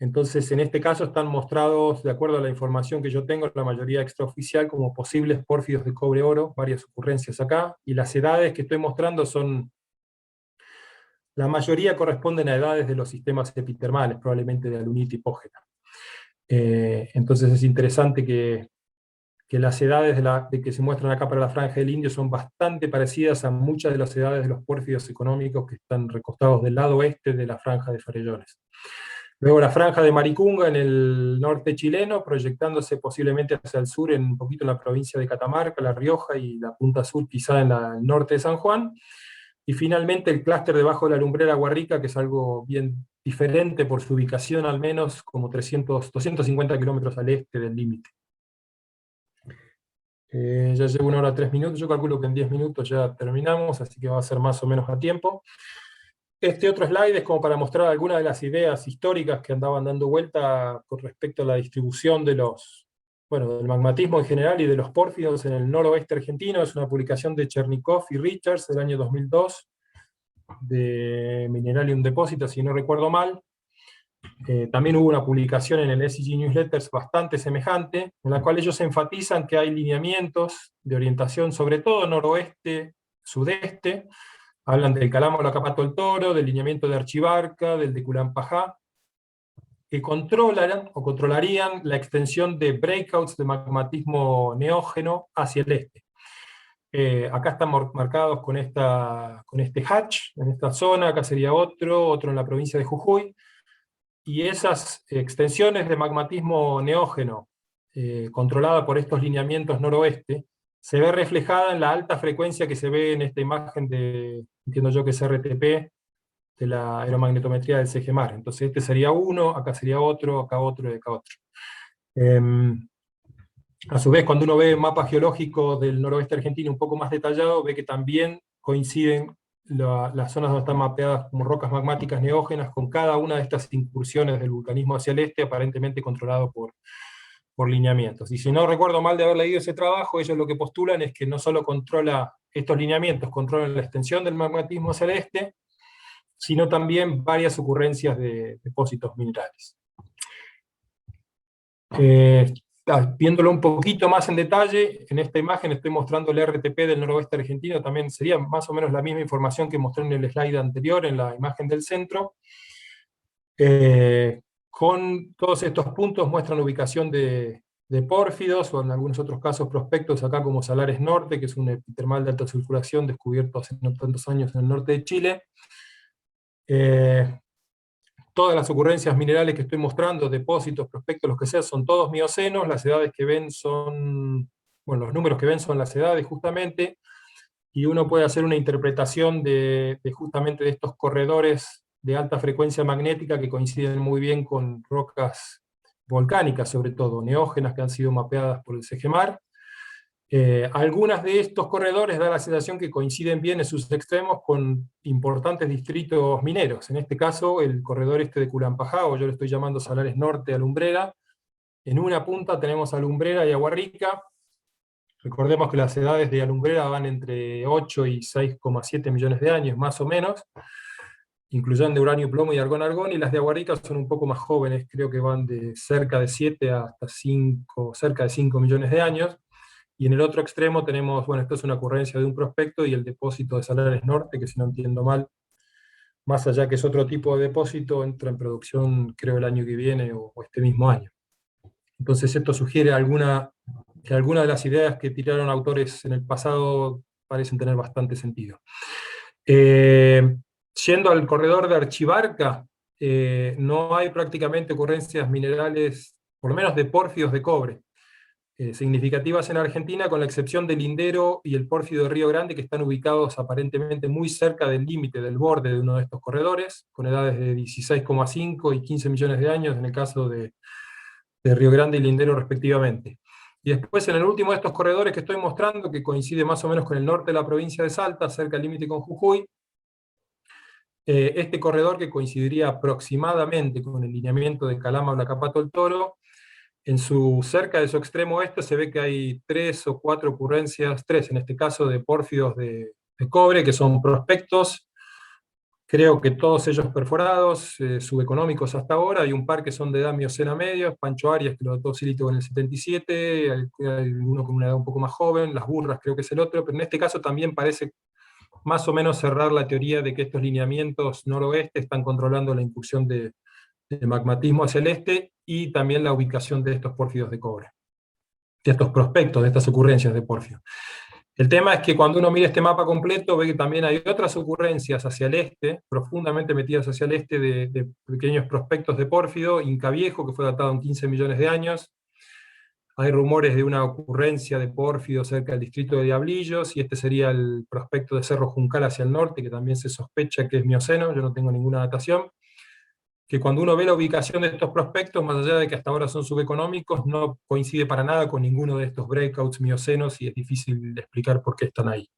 Entonces, en este caso están mostrados, de acuerdo a la información que yo tengo, la mayoría extraoficial, como posibles pórfidos de cobre-oro, varias ocurrencias acá, y las edades que estoy mostrando son, la mayoría corresponden a edades de los sistemas epitermales, probablemente de alunita hipógena. Entonces es interesante que las edades de que se muestran acá para la Franja del Indio son bastante parecidas a muchas de las edades de los pórfidos económicos que están recostados del lado oeste de la Franja de Farellones. Luego la Franja de Maricunga en el norte chileno, proyectándose posiblemente hacia el sur, un poquito en la provincia de Catamarca, La Rioja, y la punta sur quizá en el norte de San Juan. Y finalmente el clúster debajo de la lumbrera Guarrica, que es algo bien diferente por su ubicación, al menos como 250 kilómetros al este del límite. Ya llevo 1 hora 3 minutos, yo calculo que en 10 minutos ya terminamos, así que va a ser más o menos a tiempo. Este otro slide es como para mostrar algunas de las ideas históricas que andaban dando vuelta con respecto a la distribución de del magmatismo en general y de los pórfidos en el noroeste argentino. Es una publicación de Chernikov y Richards del año 2002, de Mineralium Deposita, si no recuerdo mal. También hubo una publicación en el SEG Newsletters bastante semejante, en la cual ellos enfatizan que hay lineamientos de orientación, sobre todo noroeste-sudeste. Hablan del Calama la Capato del Toro, del lineamiento de Archibarca, del de Culampajá, que controlarían la extensión de breakouts de magmatismo neógeno hacia el este. Acá están marcados con este hatch, en esta zona. Acá sería otro en la provincia de Jujuy, y esas extensiones de magmatismo neógeno controlada por estos lineamientos noroeste, se ve reflejada en la alta frecuencia que se ve en esta imagen de, entiendo yo que es RTP, de la aeromagnetometría del CGMAR. Entonces este sería uno, acá sería otro, acá otro y acá otro. A su vez, cuando uno ve mapas geológicos del noroeste argentino un poco más detallado, ve que también coinciden las zonas donde están mapeadas como rocas magmáticas neógenas con cada una de estas incursiones del vulcanismo hacia el este, aparentemente controlado por lineamientos. Y si no recuerdo mal de haber leído ese trabajo, ellos lo que postulan es que no solo controla estos lineamientos, controlan la extensión del magmatismo hacia el este, sino también varias ocurrencias de depósitos minerales. Viéndolo un poquito más en detalle, en esta imagen estoy mostrando el RTP del noroeste argentino, también sería más o menos la misma información que mostré en el slide anterior, en la imagen del centro. Con todos estos puntos muestran ubicación de pórfidos, o en algunos otros casos prospectos acá como Salares Norte, que es un epitermal de alta sulfuración descubierto hace no tantos años en el norte de Chile. Todas las ocurrencias minerales que estoy mostrando, depósitos, prospectos, los que sea, son todos miocenos. Las edades que ven son, bueno, los números que ven son las edades justamente, y uno puede hacer una interpretación justamente de estos corredores de alta frecuencia magnética que coinciden muy bien con rocas volcánicas, sobre todo, neógenas que han sido mapeadas por el CGMAR. Algunas de estos corredores da la sensación que coinciden bien en sus extremos con importantes distritos mineros. En este caso, el corredor este de Culampajá, o yo le estoy llamando Salares Norte a Lumbrera. En una punta tenemos a Lumbrera y Aguarrica. Recordemos que las edades de Alumbrera van entre 8 y 6,7 millones de años, más o menos, incluyendo uranio, plomo y argón-argón, y las de Aguarrica son un poco más jóvenes, creo que van de cerca de 7 hasta 5, cerca de 5 millones de años. Y en el otro extremo tenemos, bueno, esto es una ocurrencia de un prospecto, y el depósito de Salares Norte, que si no entiendo mal, más allá que es otro tipo de depósito, entra en producción creo el año que viene o este mismo año. Entonces esto sugiere que algunas de las ideas que tiraron autores en el pasado parecen tener bastante sentido. Yendo al corredor de Archibarca, no hay prácticamente ocurrencias minerales, por lo menos de pórfidos de cobre, significativas en Argentina, con la excepción del Lindero y el pórfido de Río Grande, que están ubicados aparentemente muy cerca del límite, del borde de uno de estos corredores, con edades de 16,5 y 15 millones de años en el caso de Río Grande y Lindero respectivamente. Y después en el último de estos corredores que estoy mostrando, que coincide más o menos con el norte de la provincia de Salta, cerca del límite con Jujuy, este corredor que coincidiría aproximadamente con el lineamiento de Calama o la Capato del Toro, cerca de su extremo oeste se ve que hay 3 o 4 ocurrencias, 3 en este caso, de pórfidos de cobre, que son prospectos, Creo que todos ellos perforados, subeconómicos hasta ahora. Hay un par que son de edad Miocena medio, Pancho Arias, que lo dató Silito en el 77, hay uno con una edad un poco más joven, Las Burras creo que es el otro, pero en este caso también parece más o menos cerrar la teoría de que estos lineamientos noroeste están controlando la incursión de magmatismo hacia el este y también la ubicación de estos pórfidos de cobre, de estos prospectos, de estas ocurrencias de porfio. El tema es que cuando uno mira este mapa completo ve que también hay otras ocurrencias hacia el este, profundamente metidas hacia el este, de pequeños prospectos de pórfido, Inca Viejo, que fue datado en 15 millones de años. Hay rumores de una ocurrencia de pórfido cerca del distrito de Diablillos, y este sería el prospecto de Cerro Juncal hacia el norte, que también se sospecha que es mioceno, yo no tengo ninguna datación. Que cuando uno ve la ubicación de estos prospectos, más allá de que hasta ahora son subeconómicos, no coincide para nada con ninguno de estos breakouts miocenos y es difícil de explicar por qué están ahí.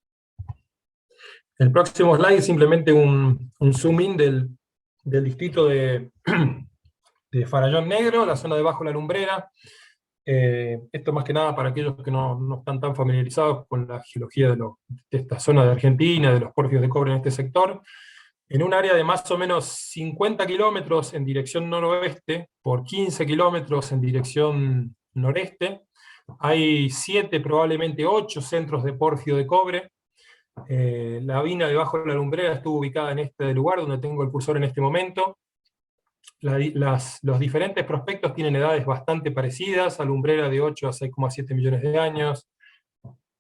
El próximo slide es simplemente un zoom in del distrito de Farallón Negro, la zona debajo de la lumbrera. Esto más que nada para aquellos que no están tan familiarizados con la geología de esta zona de Argentina, de los pórfidos de cobre en este sector. En un área de más o menos 50 kilómetros en dirección noroeste por 15 kilómetros en dirección noreste, hay 7, probablemente 8 centros de pórfido de cobre. La mina debajo de la lumbrera estuvo ubicada en este lugar donde tengo el cursor en este momento. Los diferentes prospectos tienen edades bastante parecidas, alumbrera de 8 a 6,7 millones de años,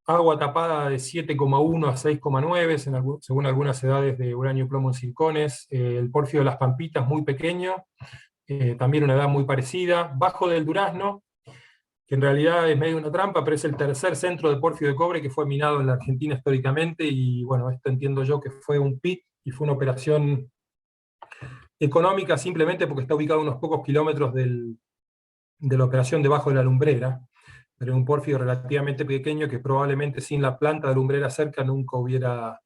agua tapada de 7,1 a 6,9, según algunas edades de uranio, plomo en circones. El pórfido de las Pampitas muy pequeño, también una edad muy parecida. Bajo del Durazno, que en realidad es medio una trampa, pero es el tercer centro de pórfido de cobre que fue minado en la Argentina históricamente, y bueno, esto entiendo yo que fue un PIT, y fue una operación económica simplemente porque está ubicado a unos pocos kilómetros de la operación debajo de la lumbrera, pero es un pórfido relativamente pequeño que probablemente sin la planta de lumbrera cerca nunca hubiera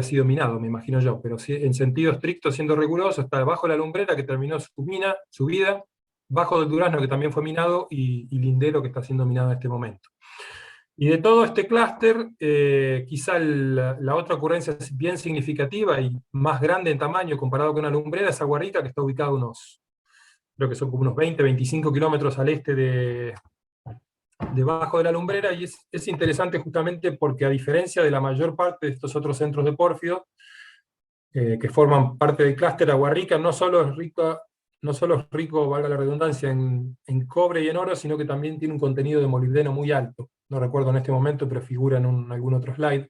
sido minado, me imagino yo, pero sí, en sentido estricto, siendo riguroso, está debajo de la lumbrera que terminó su vida, bajo del Durazno que también fue minado, y Lindero que está siendo minado en este momento. Y de todo este clúster, quizá la otra ocurrencia bien significativa y más grande en tamaño comparado con la lumbrera es Agua Rica, que está ubicado creo que son como unos 20-25 kilómetros al este debajo de la lumbrera, y es interesante justamente porque a diferencia de la mayor parte de estos otros centros de pórfido, que forman parte del clúster, Agua Rica no solo es rico, valga la redundancia, en cobre y en oro, sino que también tiene un contenido de molibdeno muy alto. No recuerdo en este momento, pero figura en algún otro slide.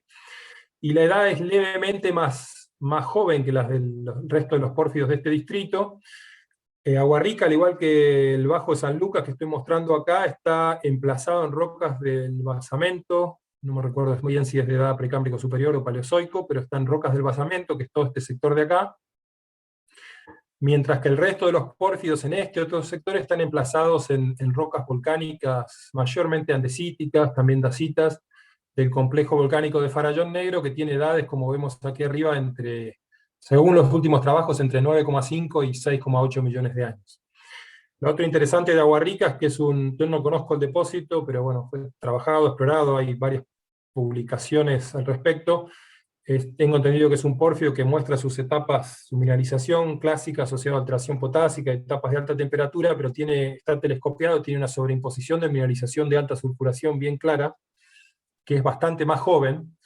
Y la edad es levemente más joven que las del resto de los pórfidos de este distrito. Agua Rica, al igual que el Bajo de San Lucas que estoy mostrando acá, está emplazado en rocas del basamento, no me recuerdo muy bien si es de edad precámbrico superior o paleozoico, pero está en rocas del basamento, que es todo este sector de acá, mientras que el resto de los pórfidos en este otro sector están emplazados en rocas volcánicas mayormente andesíticas, también dacitas, del complejo volcánico de Farallón Negro, que tiene edades, como vemos aquí arriba, según los últimos trabajos, entre 9,5 y 6,8 millones de años. Lo otro interesante de Agua Rica es que yo no conozco el depósito, pero bueno, fue trabajado, explorado, hay varias publicaciones al respecto. Tengo entendido que es un pórfido que muestra sus etapas, su mineralización clásica asociada a alteración potásica, etapas de alta temperatura, pero está telescopiado, tiene una sobreimposición de mineralización de alta sulfuración bien clara, que es bastante más joven,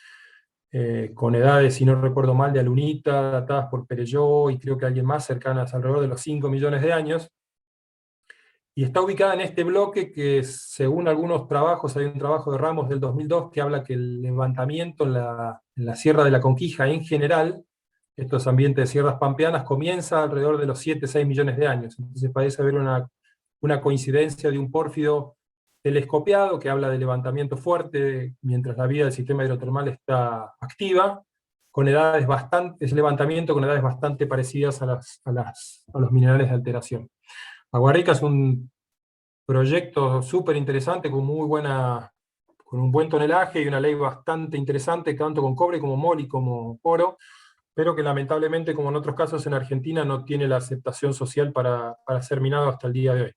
con edades, si no recuerdo mal, de alunita, datadas por Perelló, y creo que alguien más, cercanas alrededor de los 5 millones de años, y está ubicada en este bloque que, según algunos trabajos, hay un trabajo de Ramos del 2002 que habla que el levantamiento en la Sierra de la Conquija en general, estos ambientes de sierras pampeanas, comienza alrededor de los 7-6 millones de años. Entonces parece haber una coincidencia de un pórfido telescopiado que habla de levantamiento fuerte mientras la vida del sistema hidrotermal está activa, con ese levantamiento con edades bastante parecidas a los minerales de alteración. Agua Rica es un proyecto súper interesante con un buen tonelaje y una ley bastante interesante, tanto con cobre como mol y como oro, pero que lamentablemente, como en otros casos en Argentina, no tiene la aceptación social para ser minado hasta el día de hoy.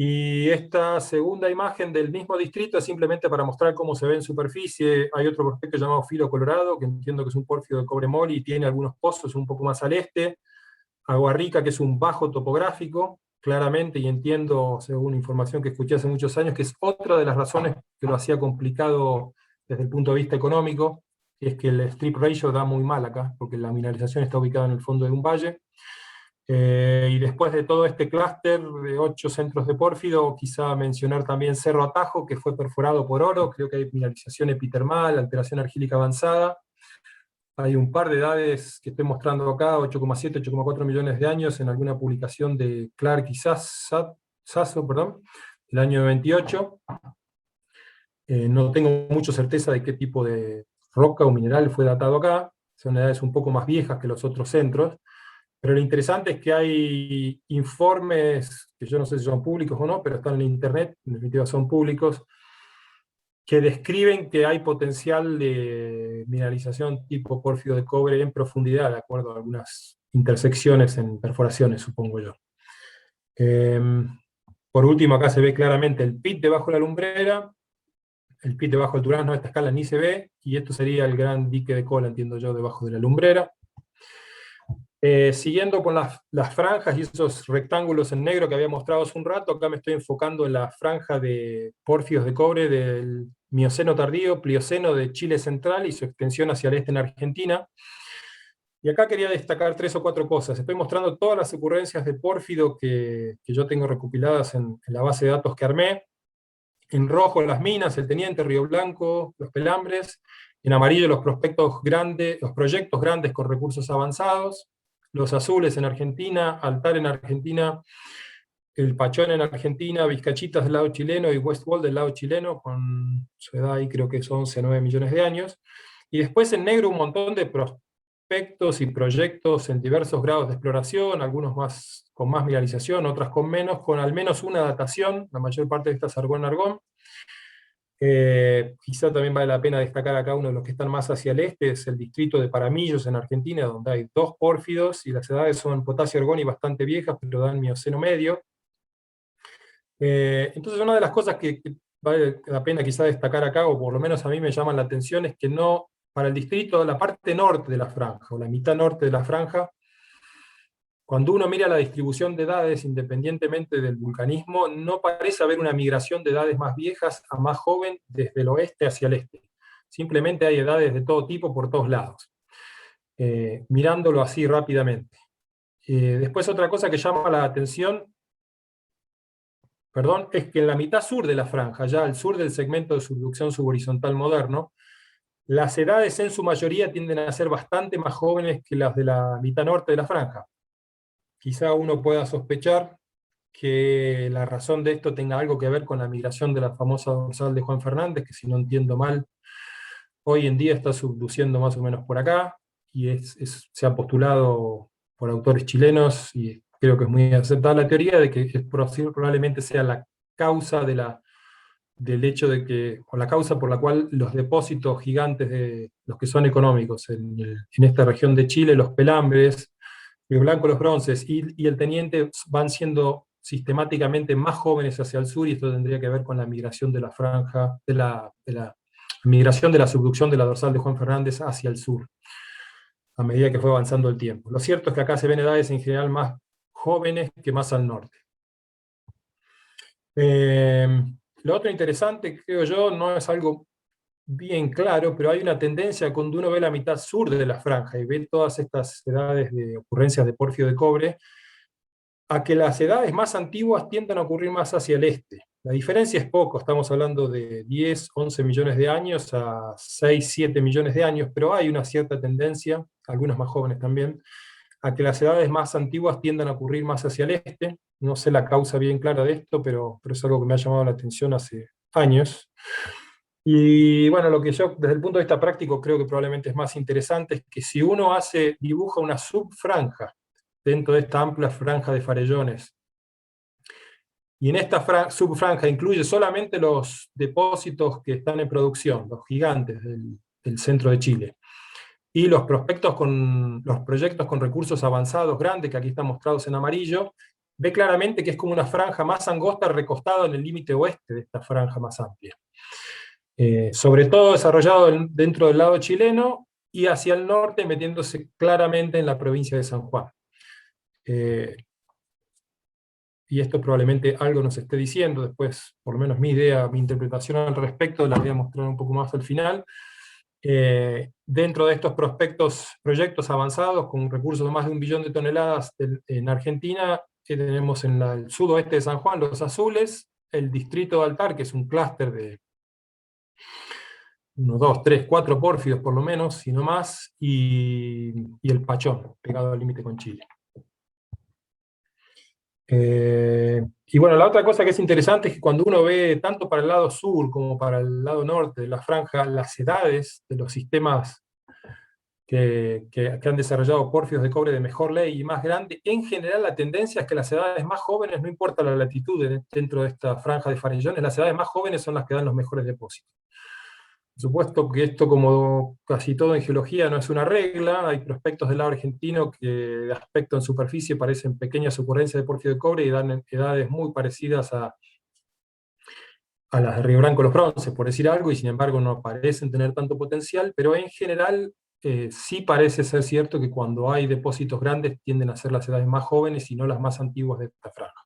Y esta segunda imagen del mismo distrito es simplemente para mostrar cómo se ve en superficie. Hay otro prospecto llamado Filo Colorado, que entiendo que es un pórfido de cobre moli y tiene algunos pozos un poco más al este. Agua Rica, que es un bajo topográfico, claramente, y entiendo, según información que escuché hace muchos años, que es otra de las razones que lo hacía complicado desde el punto de vista económico, que es que el strip ratio da muy mal acá, porque la mineralización está ubicada en el fondo de un valle. Y después de todo este clúster de 8 centros de pórfido, quizá mencionar también Cerro Atajo, que fue perforado por oro, creo que hay mineralización epitermal, alteración argílica avanzada. Hay un par de edades que estoy mostrando acá, 8,7, 8,4 millones de años, en alguna publicación de Clark y Sasso, perdón, el año 28. No tengo mucha certeza de qué tipo de roca o mineral fue datado acá, son edades un poco más viejas que los otros centros, pero lo interesante es que hay informes, que yo no sé si son públicos o no, pero están en internet, en definitiva son públicos, que describen que hay potencial de mineralización tipo pórfido de cobre en profundidad, de acuerdo a algunas intersecciones en perforaciones, supongo yo. Por último, acá se ve claramente el pit debajo de la lumbrera, el pit debajo del Durazno, a esta escala ni se ve, y esto sería el gran dique de cola, entiendo yo, debajo de la lumbrera. Siguiendo con las franjas y esos rectángulos en negro que había mostrado hace un rato, acá me estoy enfocando en la franja de pórfidos de cobre del Mioceno tardío, Plioceno de Chile central y su extensión hacia el este en Argentina. Y acá quería destacar 3 o 4 cosas. Estoy mostrando todas las ocurrencias de pórfido que yo tengo recopiladas en la base de datos que armé. En rojo las minas, el Teniente, Río Blanco, los Pelambres. En amarillo los prospectos grandes, los proyectos grandes con recursos avanzados. Los azules en Argentina, Altar en Argentina, el Pachón en Argentina, Vizcachitas del lado chileno y Westwall del lado chileno, con su edad ahí creo que son 11 o 9 millones de años. Y después en negro un montón de prospectos y proyectos en diversos grados de exploración, algunos con más mineralización, otras con menos, con al menos una datación, la mayor parte de estas argón-argón. Quizá también vale la pena destacar acá uno de los que están más hacia el este, es el distrito de Paramillos en Argentina, donde hay 2 pórfidos, y las edades son potasio-argón y bastante viejas, pero dan Mioceno medio. Entonces una de las cosas que vale la pena quizá destacar acá, o por lo menos a mí me llaman la atención, es que no, para el distrito, la parte norte de la franja, o la mitad norte de la franja, cuando uno mira la distribución de edades, independientemente del vulcanismo, no parece haber una migración de edades más viejas a más joven desde el oeste hacia el este. Simplemente hay edades de todo tipo por todos lados. Mirándolo así rápidamente. Después otra cosa que llama la atención, perdón, es que en la mitad sur de la franja, ya al sur del segmento de subducción subhorizontal moderno, las edades en su mayoría tienden a ser bastante más jóvenes que las de la mitad norte de la franja. Quizá uno pueda sospechar que la razón de esto tenga algo que ver con la migración de la famosa dorsal de Juan Fernández, que si no entiendo mal, hoy en día está subduciendo más o menos por acá, y se ha postulado por autores chilenos, y creo que es muy aceptada la teoría de que probablemente sea la causa del hecho de que, o la causa por la cual los depósitos gigantes de los que son económicos en esta región de Chile, los Pelambres, Río Blanco, los Bronces y el Teniente van siendo sistemáticamente más jóvenes hacia el sur, y esto tendría que ver con la migración de la franja, de la migración de la subducción de la dorsal de Juan Fernández hacia el sur, a medida que fue avanzando el tiempo. Lo cierto es que acá se ven edades en general más jóvenes que más al norte. Lo otro interesante, creo yo, no es algo bien claro, pero hay una tendencia cuando uno ve la mitad sur de la franja y ve todas estas edades de ocurrencias de pórfido de cobre, a que las edades más antiguas tienden a ocurrir más hacia el este. La diferencia es poco, estamos hablando de 10, 11 millones de años a 6, 7 millones de años, pero hay una cierta tendencia, algunos más jóvenes también, a que las edades más antiguas tiendan a ocurrir más hacia el este. No sé la causa bien clara de esto, pero es algo que me ha llamado la atención hace años. Y bueno, lo que yo desde el punto de vista práctico creo que probablemente es más interesante es que si uno dibuja una subfranja dentro de esta amplia franja de farellones, y en esta subfranja incluye solamente los depósitos que están en producción, los gigantes del centro de Chile, y los proyectos con recursos avanzados grandes, que aquí están mostrados en amarillo, ve claramente que es como una franja más angosta recostada en el límite oeste de esta franja más amplia. Sobre todo desarrollado dentro del lado chileno y hacia el norte metiéndose claramente en la provincia de San Juan. Y esto probablemente algo nos esté diciendo, después por lo menos mi idea, mi interpretación al respecto la voy a mostrar un poco más al final. Dentro de estos proyectos avanzados con recursos de más de 1 billón de toneladas en Argentina, tenemos en el sudoeste de San Juan los azules, el distrito de Altar, que es un clúster de 1, 2, 3, 4 pórfidos por lo menos, si no más, y el Pachón, pegado al límite con Chile. Y bueno, la otra cosa que es interesante es que cuando uno ve tanto para el lado sur como para el lado norte de la franja, las edades de los sistemas que han desarrollado pórfidos de cobre de mejor ley y más grande, en general la tendencia es que las edades más jóvenes, no importa la latitud dentro de esta franja de farellones, las edades más jóvenes son las que dan los mejores depósitos. Por supuesto que esto, como casi todo en geología, no es una regla. Hay prospectos del lado argentino que de aspecto en superficie parecen pequeñas ocurrencias de pórfido de cobre y dan edades muy parecidas a las de Río Branco Los Bronces, por decir algo, y sin embargo no parecen tener tanto potencial, pero en general sí parece ser cierto que cuando hay depósitos grandes tienden a ser las edades más jóvenes y no las más antiguas de esta franja.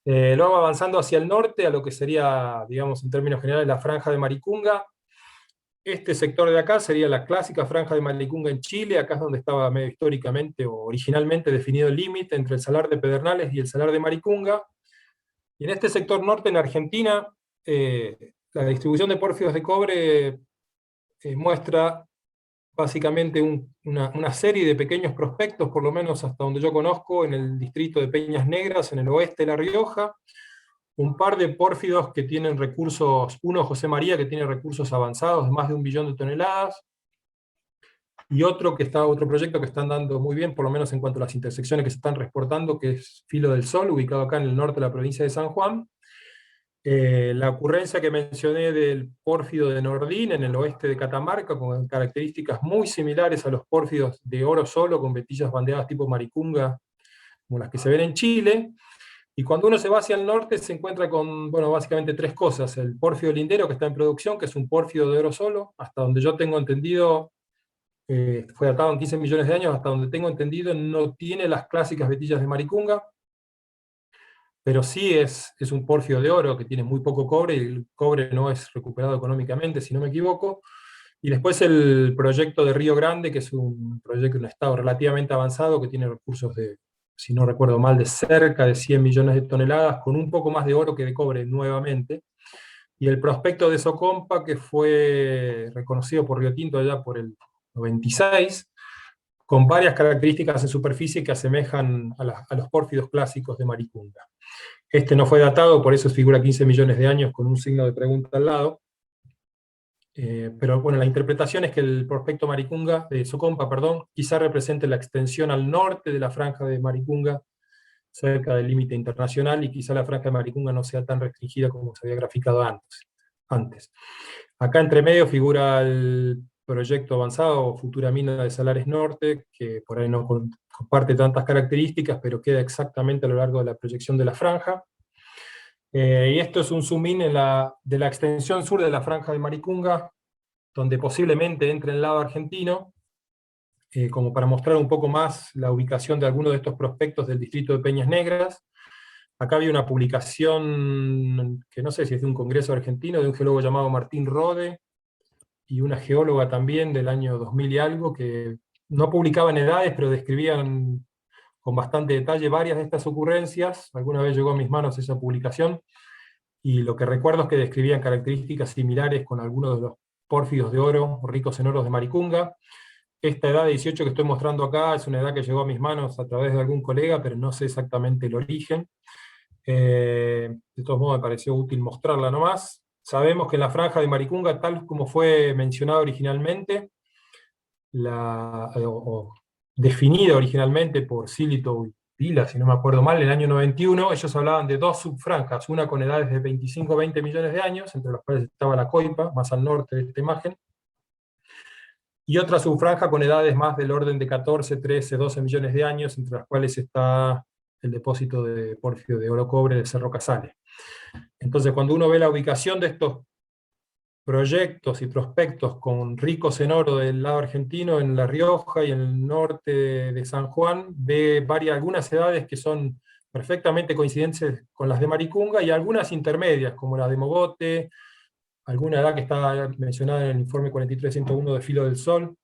Luego avanzando hacia el norte, a lo que sería, digamos, en términos generales, la franja de Maricunga. Este sector de acá sería la clásica franja de Maricunga en Chile. Acá es donde estaba medio históricamente o originalmente definido el límite entre el Salar de Pedernales y el Salar de Maricunga. Y en este sector norte, en Argentina, la distribución de pórfidos de cobre muestra básicamente una serie de pequeños prospectos, por lo menos hasta donde yo conozco, en el distrito de Peñas Negras, en el oeste de La Rioja, un par de pórfidos que tienen recursos, uno José María, que tiene recursos avanzados de más de 1 billón de toneladas, y otro proyecto que están dando muy bien, por lo menos en cuanto a las intersecciones que se están reportando, que es Filo del Sol, ubicado acá en el norte de la provincia de San Juan. La ocurrencia que mencioné del pórfido de Nordín en el oeste de Catamarca, con características muy similares a los pórfidos de oro solo, con vetillas bandeadas tipo Maricunga, como las que se ven en Chile. Y cuando uno se va hacia el norte se encuentra con, bueno, básicamente 3 cosas. El pórfido lindero, que está en producción, que es un pórfido de oro solo, hasta donde yo tengo entendido, fue datado en 15 millones de años, hasta donde tengo entendido no tiene las clásicas vetillas de Maricunga, pero sí es un pórfido de oro que tiene muy poco cobre, y el cobre no es recuperado económicamente, si no me equivoco. Y después el proyecto de Río Grande, que es un proyecto en un estado relativamente avanzado, que tiene recursos de, si no recuerdo mal, de cerca de 100 millones de toneladas, con un poco más de oro que de cobre nuevamente. Y el prospecto de Socompa, que fue reconocido por Río Tinto allá por el 96, con varias características en superficie que asemejan a los pórfidos clásicos de Maricunga. Este no fue datado, por eso figura 15 millones de años con un signo de pregunta al lado. Pero bueno, la interpretación es que el prospecto Maricunga, de Socompa, perdón, quizá represente la extensión al norte de la franja de Maricunga, cerca del límite internacional, y quizá la franja de Maricunga no sea tan restringida como se había graficado antes. Acá entre medio figura el proyecto avanzado, futura mina de Salares Norte, que por ahí no comparte tantas características, pero queda exactamente a lo largo de la proyección de la franja. Y esto es un zoom in de la extensión sur de la franja de Maricunga, donde posiblemente entre el lado argentino, como para mostrar un poco más la ubicación de algunos de estos prospectos del distrito de Peñas Negras. Acá había una publicación, que no sé si es de un congreso argentino, de un geólogo llamado Martín Rode, y una geóloga también del año 2000 y algo, que no publicaban edades, pero describían con bastante detalle varias de estas ocurrencias. Alguna vez llegó a mis manos esa publicación, y lo que recuerdo es que describían características similares con algunos de los pórfidos de oro, ricos en oros de Maricunga. Esta edad de 18 que estoy mostrando acá es una edad que llegó a mis manos a través de algún colega, pero no sé exactamente el origen. De todos modos me pareció útil mostrarla nomás. Sabemos que en la franja de Maricunga, tal como fue mencionada originalmente, o definida originalmente por Silito y Vila, si no me acuerdo mal, en el año 91, ellos hablaban de 2 subfranjas, una con edades de 25 a 20 millones de años, entre las cuales estaba la Coipa, más al norte de esta imagen, y otra subfranja con edades más del orden de 14, 13, 12 millones de años, entre las cuales está el depósito de porfio de oro-cobre de Cerro Casale. Entonces, cuando uno ve la ubicación de estos proyectos y prospectos con ricos en oro del lado argentino, en La Rioja y en el norte de San Juan, ve algunas edades que son perfectamente coincidentes con las de Maricunga, y algunas intermedias, como la de Mogote, alguna edad que está mencionada en el informe 4301 de Filo del Sol,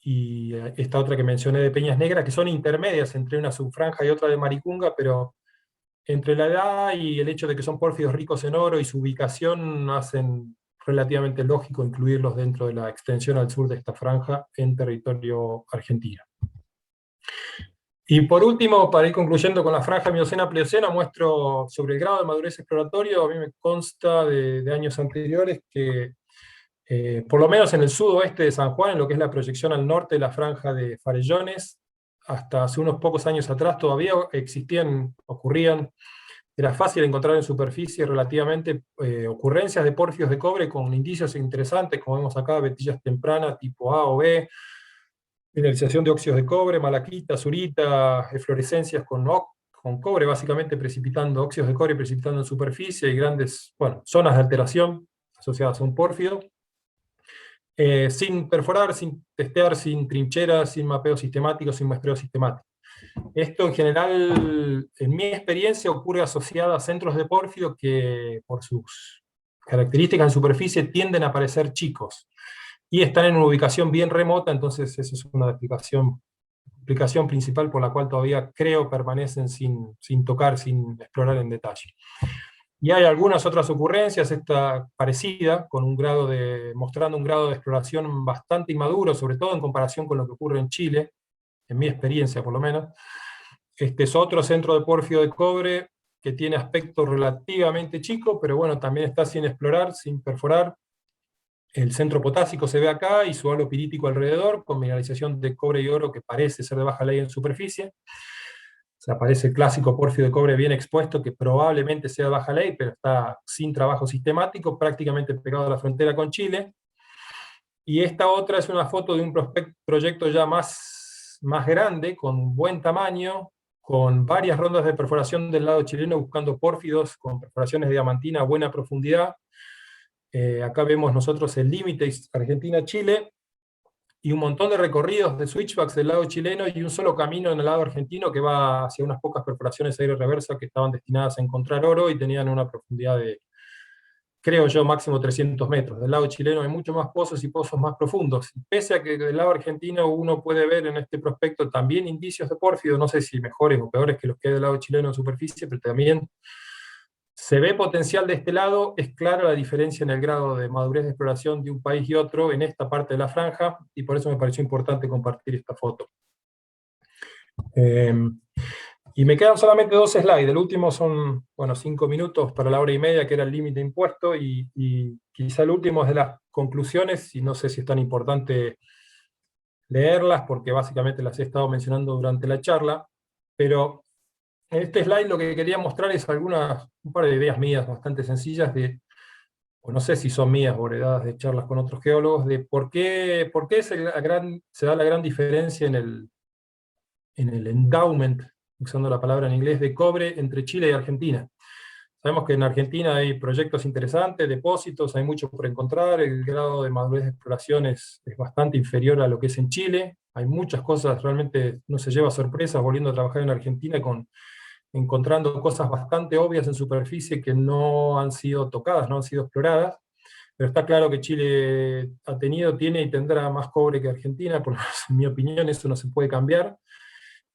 y esta otra que mencioné de Peñas Negras, que son intermedias entre una subfranja y otra de Maricunga, pero entre la edad y el hecho de que son pórfidos ricos en oro y su ubicación hacen relativamente lógico incluirlos dentro de la extensión al sur de esta franja en territorio argentino. Y por último, para ir concluyendo con la franja Miocena-Pliocena, muestro sobre el grado de madurez exploratorio. A mí me consta de años anteriores que, por lo menos en el sudoeste de San Juan, en lo que es la proyección al norte de la franja de Farellones, hasta hace unos pocos años atrás todavía ocurrían, era fácil encontrar en superficie relativamente ocurrencias de porfios de cobre con indicios interesantes, como vemos acá, vetillas tempranas tipo A o B, mineralización de óxidos de cobre, malaquita, azurita, eflorescencias con cobre, básicamente precipitando, óxidos de cobre precipitando en superficie, y grandes, zonas de alteración asociadas a un pórfido, sin perforar, sin testear, sin trincheras, sin mapeo sistemático, sin muestreo sistemático. Esto en general, en mi experiencia, ocurre asociado a centros de pórfido que por sus características en superficie tienden a parecer chicos, y están en una ubicación bien remota. Entonces esa es una explicación principal por la cual todavía creo permanecen sin tocar, sin explorar en detalle. Y hay algunas otras ocurrencias, esta parecida, mostrando un grado de exploración bastante inmaduro, sobre todo en comparación con lo que ocurre en Chile, en mi experiencia por lo menos. Este es otro centro de pórfido de cobre que tiene aspecto relativamente chico, pero bueno, también está sin explorar, sin perforar. El centro potásico se ve acá, y su halo pirítico alrededor, con mineralización de cobre y oro que parece ser de baja ley en superficie. O sea, aparece el clásico pórfido de cobre bien expuesto, que probablemente sea de baja ley, pero está sin trabajo sistemático, prácticamente pegado a la frontera con Chile. Y esta otra es una foto de un proyecto ya más grande, con buen tamaño, con varias rondas de perforación del lado chileno, buscando pórfidos con perforaciones de diamantina a buena profundidad. Acá vemos nosotros el límite Argentina-Chile, y un montón de recorridos de switchbacks del lado chileno, y un solo camino en el lado argentino que va hacia unas pocas perforaciones aire reversa que estaban destinadas a encontrar oro, y tenían una profundidad de, creo yo, máximo 300 metros. Del lado chileno hay mucho más pozos y pozos más profundos. Pese a que del lado argentino uno puede ver en este prospecto también indicios de pórfido, no sé si mejores o peores que los que hay del lado chileno en superficie, pero también se ve potencial de este lado. Es clara la diferencia en el grado de madurez de exploración de un país y otro en esta parte de la franja, y por eso me pareció importante compartir esta foto. Y me quedan solamente 2 slides. El último son 5 minutos para la hora y media, que era el límite impuesto, y quizá el último es de las conclusiones, y no sé si es tan importante leerlas, porque básicamente las he estado mencionando durante la charla, pero en este slide lo que quería mostrar es un par de ideas mías bastante sencillas, o no sé si son mías o heredadas de charlas con otros geólogos, de por qué se da la gran diferencia en el endowment, usando la palabra en inglés, de cobre entre Chile y Argentina. Sabemos que en Argentina hay proyectos interesantes, depósitos, hay mucho por encontrar, el grado de madurez de exploración es bastante inferior a lo que es en Chile, hay muchas cosas, realmente no se lleva sorpresas volviendo a trabajar en Argentina, encontrando cosas bastante obvias en superficie que no han sido tocadas, no han sido exploradas, pero está claro que Chile tiene y tendrá más cobre que Argentina, por lo menos en mi opinión eso no se puede cambiar.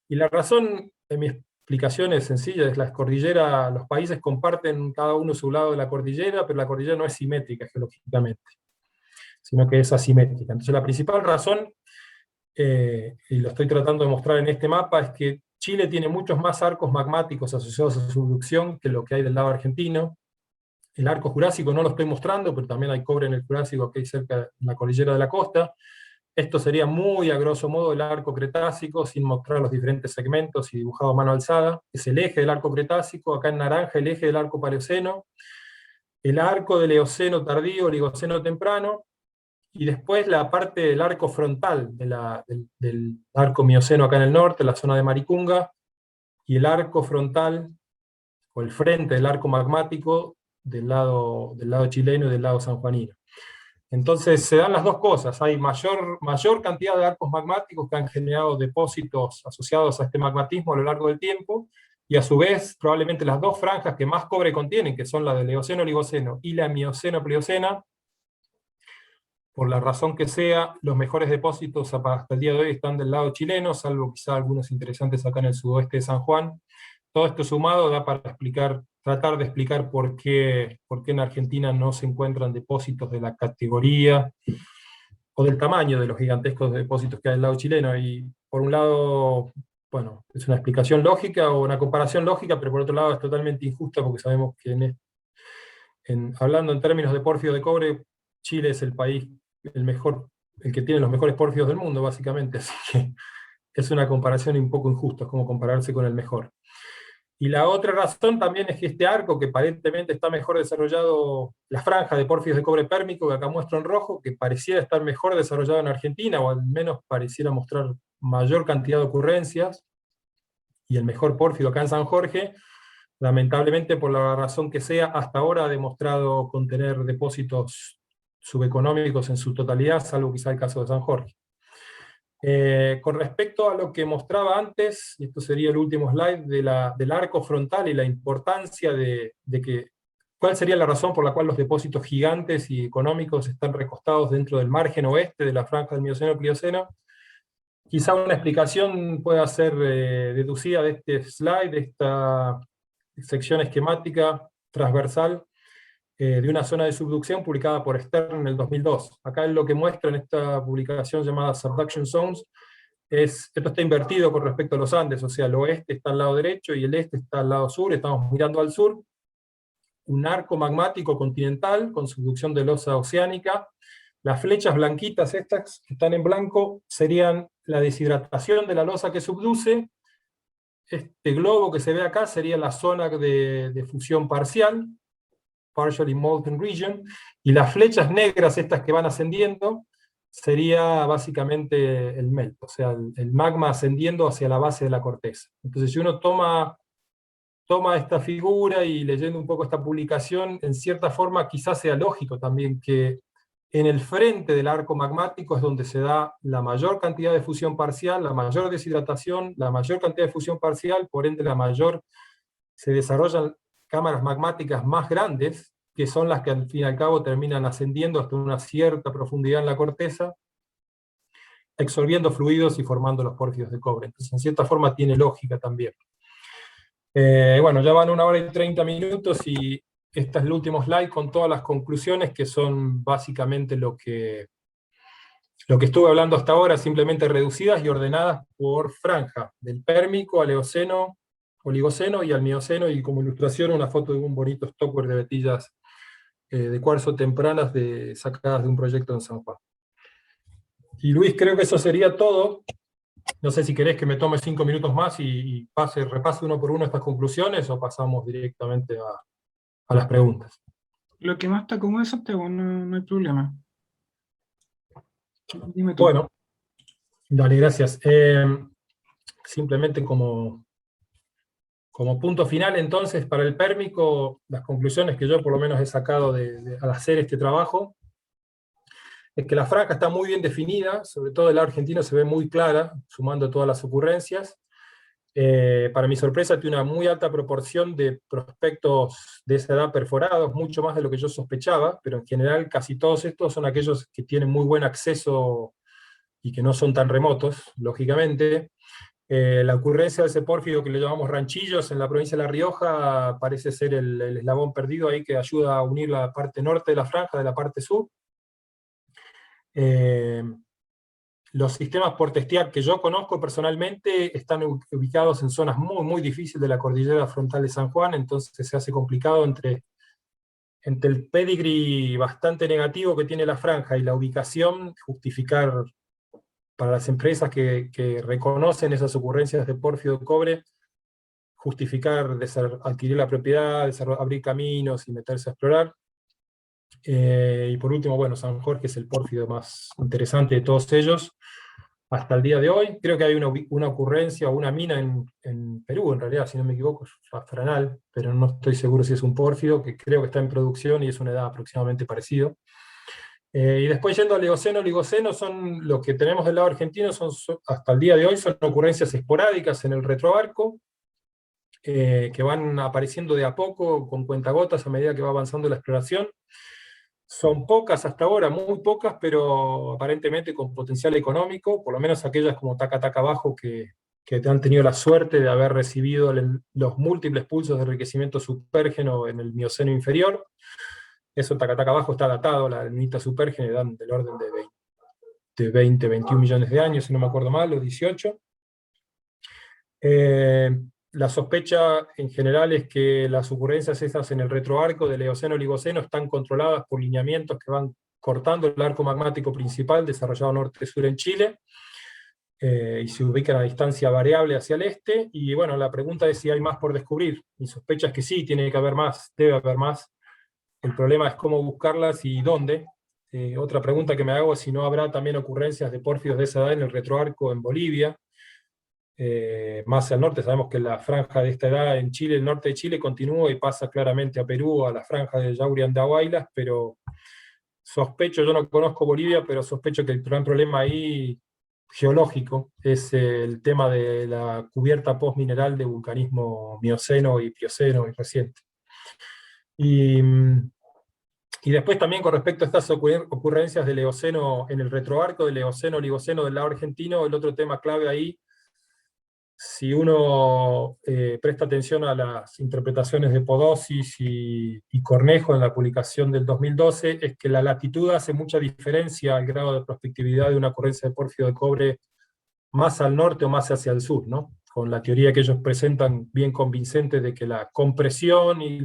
Y la razón, en mi explicación es sencilla, es la cordillera. Los países comparten cada uno su lado de la cordillera, pero la cordillera no es simétrica geológicamente, sino que es asimétrica. Entonces la principal razón, y lo estoy tratando de mostrar en este mapa, es que Chile tiene muchos más arcos magmáticos asociados a su subducción que lo que hay del lado argentino. El arco jurásico no lo estoy mostrando, pero también hay cobre en el jurásico que hay cerca de la cordillera de la costa. Esto sería muy a grosso modo el arco cretácico, sin mostrar los diferentes segmentos y dibujado a mano alzada. Es el eje del arco cretácico, acá en naranja el eje del arco paleoceno, el arco del eoceno tardío, oligoceno temprano, y después la parte del arco frontal del arco mioceno acá en el norte, la zona de Maricunga, y el arco frontal, o el frente del arco magmático, del lado chileno y del lado sanjuanino. Entonces se dan las dos cosas, hay mayor cantidad de arcos magmáticos que han generado depósitos asociados a este magmatismo a lo largo del tiempo, y a su vez probablemente las dos franjas que más cobre contienen, que son la del Eoceno-Oligoceno y la Mioceno-Pliocena, por la razón que sea, los mejores depósitos hasta el día de hoy están del lado chileno, salvo quizá algunos interesantes acá en el sudoeste de San Juan. Todo esto sumado da para tratar de explicar por qué en Argentina no se encuentran depósitos de la categoría o del tamaño de los gigantescos depósitos que hay del lado chileno. Y por un lado, bueno, es una explicación lógica o una comparación lógica, pero por otro lado es totalmente injusta porque sabemos que hablando en términos de pórfido de cobre, Chile es el país el que tiene los mejores pórfidos del mundo, básicamente, así que es una comparación un poco injusta, es como compararse con el mejor. Y la otra razón también es que este arco, que aparentemente está mejor desarrollado, la franja de pórfidos de cobre pérmico que acá muestro en rojo, que pareciera estar mejor desarrollado en Argentina, o al menos pareciera mostrar mayor cantidad de ocurrencias, y el mejor pórfido acá en San Jorge, lamentablemente por la razón que sea, hasta ahora ha demostrado contener depósitos subeconómicos en su totalidad, salvo quizá el caso de San Jorge. Con respecto a lo que mostraba antes, y esto sería el último slide, del arco frontal y la importancia de que, cuál sería la razón por la cual los depósitos gigantes y económicos están recostados dentro del margen oeste de la franja del Mioceno-Plioceno. Quizá una explicación pueda ser deducida de este slide, de esta sección esquemática transversal, de una zona de subducción publicada por Stern en el 2002. Acá lo que muestra en esta publicación llamada Subduction Zones, esto está invertido con respecto a los Andes, o sea, el oeste está al lado derecho y el este está al lado sur, estamos mirando al sur, un arco magmático continental con subducción de losa oceánica. Las flechas blanquitas estas que están en blanco serían la deshidratación de la losa que subduce. Este globo que se ve acá sería la zona de fusión parcial, partially molten region, y las flechas negras estas que van ascendiendo, sería básicamente el melt, o sea, el magma ascendiendo hacia la base de la corteza. Entonces si uno toma esta figura y leyendo un poco esta publicación, en cierta forma quizás sea lógico también que en el frente del arco magmático es donde se da la mayor cantidad de fusión parcial, la mayor deshidratación, la mayor cantidad de fusión parcial, por ende se desarrollan cámaras magmáticas más grandes, que son las que al fin y al cabo terminan ascendiendo hasta una cierta profundidad en la corteza, absorbiendo fluidos y formando los pórfidos de cobre. Entonces, en cierta forma tiene lógica también. Bueno, ya van 1 hora y 30 minutos y este es el último slide con todas las conclusiones, que son básicamente lo que estuve hablando hasta ahora, simplemente reducidas y ordenadas por franja, del Pérmico al Eoceno, Oligoceno y al Mioceno, y como ilustración una foto de un bonito stockware de vetillas de cuarzo tempranas sacadas de un proyecto en San Juan. Y Luis, creo que eso sería todo. No sé si querés que me tome 5 minutos más y repase uno por uno estas conclusiones, o pasamos directamente a las preguntas. Lo que más está cómodo, Santiago, no hay problema. Dime tú. Bueno, dale, gracias. Simplemente como punto final, entonces, para el Pérmico, las conclusiones que yo por lo menos he sacado al hacer este trabajo, es que la franja está muy bien definida, sobre todo el lado argentino se ve muy clara, sumando todas las ocurrencias. Para mi sorpresa, tiene una muy alta proporción de prospectos de esa edad perforados, mucho más de lo que yo sospechaba, pero en general casi todos estos son aquellos que tienen muy buen acceso y que no son tan remotos, lógicamente. La ocurrencia de ese pórfido que le llamamos Ranchillos en la provincia de La Rioja parece ser el eslabón perdido ahí que ayuda a unir la parte norte de la franja de la parte sur. Los sistemas por testear que yo conozco personalmente están ubicados en zonas muy, muy difíciles de la cordillera frontal de San Juan, entonces se hace complicado entre el pedigree bastante negativo que tiene la franja y la ubicación, justificar para las empresas que reconocen esas ocurrencias de pórfido de cobre, justificar adquirir la propiedad, abrir caminos y meterse a explorar. Y por último, bueno, San Jorge es el pórfido más interesante de todos ellos. hasta el día de hoy. Creo que hay una ocurrencia o una mina en Perú, en realidad, si no me equivoco, es Rafranal, pero no estoy seguro si es un pórfido, que creo que está en producción y es una edad aproximadamente parecida. Y después yendo al Oligoceno son los que tenemos del lado argentino, hasta el día de hoy son ocurrencias esporádicas en el retroarco, que van apareciendo de a poco, con cuentagotas a medida que va avanzando la exploración. Son pocas hasta ahora, muy pocas, pero aparentemente con potencial económico, por lo menos aquellas como Taca Taca Bajo, que han tenido la suerte de haber recibido los múltiples pulsos de enriquecimiento supérgeno en el Mioceno inferior. Eso Taca Taca Bajo está datado, la minita supérgene dan del orden de 20, 21 millones de años, si no me acuerdo mal, o 18. La sospecha en general es que las ocurrencias estas en el retroarco del Eoceno-Oligoceno están controladas por lineamientos que van cortando el arco magmático principal desarrollado norte-sur en Chile, y se ubican a distancia variable hacia el este, y bueno, la pregunta es si hay más por descubrir. Mi sospecha es que sí, tiene que haber más, debe haber más. El problema es cómo buscarlas y dónde. Otra pregunta que me hago es si no habrá también ocurrencias de pórfidos de esa edad en el retroarco en Bolivia, más al norte. Sabemos que la franja de esta edad en Chile, el norte de Chile, continúa y pasa claramente a Perú, a la franja de Yauri Andahuaylas, pero sospecho, yo no conozco Bolivia, pero sospecho que el gran problema ahí geológico es el tema de la cubierta postmineral de vulcanismo mioceno y plioceno y reciente. Y después también con respecto a estas ocurrencias del Eoceno en el retroarco del Eoceno-Oligoceno del lado argentino, el otro tema clave ahí, si uno presta atención a las interpretaciones de Podosis y Cornejo en la publicación del 2012, es que la latitud hace mucha diferencia al grado de prospectividad de una ocurrencia de pórfido de cobre más al norte o más hacia el sur, ¿no? Con la teoría que ellos presentan bien convincente de que la compresión y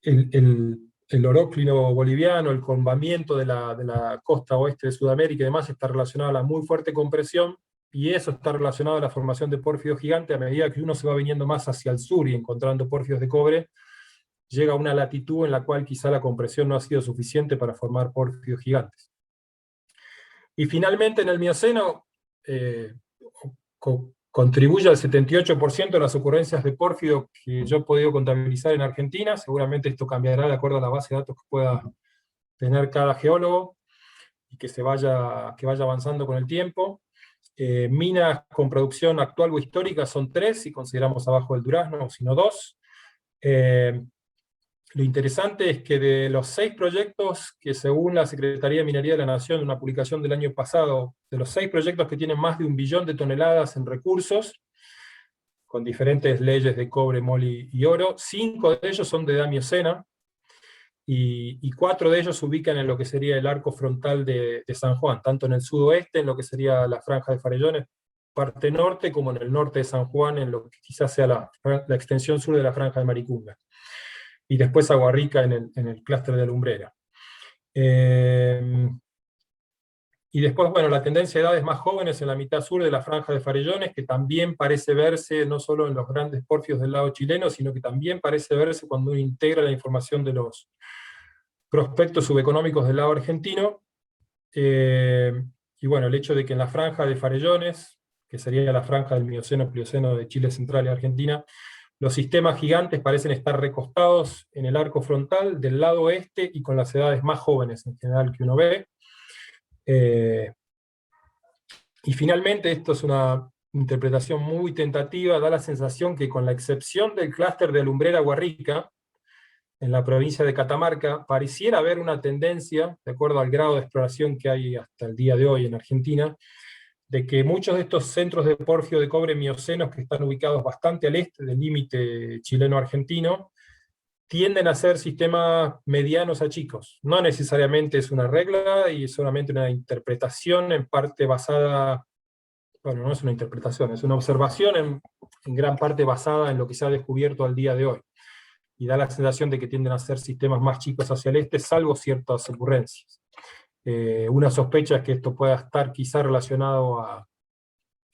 el oróclino boliviano, el combamiento de la costa oeste de Sudamérica y demás está relacionado a la muy fuerte compresión, y eso está relacionado a la formación de pórfidos gigantes. A medida que uno se va viniendo más hacia el sur y encontrando pórfidos de cobre, llega a una latitud en la cual quizá la compresión no ha sido suficiente para formar pórfidos gigantes. Y finalmente en el Mioceno contribuye al 78% de las ocurrencias de pórfido que yo he podido contabilizar en Argentina. Seguramente esto cambiará de acuerdo a la base de datos que pueda tener cada geólogo, y que vaya avanzando con el tiempo. Minas con producción actual o histórica son 3, si consideramos abajo del Durazno, sino 2. Lo interesante es que de los 6 proyectos que, según la Secretaría de Minería de la Nación, una publicación del año pasado, de los 6 proyectos que tienen más de 1 billón de toneladas en recursos, con diferentes leyes de cobre, moli y oro, 5 de ellos son de edad miocena, y 4 de ellos se ubican en lo que sería el arco frontal de San Juan, tanto en el sudoeste, en lo que sería la franja de Farellones, parte norte, como en el norte de San Juan, en lo que quizás sea la extensión sur de la franja de Maricunga. Y después Agua Rica en el clúster de Lumbrera. Y después, bueno, la tendencia de edades más jóvenes en la mitad sur de la franja de Farellones, que también parece verse no solo en los grandes pórfidos del lado chileno, sino que también parece verse cuando uno integra la información de los prospectos subeconómicos del lado argentino. Y bueno, el hecho de que en la franja de Farellones, que sería la franja del Mioceno-Plioceno de Chile central y Argentina, los sistemas gigantes parecen estar recostados en el arco frontal del lado oeste y con las edades más jóvenes en general que uno ve. Y finalmente, esto es una interpretación muy tentativa, da la sensación que con la excepción del clúster de Lumbrera Agua Rica, en la provincia de Catamarca, pareciera haber una tendencia, de acuerdo al grado de exploración que hay hasta el día de hoy en Argentina, de que muchos de estos centros de pórfido de cobre miocenos, que están ubicados bastante al este del límite chileno-argentino, tienden a ser sistemas medianos a chicos. No necesariamente es una regla, y es solamente una interpretación en parte basada, bueno, no es una interpretación, es una observación en gran parte basada en lo que se ha descubierto al día de hoy. Y da la sensación de que tienden a ser sistemas más chicos hacia el este, salvo ciertas ocurrencias. Una sospecha es que esto pueda estar quizá relacionado a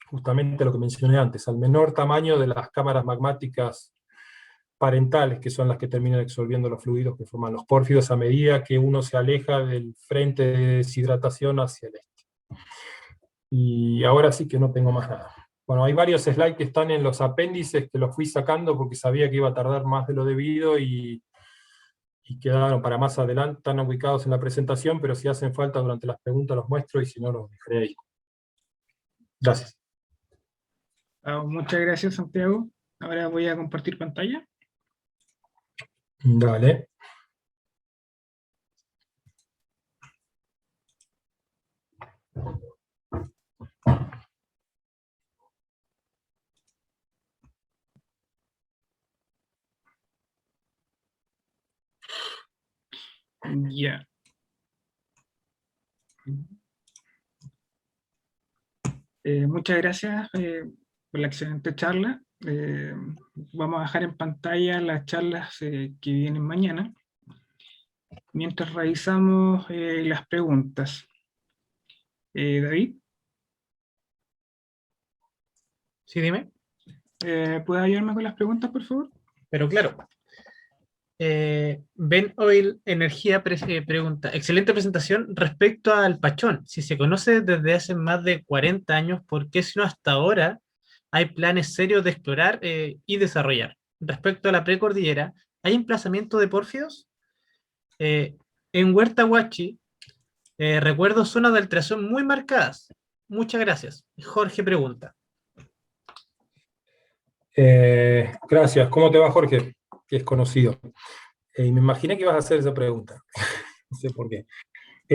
justamente lo que mencioné antes, al menor tamaño de las cámaras magmáticas parentales, que son las que terminan exsolviendo los fluidos que forman los pórfidos a medida que uno se aleja del frente de deshidratación hacia el este. Y ahora sí que no tengo más nada. Bueno, hay varios slides que están en los apéndices que los fui sacando porque sabía que iba a tardar más de lo debido y quedaron para más adelante, están ubicados en la presentación, pero si hacen falta durante las preguntas los muestro y si no los dejaré ahí. Gracias. Muchas gracias, Santiago. Ahora voy a compartir pantalla. Dale. Ya. Muchas gracias por la excelente charla. Vamos a dejar en pantalla las charlas que vienen mañana, mientras revisamos las preguntas. David, Sí, dime. ¿puedes ayudarme con las preguntas, por favor? Pero claro. Ben Oil Energía pregunta, excelente presentación respecto al Pachón. Si se conoce desde hace más de 40 años, ¿por qué si no hasta ahora hay planes serios de explorar y desarrollar? Respecto a la precordillera, ¿hay emplazamiento de pórfidos? En Huerta Huachi, recuerdo zonas de alteración muy marcadas. Muchas gracias. Jorge pregunta. Gracias. ¿Cómo te va, Jorge? Que es conocido. Y me imaginé que ibas a hacer esa pregunta. No sé por qué.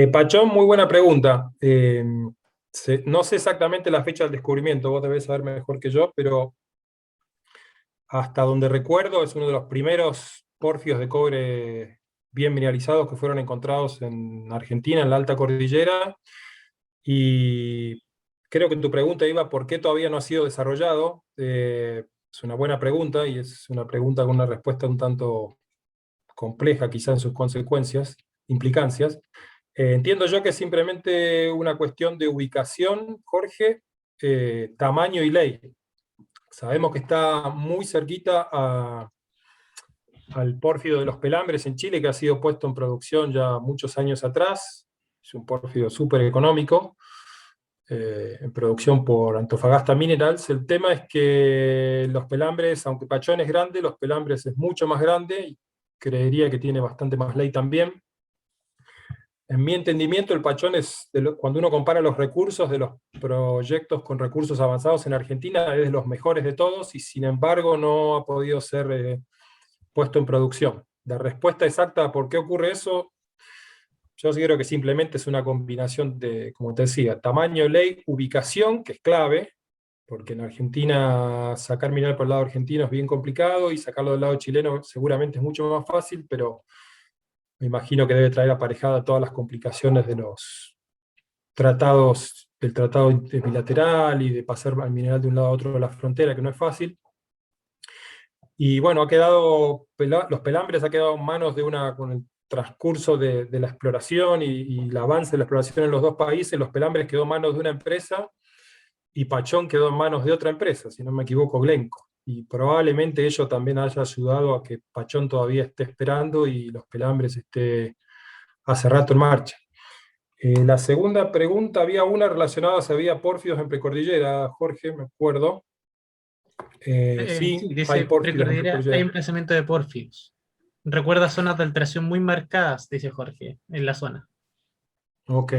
Pachón, muy buena pregunta. No sé exactamente la fecha del descubrimiento, vos debés saber mejor que yo, pero hasta donde recuerdo es uno de los primeros porfios de cobre bien mineralizados que fueron encontrados en Argentina, en la Alta Cordillera, y creo que tu pregunta iba ¿por qué todavía no ha sido desarrollado? Es una buena pregunta y es una pregunta con una respuesta un tanto compleja quizá en sus consecuencias, implicancias. Entiendo yo que es simplemente una cuestión de ubicación, Jorge, tamaño y ley. Sabemos que está muy cerquita al pórfido de los Pelambres en Chile, que ha sido puesto en producción ya muchos años atrás. Es un pórfido súper económico, en producción por Antofagasta Minerals. El tema es que los Pelambres, aunque Pachón es grande, los Pelambres es mucho más grande, y creería que tiene bastante más ley también. En mi entendimiento, el Pachón es, cuando uno compara los recursos de los proyectos con recursos avanzados en Argentina, es de los mejores de todos, y sin embargo no ha podido ser puesto en producción. La respuesta exacta a por qué ocurre eso, yo sí creo que simplemente es una combinación de, como te decía, tamaño, ley, ubicación, que es clave, porque en Argentina sacar mineral por el lado argentino es bien complicado, y sacarlo del lado chileno seguramente es mucho más fácil, pero me imagino que debe traer aparejada todas las complicaciones de los tratados, del tratado bilateral y de pasar al mineral de un lado a otro de la frontera, que no es fácil. Y bueno, los Pelambres ha quedado en manos de con el transcurso de la exploración y el avance de la exploración en los dos países. Los Pelambres quedó en manos de una empresa y Pachón quedó en manos de otra empresa, si no me equivoco, Glencore. Y probablemente ello también haya ayudado a que Pachón todavía esté esperando y los Pelambres esté hace rato en marcha. La segunda pregunta, había una relacionada si había pórfidos en precordillera, Jorge, me acuerdo. Sí, Sí, dice hay pórfidos en precordillera, hay precordillera. emplazamiento de pórfidos. Recuerda zonas de alteración muy marcadas, dice Jorge, en la zona. Ok.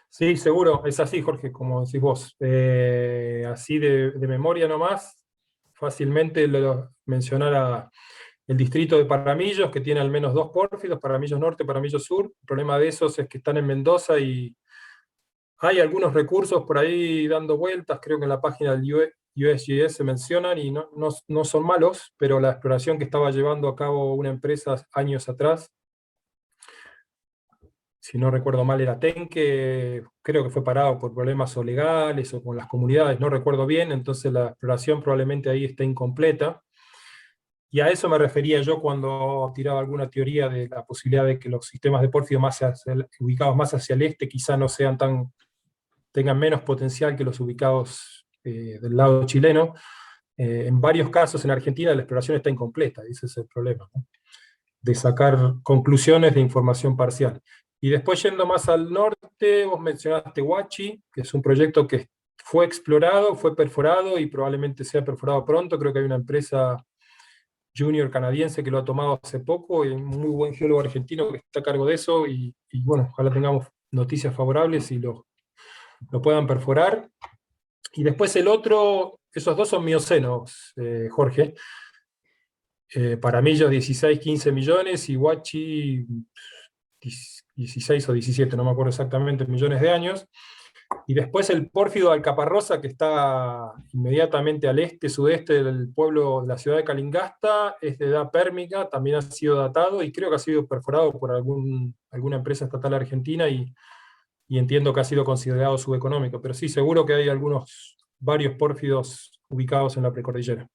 Sí, seguro, es así, Jorge, como decís vos. Así de memoria nomás, fácilmente mencionar el distrito de Paramillos, que tiene al menos dos pórfidos, Paramillos Norte, Paramillos Sur. El problema de esos es que están en Mendoza y hay algunos recursos por ahí dando vueltas, creo que en la página del USGS se mencionan y no son malos, pero la exploración que estaba llevando a cabo una empresa años atrás, si no recuerdo mal era Tenke, creo que fue parado por problemas o legales o con las comunidades, no recuerdo bien, entonces la exploración probablemente ahí está incompleta. Y a eso me refería yo cuando tiraba alguna teoría de la posibilidad de que los sistemas de pórfido ubicados más hacia el este quizá no sean tengan menos potencial que los ubicados del lado chileno. En varios casos en Argentina la exploración está incompleta, ese es el problema, ¿no? De sacar conclusiones de información parcial. Y después yendo más al norte, vos mencionaste Huachi, que es un proyecto que fue explorado, fue perforado y probablemente sea perforado pronto. Creo que hay una empresa junior canadiense que lo ha tomado hace poco, y un muy buen geólogo argentino que está a cargo de eso, y bueno, ojalá tengamos noticias favorables y lo puedan perforar. Y después el otro, esos dos son miocenos, Jorge. Paramillos 16, 15 millones y Huachi 16 o 17, no me acuerdo exactamente, millones de años. Y después el pórfido de Alcaparrosa, que está inmediatamente al este-sudeste del pueblo, de la ciudad de Calingasta, es de edad pérmica, también ha sido datado y creo que ha sido perforado por alguna empresa estatal argentina y entiendo que ha sido considerado subeconómico, pero sí, seguro que hay varios pórfidos ubicados en la precordillera.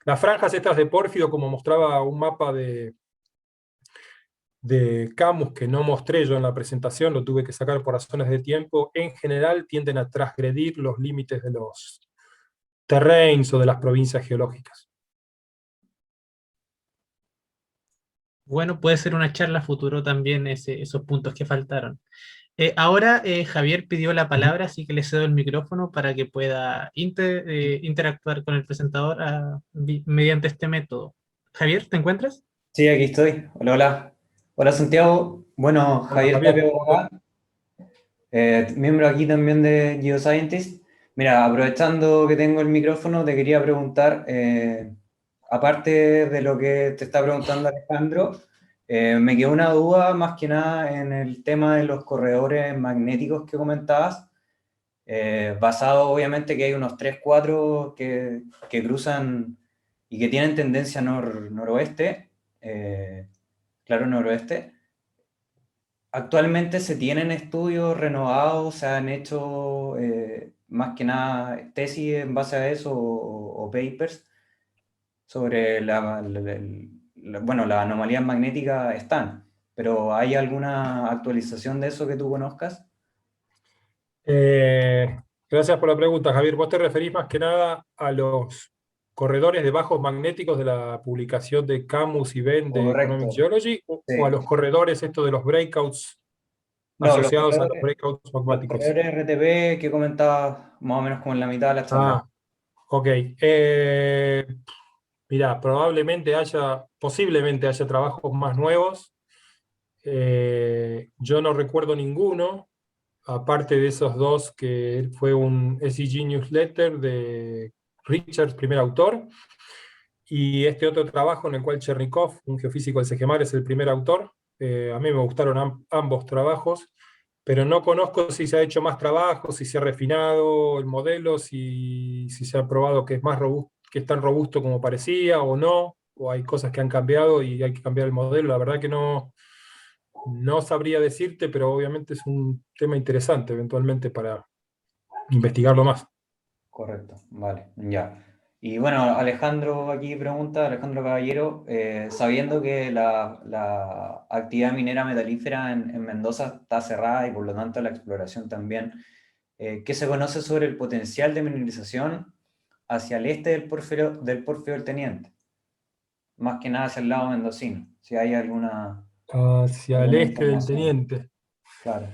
Las franjas estas de pórfido, como mostraba un mapa de Camus que no mostré yo en la presentación, lo tuve que sacar por razones de tiempo, en general tienden a transgredir los límites de los terrains o de las provincias geológicas. Bueno, puede ser una charla futuro también esos puntos que faltaron. Ahora Javier pidió la palabra, así que le cedo el micrófono para que pueda interactuar con el presentador mediante este método. Javier, ¿te encuentras? Sí, aquí estoy. Hola, hola. Hola, Santiago. Bueno, Javier Javier. Tapia por acá, miembro aquí también de Geoscientist. Mira, aprovechando que tengo el micrófono, te quería preguntar, aparte de lo que te está preguntando Alejandro, me quedó una duda más que nada en el tema de los corredores magnéticos que comentabas, basado obviamente que hay unos 3, 4 que cruzan y que tienen tendencia noroeste, claro, noroeste. Actualmente se tienen estudios renovados, se han hecho más que nada tesis en base a eso o papers sobre bueno, las anomalías magnéticas están, pero ¿hay alguna actualización de eso que tú conozcas? Gracias por la pregunta, Javier. ¿Vos te referís más que nada a los corredores de bajos magnéticos de la publicación de Camus y Ben de Economic Correcto. Geology, Sí. o a los corredores estos de los breakouts No, asociados a los breakouts los magmáticos? corredores RTP que comentaba más o menos como en la mitad de la charla. Ok. Mirá, posiblemente haya trabajos más nuevos. Yo no recuerdo ninguno, aparte de esos dos que fue un SEG Newsletter de Richards, primer autor, y este otro trabajo en el cual Chernikov, un geofísico del CGMAR, es el primer autor. A mí me gustaron ambos trabajos, pero no conozco si se ha hecho más trabajo, si se ha refinado el modelo, si se ha probado que es más robusto, que es tan robusto como parecía o no, o hay cosas que han cambiado y hay que cambiar el modelo. La verdad que no sabría decirte, pero obviamente es un tema interesante eventualmente para investigarlo más. Correcto, vale, ya. Y bueno, Alejandro aquí pregunta, Alejandro Caballero, sabiendo que la actividad minera metalífera en Mendoza está cerrada y por lo tanto la exploración también, ¿qué se conoce sobre el potencial de mineralización hacia el este del Porfirio del Teniente? Más que nada hacia el lado mendocino, si hay alguna Hacia el este del información. Teniente. Claro.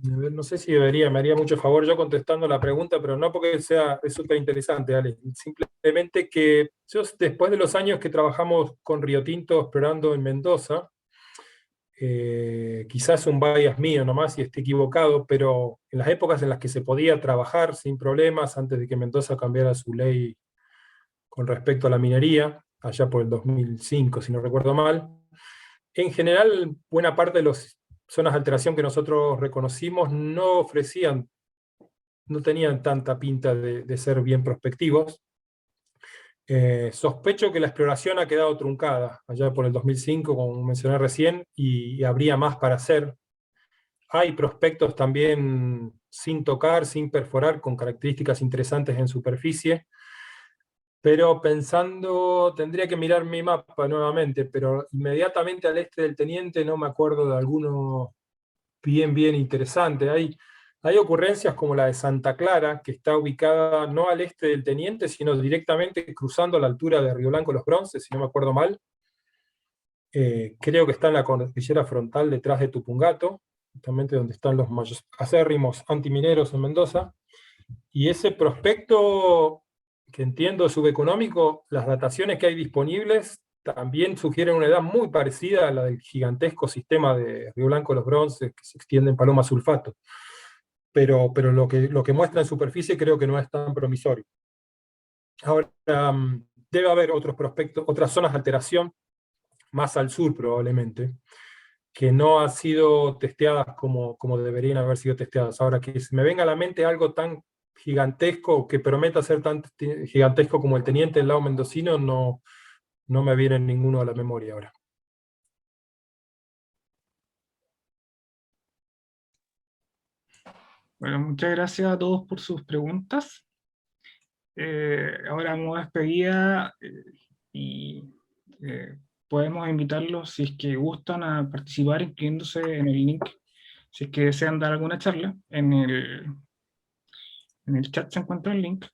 A ver, no sé si me haría mucho favor yo contestando la pregunta, pero no porque es súper interesante, Ale. Simplemente que yo, después de los años que trabajamos con Río Tinto explorando en Mendoza, quizás un bias mío nomás y esté equivocado, pero en las épocas en las que se podía trabajar sin problemas, antes de que Mendoza cambiara su ley con respecto a la minería, allá por el 2005, si no recuerdo mal, en general, buena parte de las zonas de alteración que nosotros reconocimos no tenían tanta pinta de ser bien prospectivos. Sospecho que la exploración ha quedado truncada allá por el 2005, como mencioné recién, y habría más para hacer. Hay prospectos también sin tocar, sin perforar, con características interesantes en superficie, pero tendría que mirar mi mapa nuevamente, pero inmediatamente al este del Teniente no me acuerdo de alguno bien interesante. Hay ocurrencias como la de Santa Clara, que está ubicada no al este del Teniente, sino directamente cruzando la altura de Río Blanco Los Bronces, si no me acuerdo mal. creo que está en la cordillera frontal detrás de Tupungato, justamente donde están los acérrimos antimineros en Mendoza, y ese prospecto, que entiendo subeconómico, las dataciones que hay disponibles también sugieren una edad muy parecida a la del gigantesco sistema de Río Blanco Los Bronces que se extiende en Paloma Sulfato. Pero lo que muestra en superficie creo que no es tan promisorio. Ahora, debe haber otros prospectos, otras zonas de alteración, más al sur probablemente, que no han sido testeadas como deberían haber sido testeadas. Ahora, que se me venga a la mente algo tan gigantesco, que prometa ser tan gigantesco como el Teniente del lado mendocino, no me viene ninguno a la memoria ahora. Bueno, muchas gracias a todos por sus preguntas. Ahora vamos a despedida y podemos invitarlos, si es que gustan, a participar inscribiéndose en el link, si es que desean dar alguna charla. En el chat se encuentra el link.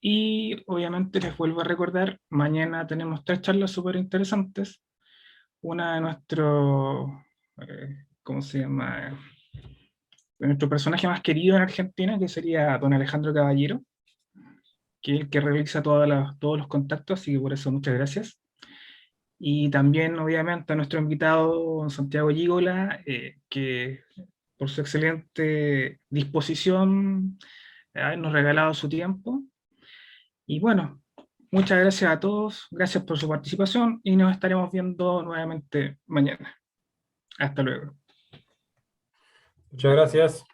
Y obviamente les vuelvo a recordar, mañana tenemos 3 charlas súper interesantes. Una de ¿cómo se llama? De nuestro personaje más querido en Argentina, que sería don Alejandro Caballero, que es el que realiza todos los contactos, así que por eso muchas gracias. Y también, obviamente, a nuestro invitado, don Santiago Gígola, que por su excelente disposición, habernos regalado su tiempo. Y bueno, muchas gracias a todos, gracias por su participación y nos estaremos viendo nuevamente mañana. Hasta luego. Muchas gracias.